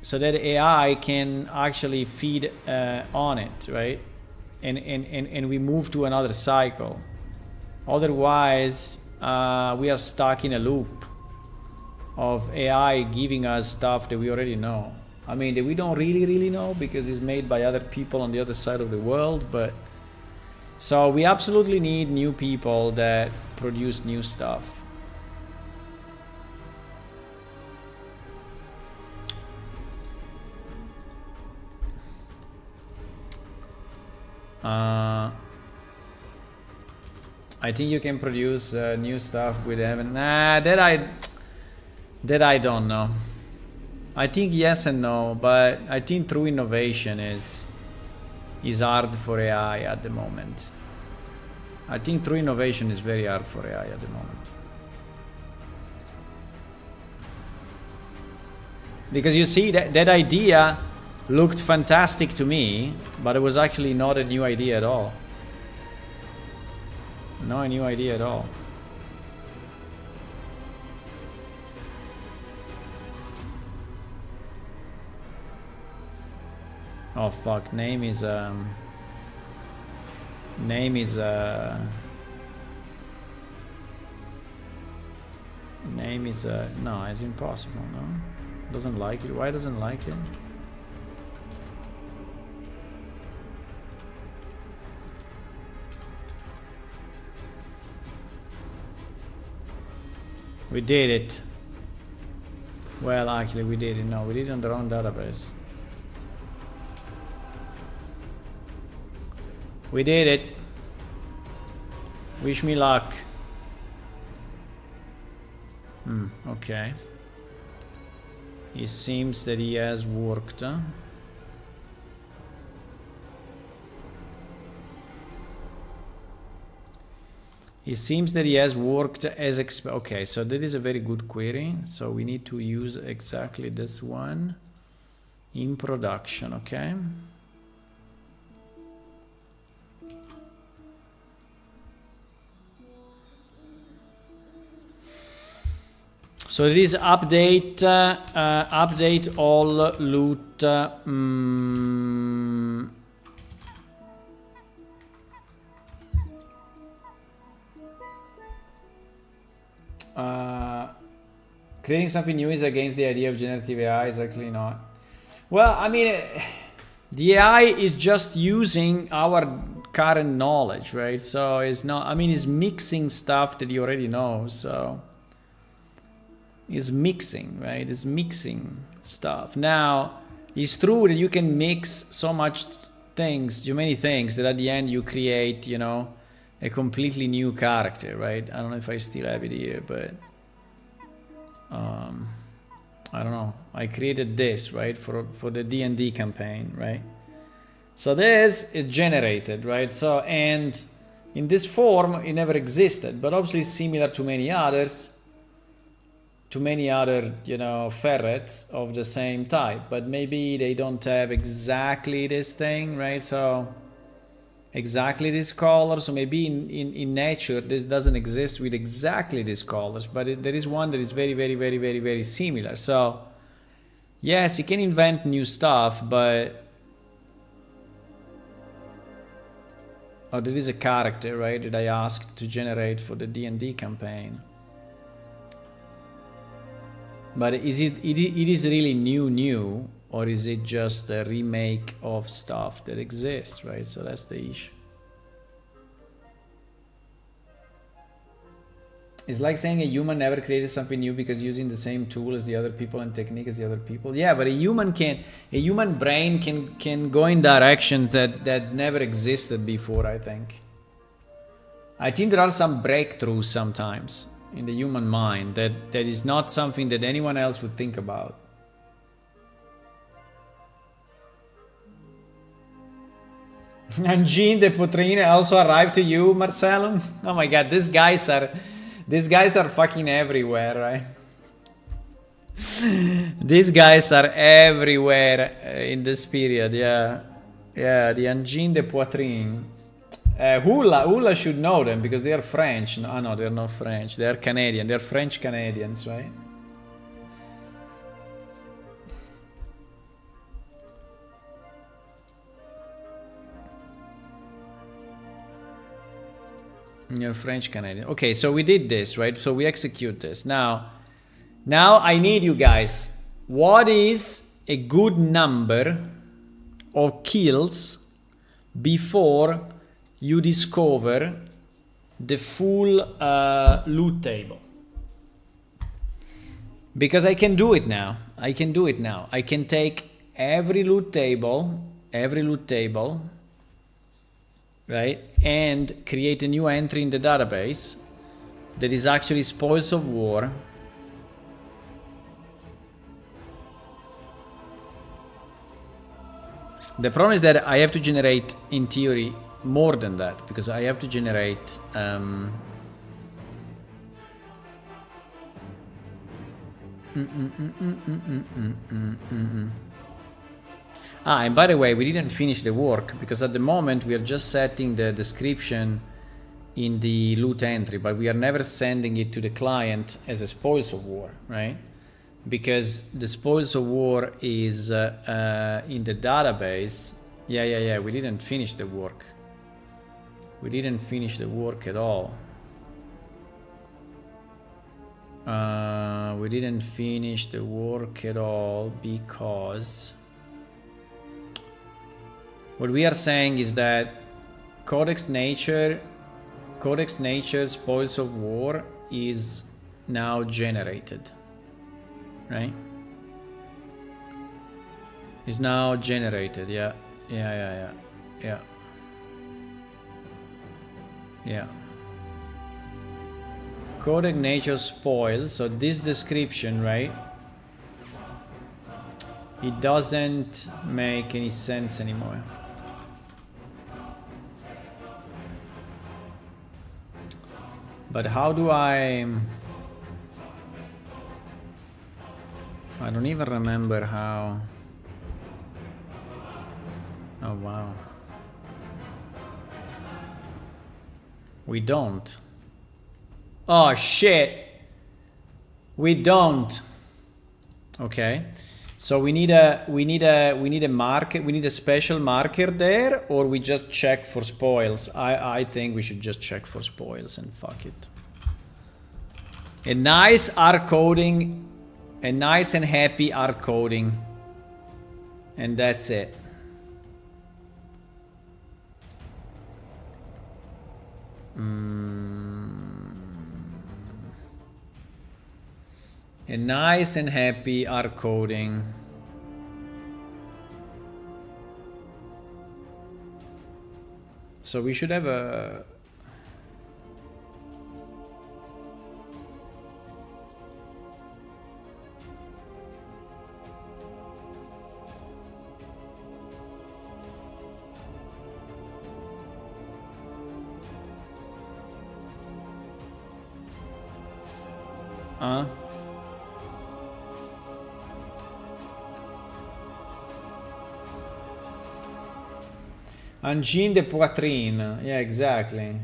So that AI can actually feed on it, right? And we move to another cycle. Otherwise, we are stuck in a loop of AI giving us stuff that we already know. I mean, that we don't really know because it's made by other people on the other side of the world, but so we absolutely need new people that produce new stuff. I think you can produce new stuff with heaven. Nah, that I don't know. I think yes and no, but I think true innovation is hard for AI at the moment. I think true innovation is very hard for AI at the moment. Because you see, that idea looked fantastic to me, but it was actually not a new idea at all. Not a new idea at all. Oh fuck, name is no, it's impossible, no? Doesn't like it. Why doesn't like it? We did it. Well, actually we did it. No, we did it on the wrong database. We did it. Wish me luck. Okay. It seems that he has worked. It seems that he has worked as okay, so that is a very good query. So we need to use exactly this one in production, okay? So it is update update all loot creating something new is against the idea of generative AI. Is actually not. Well, I mean, the AI is just using our current knowledge, right? So it's not, I mean, it's mixing stuff that you already know, so it's mixing, right? It's mixing stuff. Now, it's true that you can mix so much things, too many things, that at the end you create, you know, a completely new character, right? I don't know if I still have it here, but I don't know. I created this, right, for the D&D campaign, right? So this is generated, right? So, and in this form, it never existed, but obviously similar to many others, you know, ferrets of the same type, but maybe they don't have exactly this thing, right? So exactly this color. So maybe in nature this doesn't exist with exactly these colors, but there is one that is very, very, very, very, very similar. So yes, you can invent new stuff, but oh, there is a character, right, that I asked to generate for the D&D campaign. But is it is really new, or is it just a remake of stuff that exists, right? So that's the issue. It's like saying a human never created something new because using the same tool as the other people and technique as the other people. Yeah, but a human brain can go in directions that never existed before, I think. I think there are some breakthroughs sometimes in the human mind that is not something that anyone else would think about. And Jean de Potrine also arrived to you, Marcelo? Oh my god, these guys are fucking everywhere, right? These guys are everywhere in this period, yeah. Yeah, the Engine de Poitrine. Hula should know them because they are French. No, they're not French. They are Canadian. They're French Canadians, right? You're French Canadian. Okay, so we did this, right? So we execute this. Now I need you guys. What is a good number of kills before you discover the full loot table? Because I can do it now. I can take every loot table, right? And create a new entry in the database that is actually spoils of war. The problem is that I have to generate, in theory, more than that, because I have to generate and by the way, we didn't finish the work, because at the moment we are just setting the description in the loot entry, but we are never sending it to the client as a spoils of war, right? Because the spoils of war is in the database. Yeah, we didn't finish the work. We didn't finish the work at all. We didn't finish the work at all because what we are saying is that Codex Nature spoils of war is now generated, right? Is now generated. Yeah. Codex Nature spoils, so this description, right? It doesn't make any sense anymore. But how do I don't even remember how. Oh wow. We don't. Oh shit. We don't. Okay. So we need a marker, we need a special marker there, or we just check for spoils. I think we should just check for spoils and fuck it. A nice art coding, a nice and happy art coding. And that's it. A nice and happy art coding. So we should have a angine de poitrine. Yeah, exactly.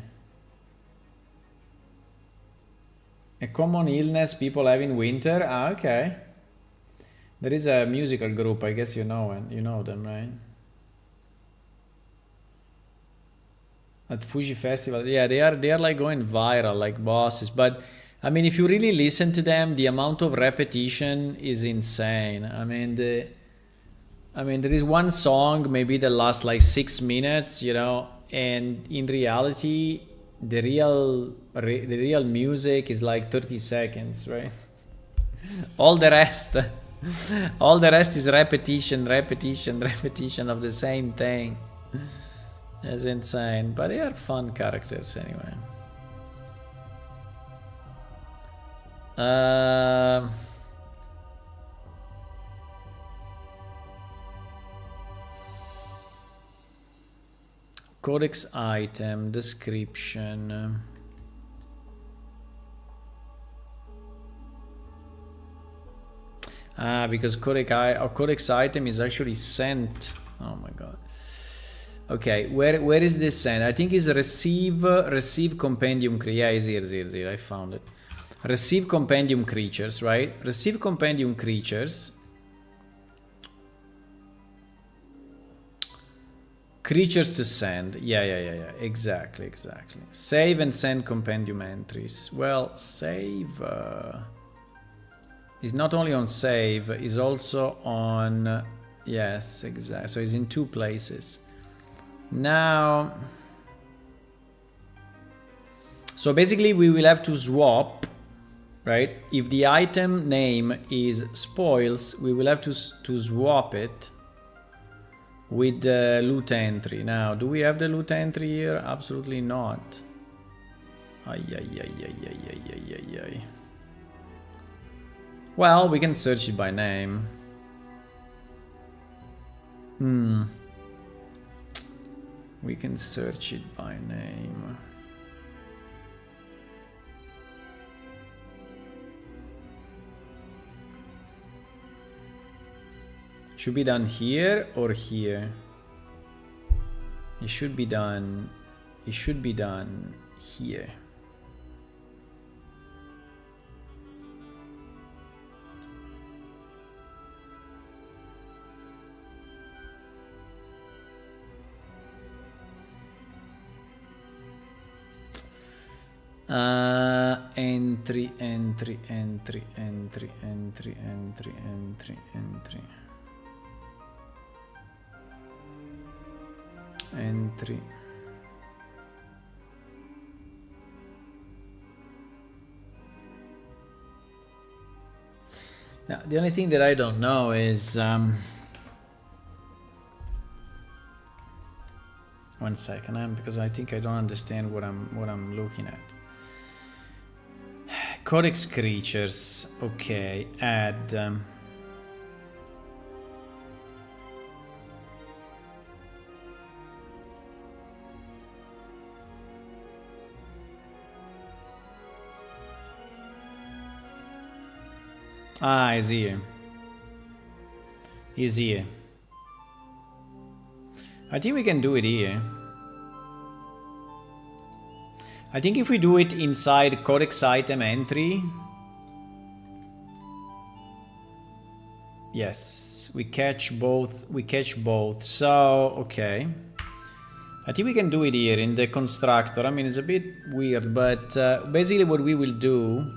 A common illness people have in winter. Ah, okay. There is a musical group. I guess you know it. You know them, right? At Fuji Festival. Yeah, they are like going viral, like bosses. But I mean, if you really listen to them, the amount of repetition is insane. I mean, there is one song maybe that lasts like 6 minutes, you know, and in reality, the real music is like 30 seconds, right? all the rest is repetition of the same thing. It's insane, but they are fun characters anyway. Codex item description. Because codex item is actually sent. Oh my god. Okay, where is this sent? I think it's receive compendium. Yeah, is here. I found it. Receive compendium creatures, right? Receive compendium creatures. Creatures to send. Yeah. Exactly. Save and send compendium entries. Well, save is not only on save, is also on. Yes, exactly. So it's in 2 places. Now, so basically we will have to swap, right? If the item name is spoils, we will have to swap it with the loot entry. Now, do we have the loot entry here? Absolutely not. Ay, ay, ay, ay, ay, ay, ay, ay, ay. Well, we can search it by name. We can search it by name. Should be done here or here? It should be done. It should be done here. Entry, entry, entry, entry, entry, entry, entry, entry. Entry. Now, the only thing that I don't know is one second, because I think I don't understand what I'm looking at. Codex creatures, okay, add. Ah, he's here. He's here. I think we can do it here. I think if we do it inside codex item entry. Yes, we catch both. We catch both. So, okay. I think we can do it here in the constructor. I mean, it's a bit weird, but basically what we will do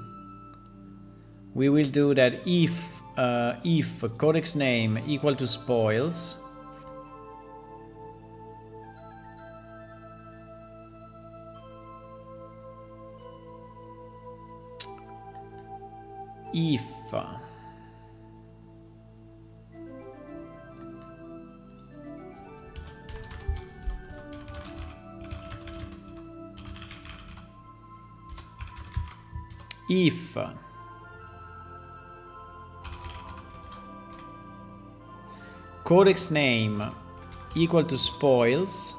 that if codex name equal to spoils, if codex name equal to spoils,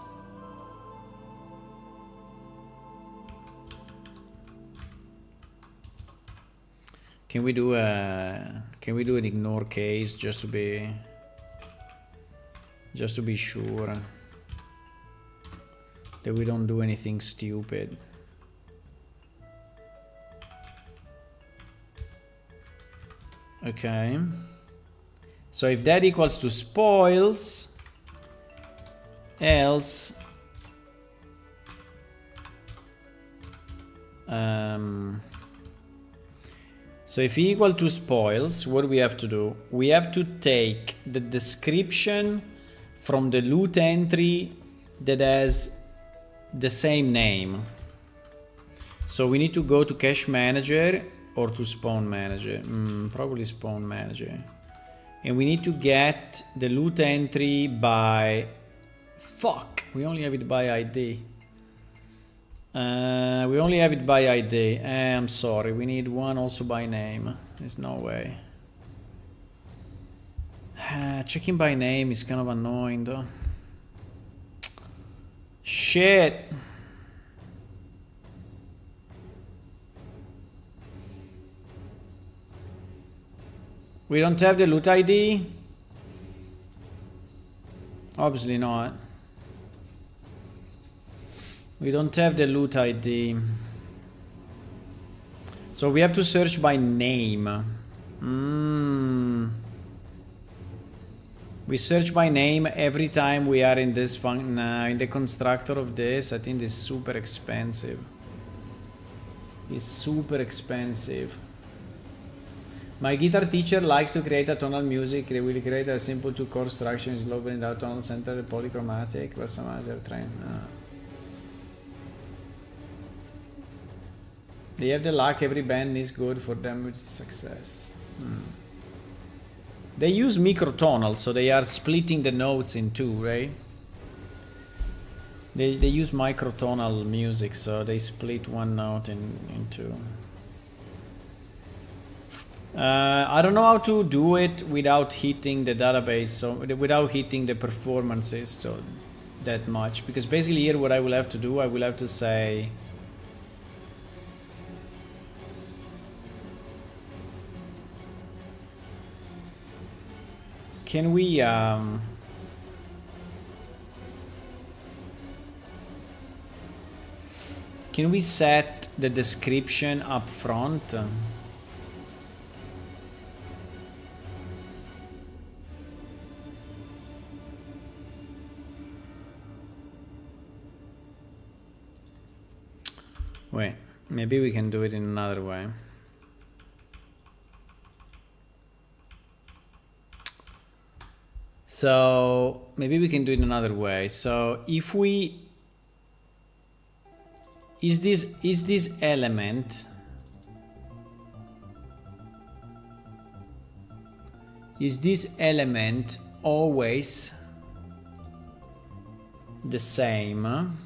can we do an ignore case just to be sure that we don't do anything stupid? Okay. So if that equals to spoils, else so if equal to spoils, what do we have to do? We have to take the description from the loot entry that has the same name. So we need to go to cache manager or to spawn manager. Probably spawn manager. And we need to get the loot entry by... Fuck! We only have it by ID. We only have it by ID. I'm sorry, we need one also by name. There's no way. Checking by name is kind of annoying though. Shit! We don't have the loot ID? Obviously not. We don't have the loot ID. So we have to search by name. We search by name every time we are in this in the constructor of this. I think this is super expensive. It's super expensive. My guitar teacher likes to create a tonal music. They will create a simple two chord structure, is low and out tonal center, polychromatic, but some other train. They have the luck, every band is good for them, which is success. They use microtonal, so they are splitting the notes in two, right? They use microtonal music, so they split one note in two. I don't know how to do it without hitting the database, so without hitting the performances so that much, because basically here what I will have to do, I will have to say can we set the description up front? Wait, maybe we can do it in another way. So maybe we can do it another way. So if we is this element always the same?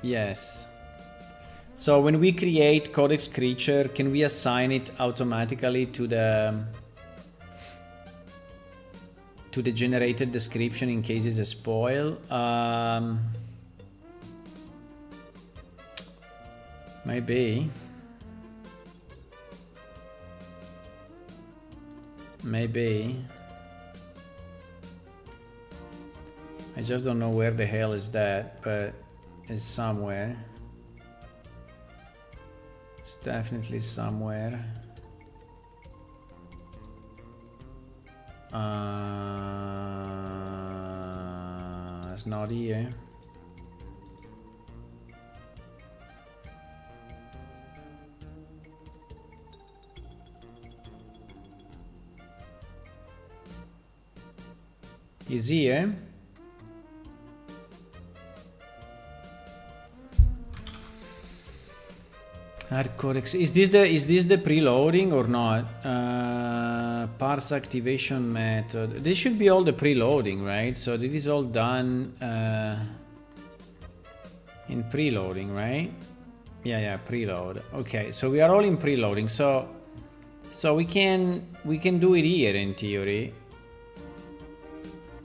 Yes. So when we create codex creature, can we assign it automatically to the generated description in case it's a spoil? Maybe. I just don't know where the hell is that, but it's somewhere. It's definitely somewhere. It's not here. Is here. Add codex. Is this the preloading or not? Parse activation method. This should be all the preloading, right? So this is all done in preloading, right? Yeah, preload. Okay, so we are all in preloading. So we can do it here in theory,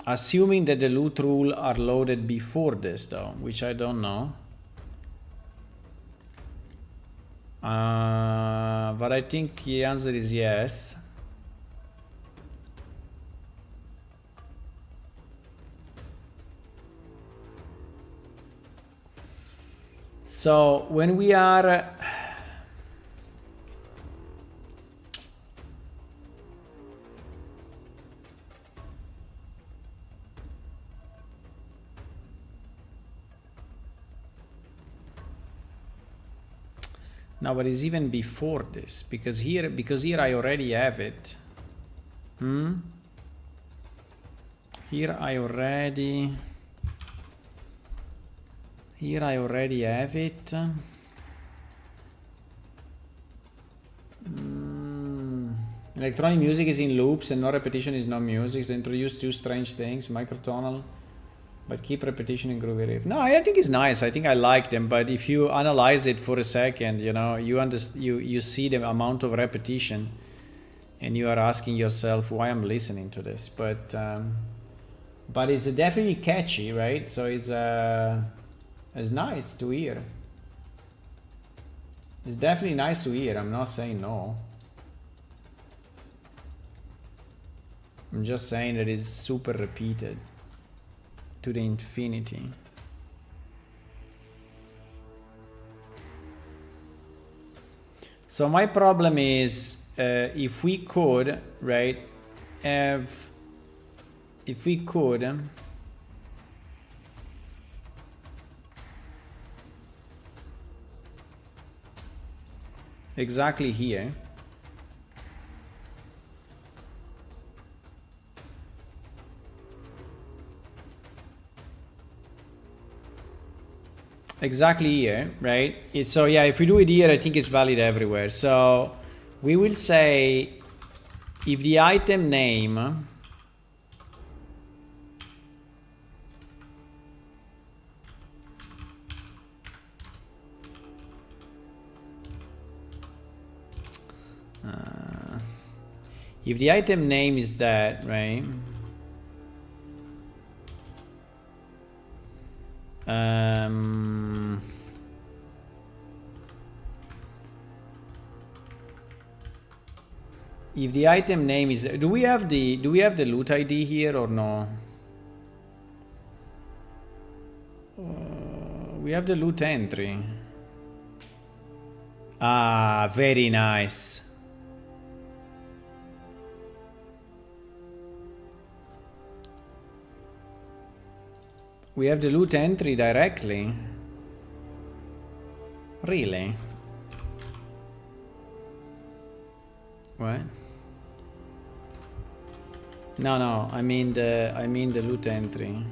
assuming that the loot rule are loaded before this, though, which I don't know. But I think the answer is yes. So when we are no, but it's even before this, because here I already have it. Here I already have it. Electronic music is in loops and no repetition is no music. So introduce two strange things, microtonal, but keep repetition in groovy riff. No, I think it's nice. I think I like them, but if you analyze it for a second, you know, you see the amount of repetition, and you are asking yourself why I'm listening to this. But it's definitely catchy, right? So it's nice to hear. It's definitely nice to hear. I'm not saying no. I'm just saying that it's super repeated to the infinity. So my problem is if we could, right, if we could exactly here, right? So yeah, if we do it here, I think it's valid everywhere. So we will say if the item name if the item name is that, right? If the item name is, do we have the loot ID here or no? We have the loot entry. Ah, very nice. We have the loot entry directly. Really? What? No, I mean the loot entry.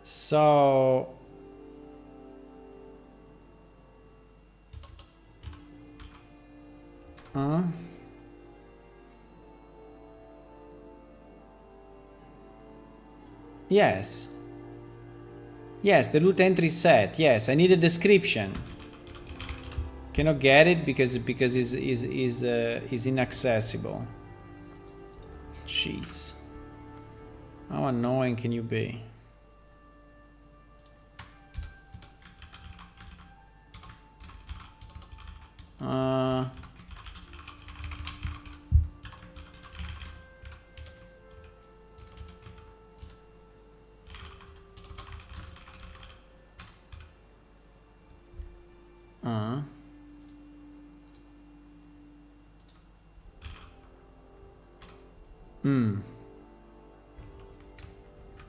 So yes. Yes, the loot entry set. Yes, I need a description. Cannot get it because is inaccessible. Jeez. How annoying can you be?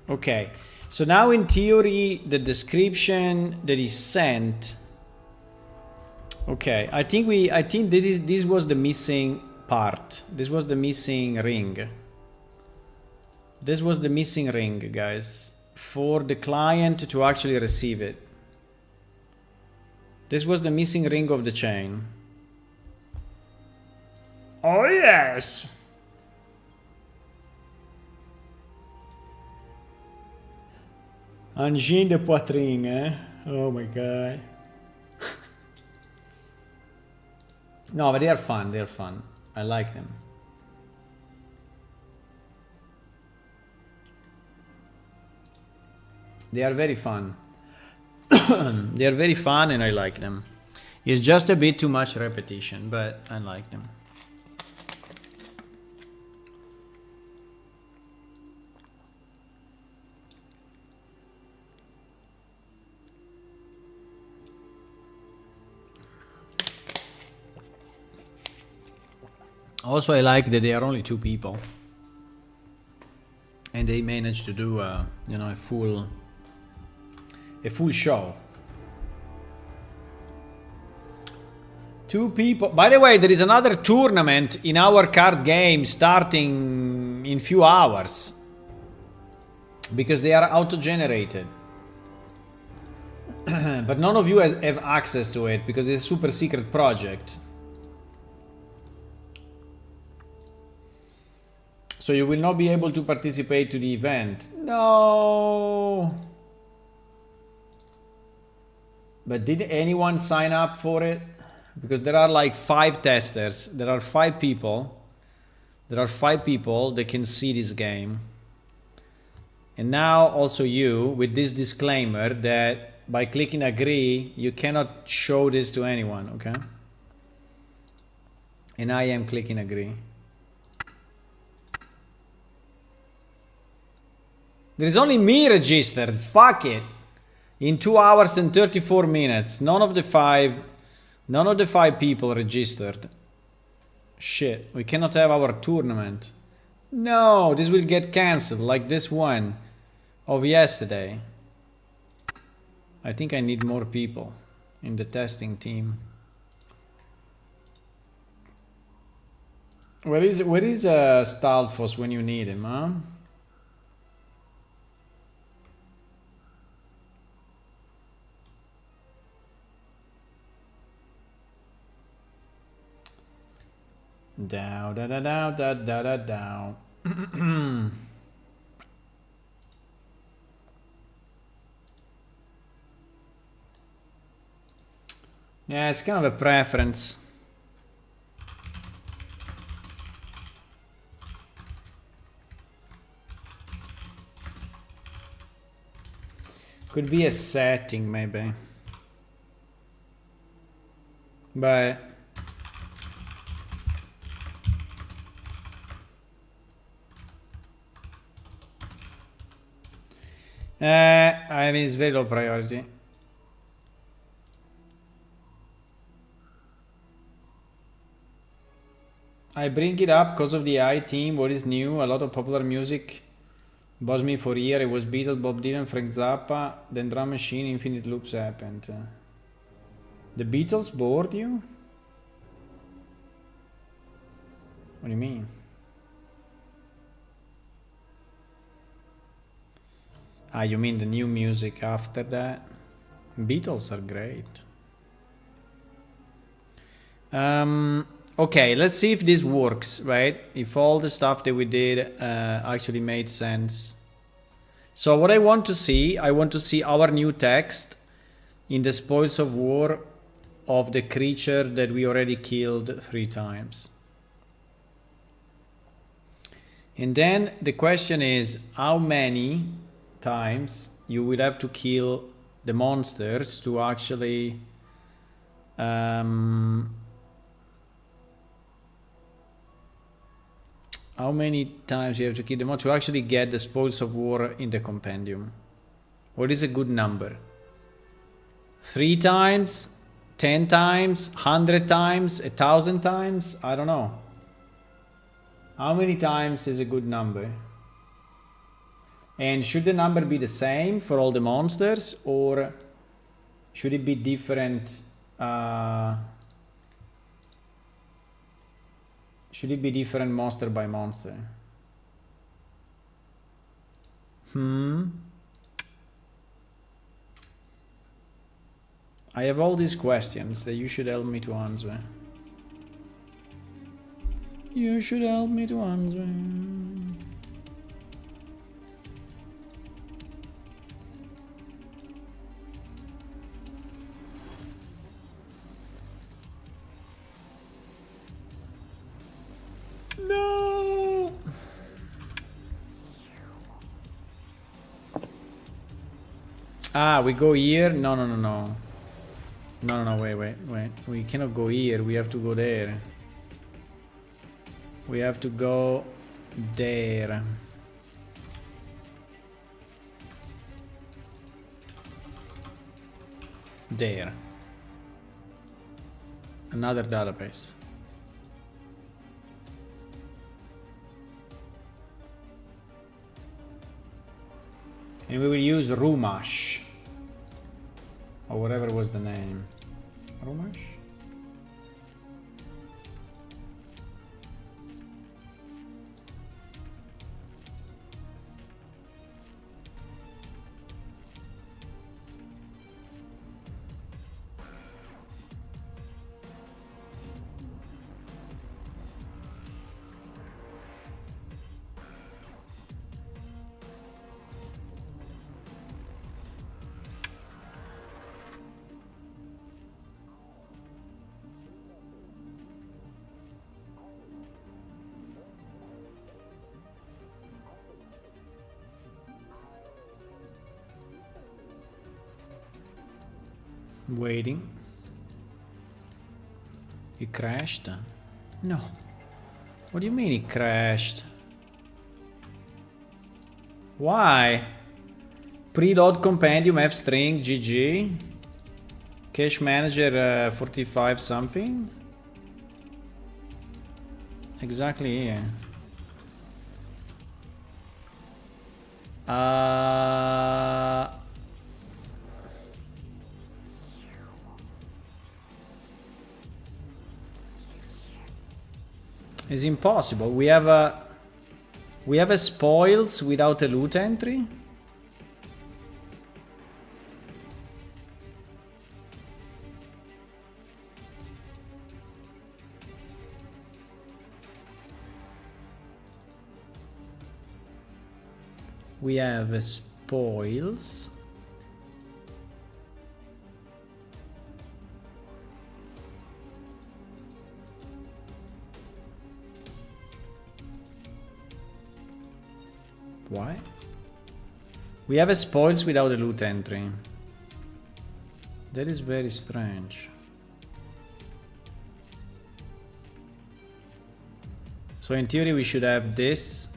Okay, so now in theory the description that is sent. Okay, I think this was the missing part. This was the missing ring. This was the missing ring, guys, for the client to actually receive it. This was the missing ring of the chain. Oh yes. Angine de poitrine, eh? Oh my god. No, but they are fun. They are fun. I like them. They are very fun. They are very fun and I like them. It's just a bit too much repetition, but I like them. Also, I like that they are only 2 people, and they managed to do, you know, a full show. 2 people. By the way, there is another tournament in our card game starting in few hours because they are auto-generated. But none of you have access to it because it's a super secret project. So you will not be able to participate to the event. No. But did anyone sign up for it? Because there are like 5 testers. There are 5 people. There are 5 people that can see this game. And now also you, with this disclaimer that by clicking agree, you cannot show this to anyone, okay? And I am clicking agree. There is only me registered. Fuck it. In 2 hours and 34 minutes. None of the 5 people registered. Shit. We cannot have our tournament. No, this will get cancelled like this one of yesterday. I think I need more people in the testing team. Where is Stalfos when you need him, huh? Down, da da da da da da down. Yeah, it's kind of a preference. Could be a setting, maybe. But I mean, it's very low priority. I bring it up because of the I team. What is new? A lot of popular music buzzed me for a year. It was Beatles, Bob Dylan, Frank Zappa. Then Drum Machine, Infinite Loops happened. The Beatles bored you? What do you mean? Ah, you mean the new music after that? Beatles are great. Okay, let's see if this works, right? If all the stuff that we did actually made sense. So what I want to see our new text in the spoils of war of the creature that we already killed 3 times. And then the question is, how many times you will have to kill the monsters to actually how many times you have to kill the monster to actually get the spoils of war in the compendium? What is a good number? 3 times, 10 times, 100 times, 1,000 times? I don't know. How many times is a good number? And should the number be the same for all the monsters, or should it be different? Should it be different monster by monster? I have all these questions that you should help me to answer. You should help me to answer. No. Ah, we go here? No, no, no, no. No, no, no, wait. We cannot go here. We have to go there. We have to go there. There. Another database. And we will use Rumash. Or whatever was the name. Rumash? Waiting. It crashed? No. What do you mean it crashed? Why? Preload compendium F string GG. Cache manager 45 something. Exactly here. It's impossible. We have a spoils without a loot entry. we have spoils. Why? We have a spoils without a loot entry. That is very strange. So in theory we should have this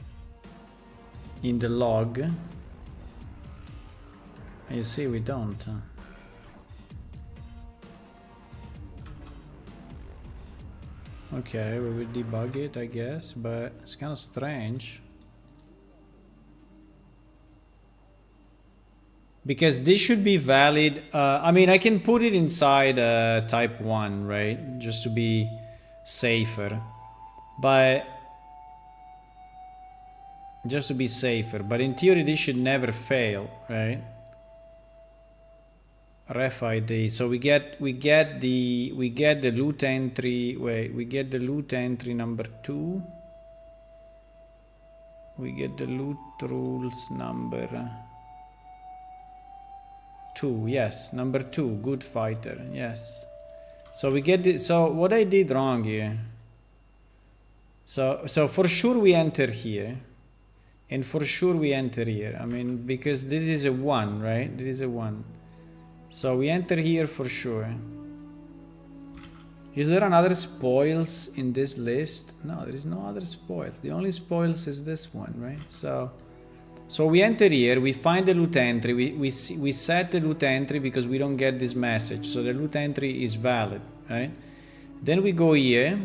in the log. You see, we don't. Okay, we will debug it, I guess, but it's kind of strange. Because this should be valid. I mean, I can put it inside type 1, right? Just to be safer. But just to be safer. But in theory, this should never fail, right? Ref ID. So we get the loot entry. Wait, we get the loot entry number 2. We get the loot rules number 2. Yes, number 2. Good fighter. Yes. So we get it. So what I did wrong here. So for sure we enter here. And for sure we enter here. I mean, because this is a 1, right? This is a 1. So we enter here for sure. Is there another spoils in this list? No, there is no other spoils. The only spoils is this one, right? So we enter here, we find the loot entry, we set the loot entry because we don't get this message. So the loot entry is valid, right? Then we go here,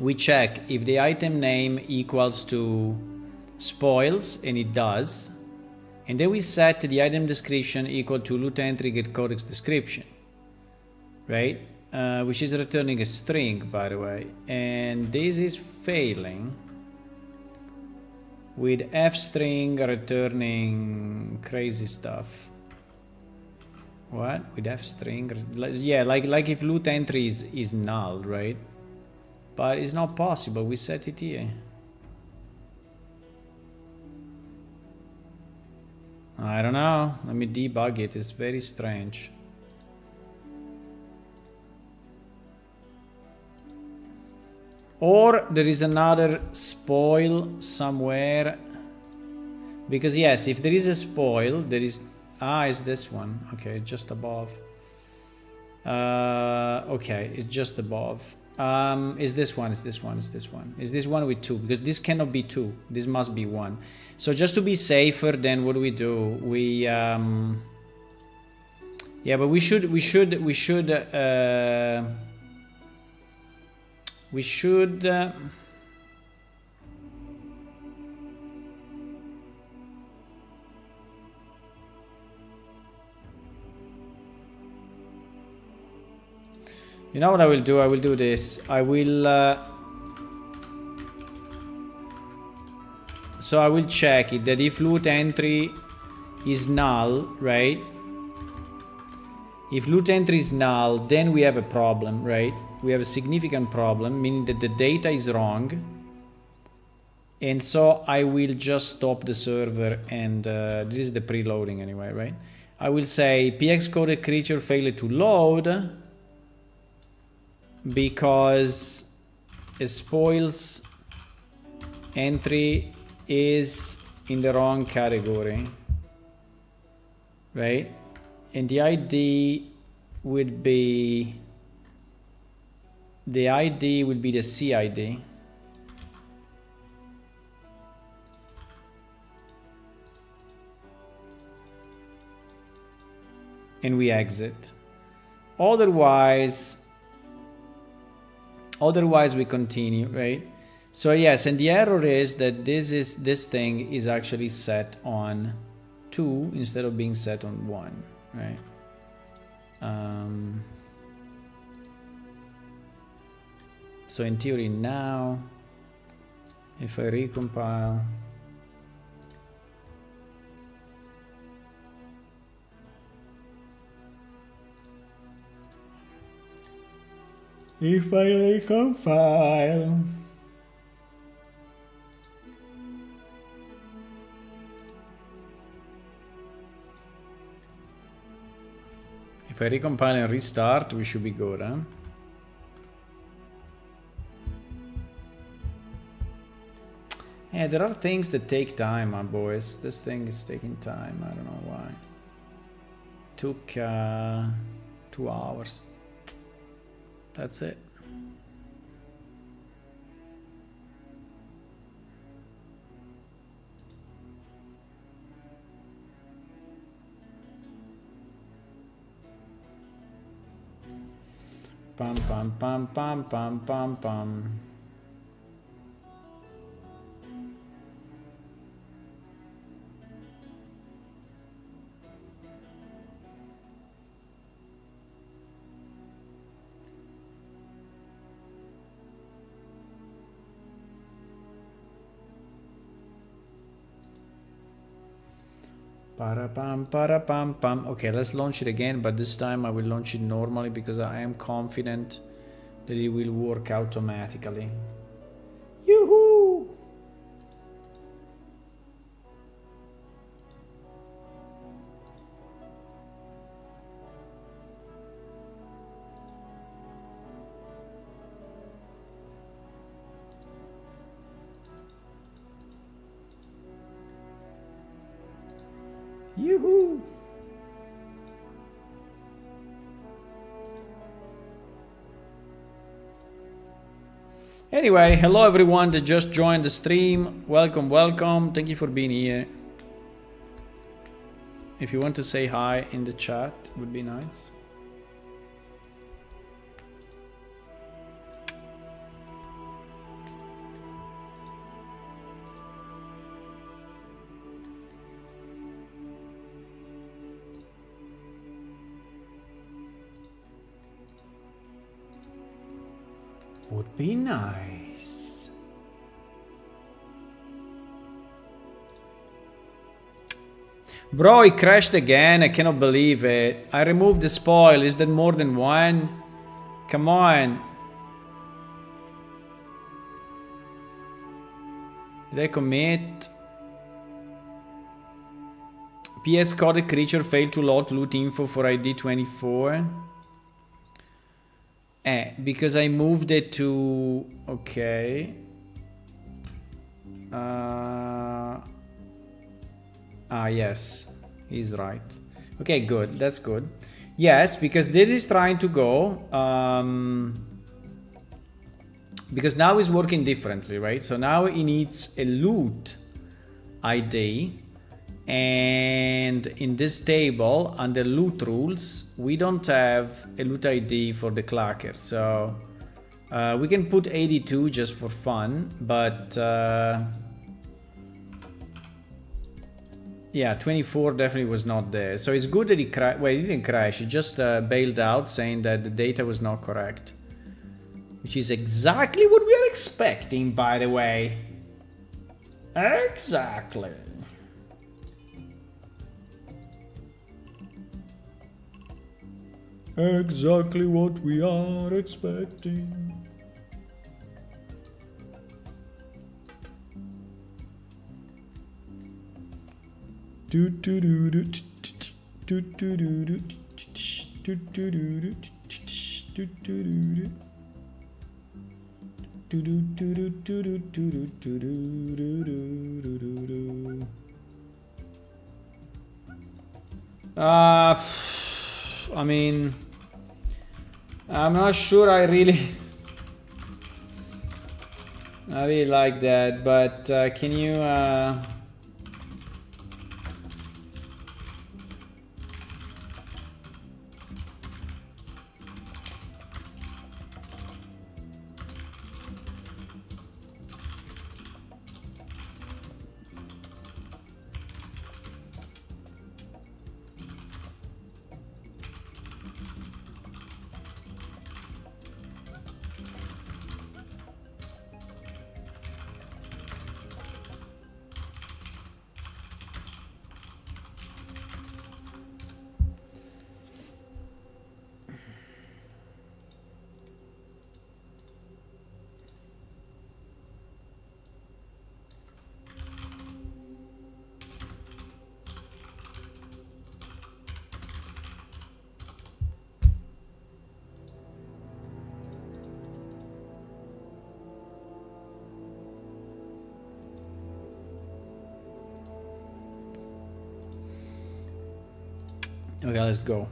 we check if the item name equals to spoils, and it does. And then we set the item description equal to loot entry get codex description, right? Which is returning a string, by the way. And this is failing with f string returning crazy stuff. What? With f string? Yeah, like if loot entry is null, right? But it's not possible. We set it here. I don't know. Let me debug it. It's very strange. Or there is another spoil somewhere. Because yes, if there is a spoil, there is... Ah, it's this one. Okay, just above. Okay, it's just above. Is this one, is this one, is this one. Is this one with 2? Because this cannot be 2. This must be 1. So just to be safer, then what do? We yeah, but we should you know what I will do? I will do this. I will so I will check it that if loot entry is null, right? If loot entry is null, then we have a problem, right? We have a significant problem, meaning that the data is wrong. And so I will just stop the server and this is the preloading anyway, right? I will say px coded creature failed to load because a spoils entry is in the wrong category, right? And the ID would be the CID. And we exit. Otherwise we continue, right? So yes, and the error is that this thing is actually set on 2 instead of being set on 1, right? So in theory now, if I recompile, if I recompile, If I recompile and restart, we should be good, huh? Yeah, there are things that take time, my boys. This thing is taking time. I don't know why. Took 2 hours. That's it. Pam pam pam pam pam pam pam. Para pam pam. Okay, let's launch it again, but this time I will launch it normally because I am confident that it will work automatically. Yoo-hoo! Yoo-hoo! Anyway, hello everyone that just joined the stream. Welcome, welcome. Thank you for being here. If you want to say hi in the chat, would be nice. Would be nice. Bro, it crashed again. I cannot believe it. I removed the spoil. Is that more than one? Come on. Did I commit? PS coded creature failed to load loot info for ID 24. Because I moved it to... Okay. Yes. He's right. Okay, good. That's good. Yes, because this is trying to go... because now it's working differently, right? So now it needs a loot ID. And in this table, under loot rules, we don't have a loot ID for the clacker. So we can put 82 just for fun, but yeah, 24 definitely was not there. So it's good that it crashed. Well, it didn't crash. It just bailed out saying that the data was not correct, which is exactly what we are expecting, by the way. Exactly. Exactly what we are expecting. Do do do do do do do do do do do do. I mean, I'm not sure I really like that, but can you Okay, let's go.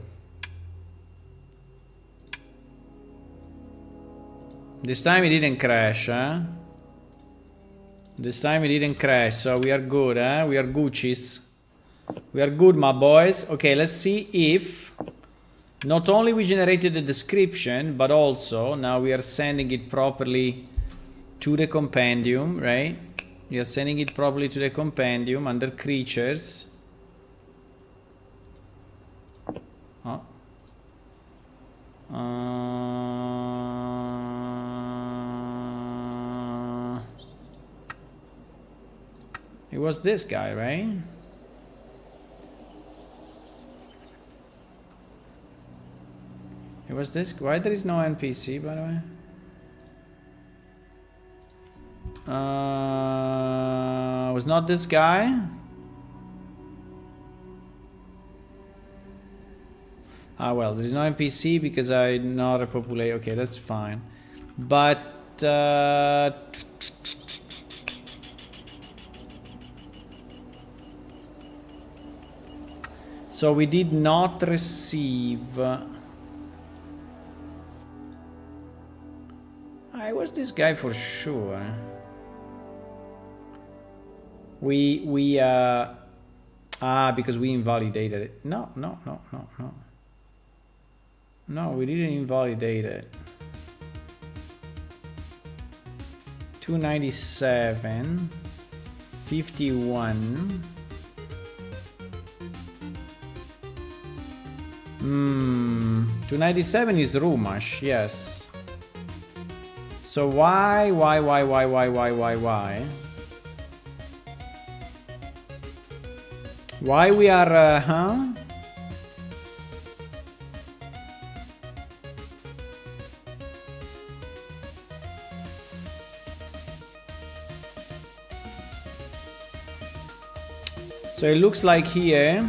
This time it didn't crash, huh? This time it didn't crash, so we are good, huh? We are Gucci's. We are good, my boys. Okay, let's see if not only we generated the description, but also now we are sending it properly to the compendium, right? We are sending it properly to the compendium under creatures. Oh. It was this guy, right? It was this. Why there is no NPC, by the way? Was not this guy? Ah, well, there is no NPC because I not a populate. Okay, that's fine. But so we did not receive. I was this guy for sure. Because we invalidated it. No. No, we didn't invalidate it. 297, 51. 297 is Rumash, yes. So why? Why we are, huh? So it looks like here.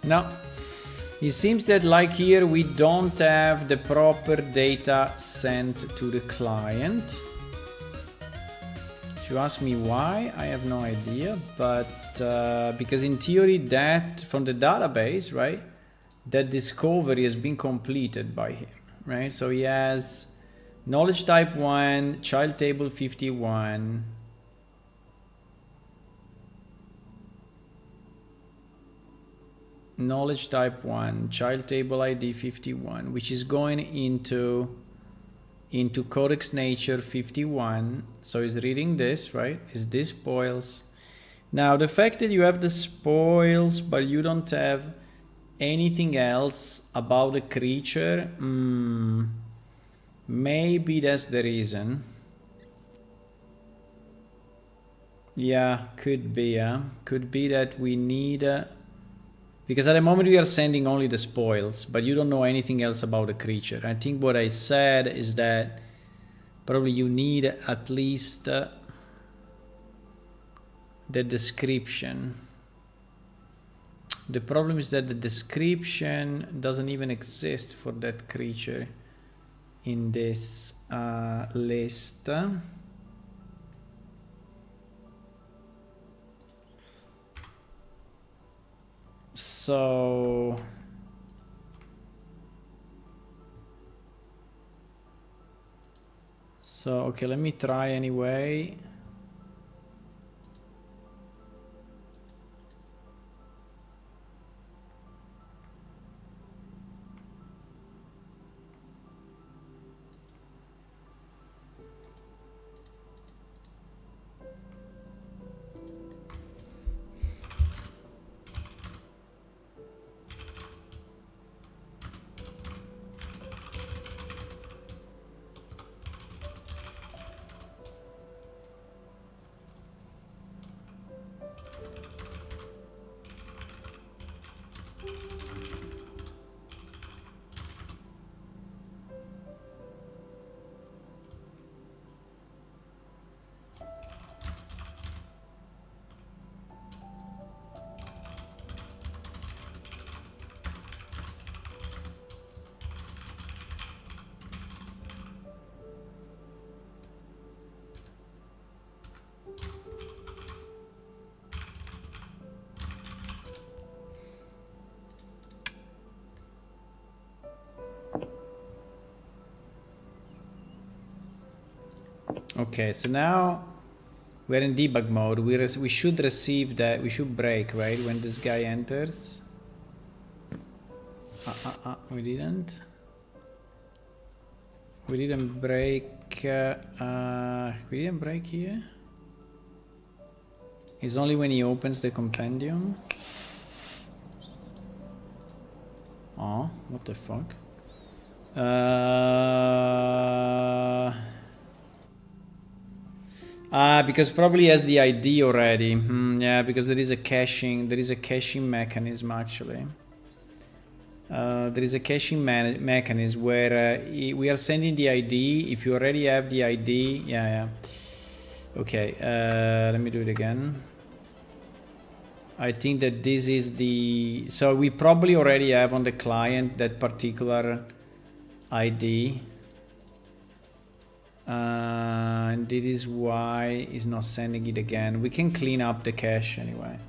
No, it seems that like here we don't have the proper data sent to the client. If you ask me why, I have no idea, but because in theory that from the database, right, that discovery has been completed by him, right? So he has knowledge type 1, child table 51, knowledge type 1, child table ID 51, which is going into codex nature 51. So he's reading this, right? Is this spoils? Now the fact that you have the spoils but you don't have anything else about the creature, maybe that's the reason. Yeah, could be, could be that we need because at the moment we are sending only the spoils, but you don't know anything else about the creature. I think what I said is that probably you need at least the description. The problem is that the description doesn't even exist for that creature in this list. So okay, let me try anyway. Okay, so now we're in debug mode. We should receive that. We should break, right, when this guy enters. We didn't. We didn't break. We didn't break here. It's only when he opens the compendium. Oh, what the fuck? Because probably has the ID already. Yeah, because there is a caching mechanism actually. There is a caching mechanism where we are sending the ID. If you already have the ID, yeah. Okay, let me do it again. I think that this is the, so we probably already have on the client that particular ID. And this is why it's not sending it again. We can clean up the cache anyway.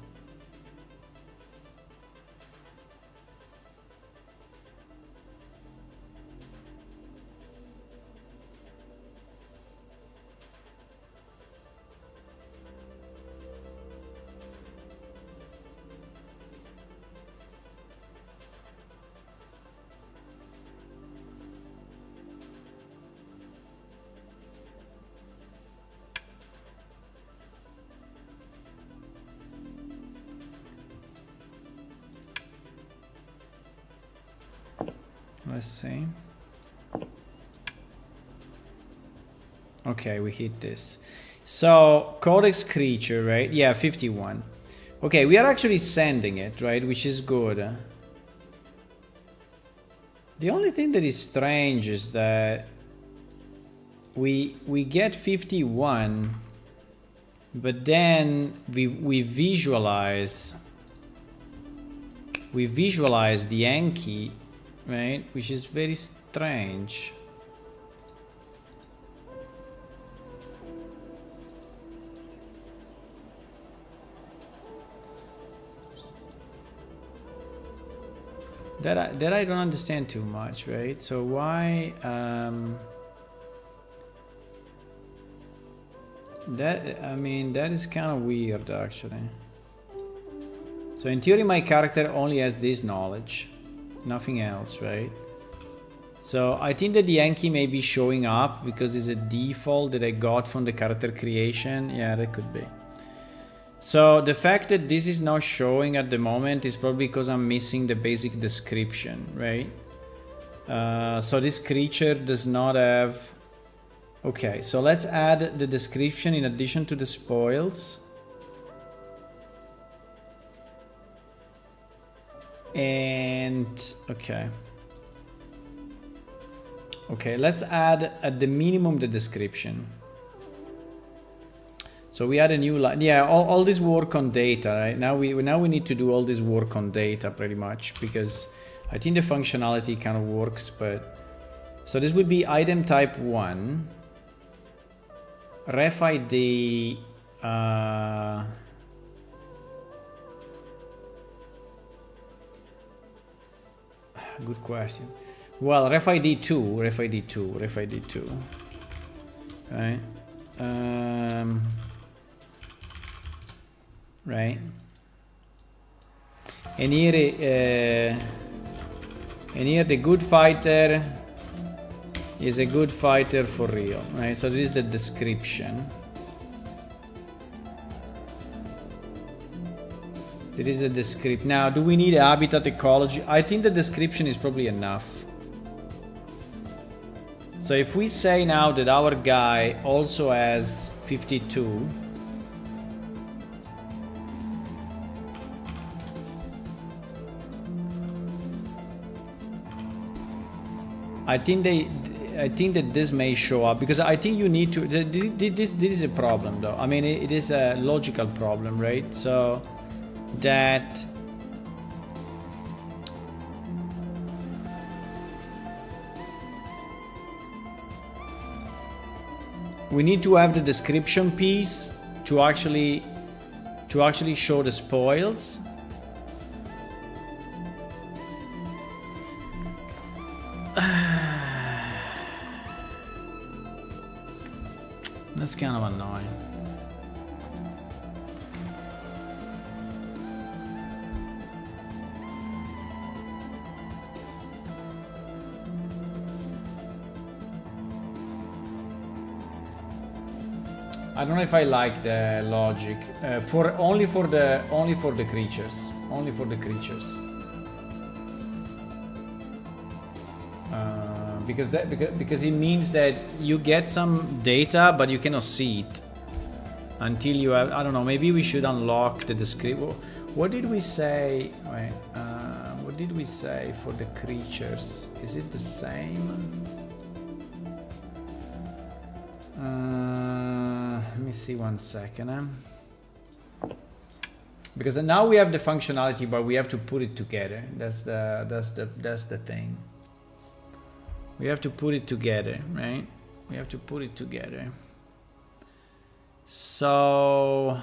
Let's see. Okay, we hit this. So codex creature, right? Yeah, 51. Okay, we are actually sending it, right? Which is good. The only thing that is strange is that we get 51, but then we visualize the Enki, right? Which is very strange. That I don't understand too much, right? So why that is kind of weird actually. So in theory my character only has this knowledge, nothing else, right? So I think that the Enki may be showing up because it's a default that I got from the character creation. Yeah, that could be. So the fact that this is not showing at the moment is probably because I'm missing the basic description, right? So this creature does not have... Okay, so let's add the description in addition to the spoils. And okay. Okay, let's add at the minimum the description. So we add a new line. Yeah, all this work on data, right? Now we need to do all this work on data pretty much, because I think the functionality kind of works, but so this would be item type 1, ref ID, good question. Well, ref ID 2, right? Right, and here the good fighter is a good fighter for real, right? So this is the description. This is the description. Now, do we need a habitat ecology? I think the description is probably enough. So if we say now that our guy also has 52, I think that this may show up, because I think you need to. This is a problem, though. I mean, it is a logical problem, right? So that we need to have the description piece to actually show the spoils. That's kind of annoying. I don't know if I like the logic only for the creatures. Only for the creatures. Because it means that you get some data, but you cannot see it until you have. I don't know. Maybe we should unlock the description. What did we say? Wait. What did we say for the creatures? Is it the same? Let me see 1 second. Because now we have the functionality, but we have to put it together. That's the thing. We have to put it together, right? We have to put it together. So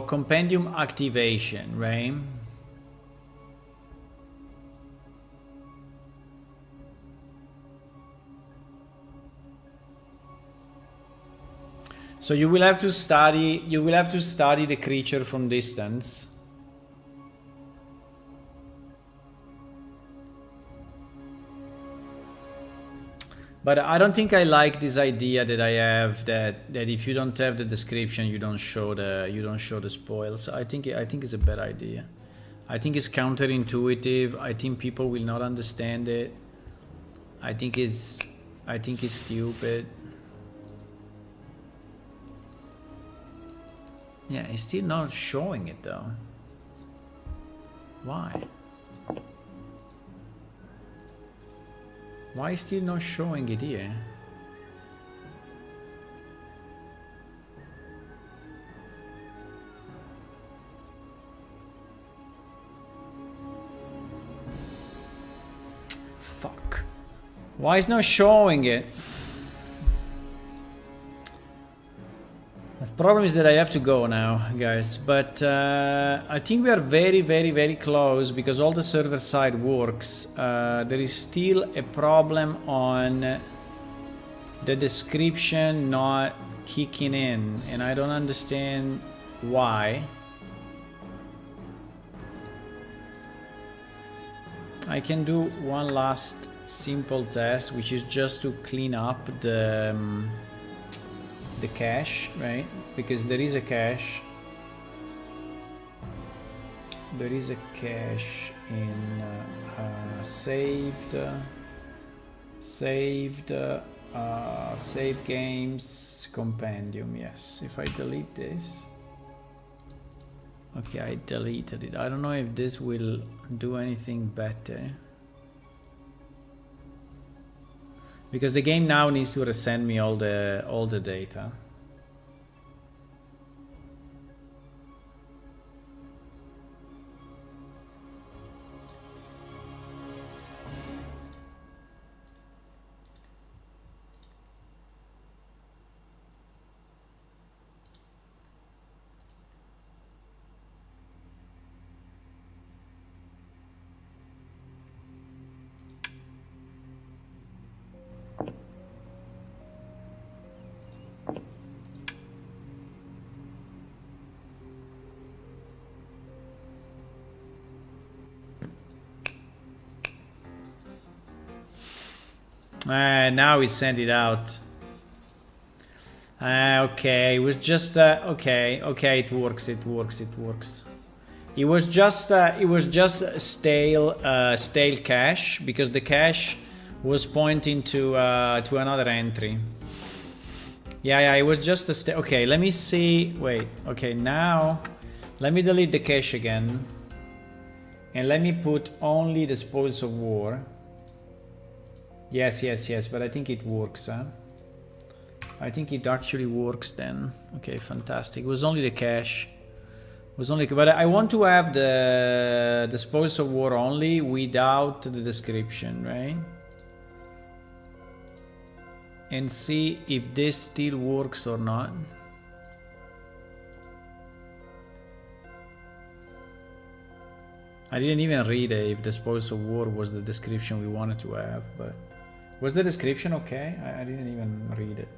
compendium activation, right? So you will have to study the creature from distance. But I don't think I like this idea that I have that if you don't have the description, you don't show the spoils. I think it's a bad idea. I think it's counterintuitive. I think people will not understand it. I think it's stupid. Yeah, it's still not showing it though. Why? Why is still not showing it here? Fuck. Why is not showing it? The problem is that I have to go now, guys, but I think we are very close because all the server side works. There is still a problem on the description not kicking in, and I don't understand why. I can do one last simple test, which is just to clean up the cache, right? Because there is a cache. There is a cache in save games compendium. Yes, if I delete this. Okay, I deleted it. I don't know if this will do anything better. Because the game now needs to resend me all the data. Now we sent it out. Okay, it was just okay, it works. It was just stale cache because the cache was pointing to another entry. Yeah, it was just a okay. Let me see. Wait. Okay, now let me delete the cache again, and let me put only the spoils of war. Yes, but I think it works, huh? I think it actually works then. Okay, fantastic. It was only the cache. But I want to have the spoils of war only without the description, right? And see if this still works or not. I didn't even read it if the spoils of war was the description we wanted to have, but was the description okay? I didn't even read it.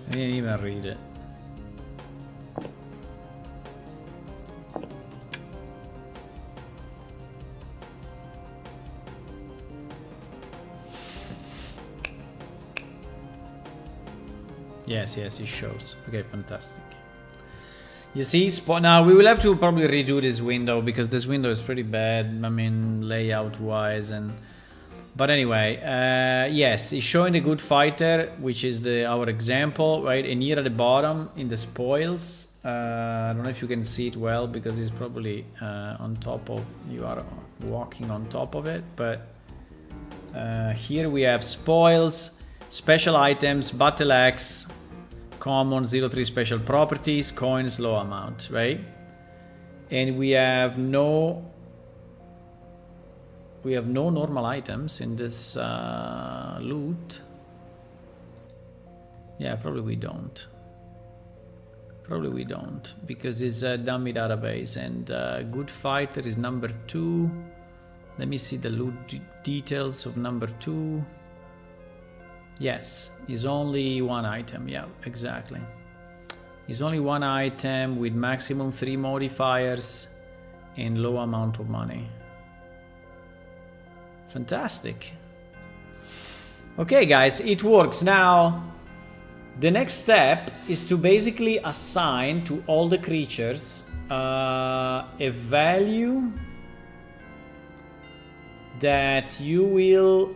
I didn't even read it. Yes, it shows. Okay, fantastic. You see, now we will have to probably redo this window because this window is pretty bad. I mean, layout wise and. But anyway, yes, it's showing the good fighter, which is our example, right? And here at the bottom in the spoils, I don't know if you can see it well because it's probably on top of, you are walking on top of it. But here we have spoils, special items, battle axe, common 03 special properties, coins, low amount, right? And we have no normal items in this loot. Yeah, probably we don't. Because it's a dummy database and good fighter is number 2. Let me see the loot details of number 2. Yes, is only one item. Yeah, exactly. Is only one item with maximum 3 modifiers and low amount of money. Fantastic. Okay guys, it works. Now the next step is to basically assign to all the creatures a value that you will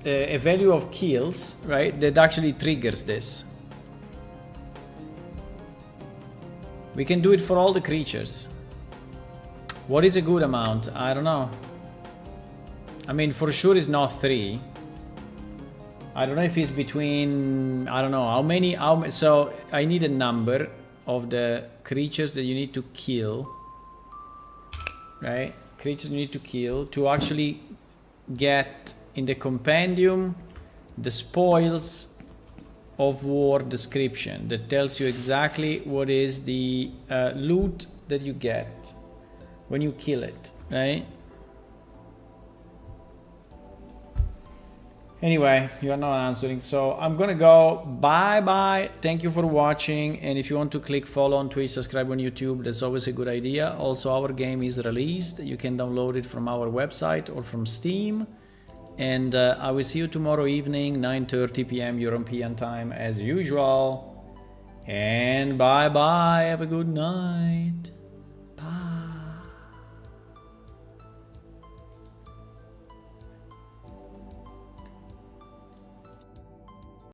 a value of kills, right, that actually triggers this. We can do it for all the creatures. What is a good amount? I don't know. I mean, for sure it's not 3. I don't know if it's between, I don't know how many, so I need a number of the creatures that you need to kill, right? Creatures you need to kill to actually get in the compendium the spoils of war description that tells you exactly what is the loot that you get when you kill it, right? Anyway, you are not answering, so I'm gonna go. Bye bye. Thank you for watching, and if you want to click follow on Twitch, subscribe on YouTube, that's always a good idea. Also, our game is released. You can download it from our website or from Steam, and I will see you tomorrow evening, 9:30 p.m. European time as usual. And bye bye. Have a good night.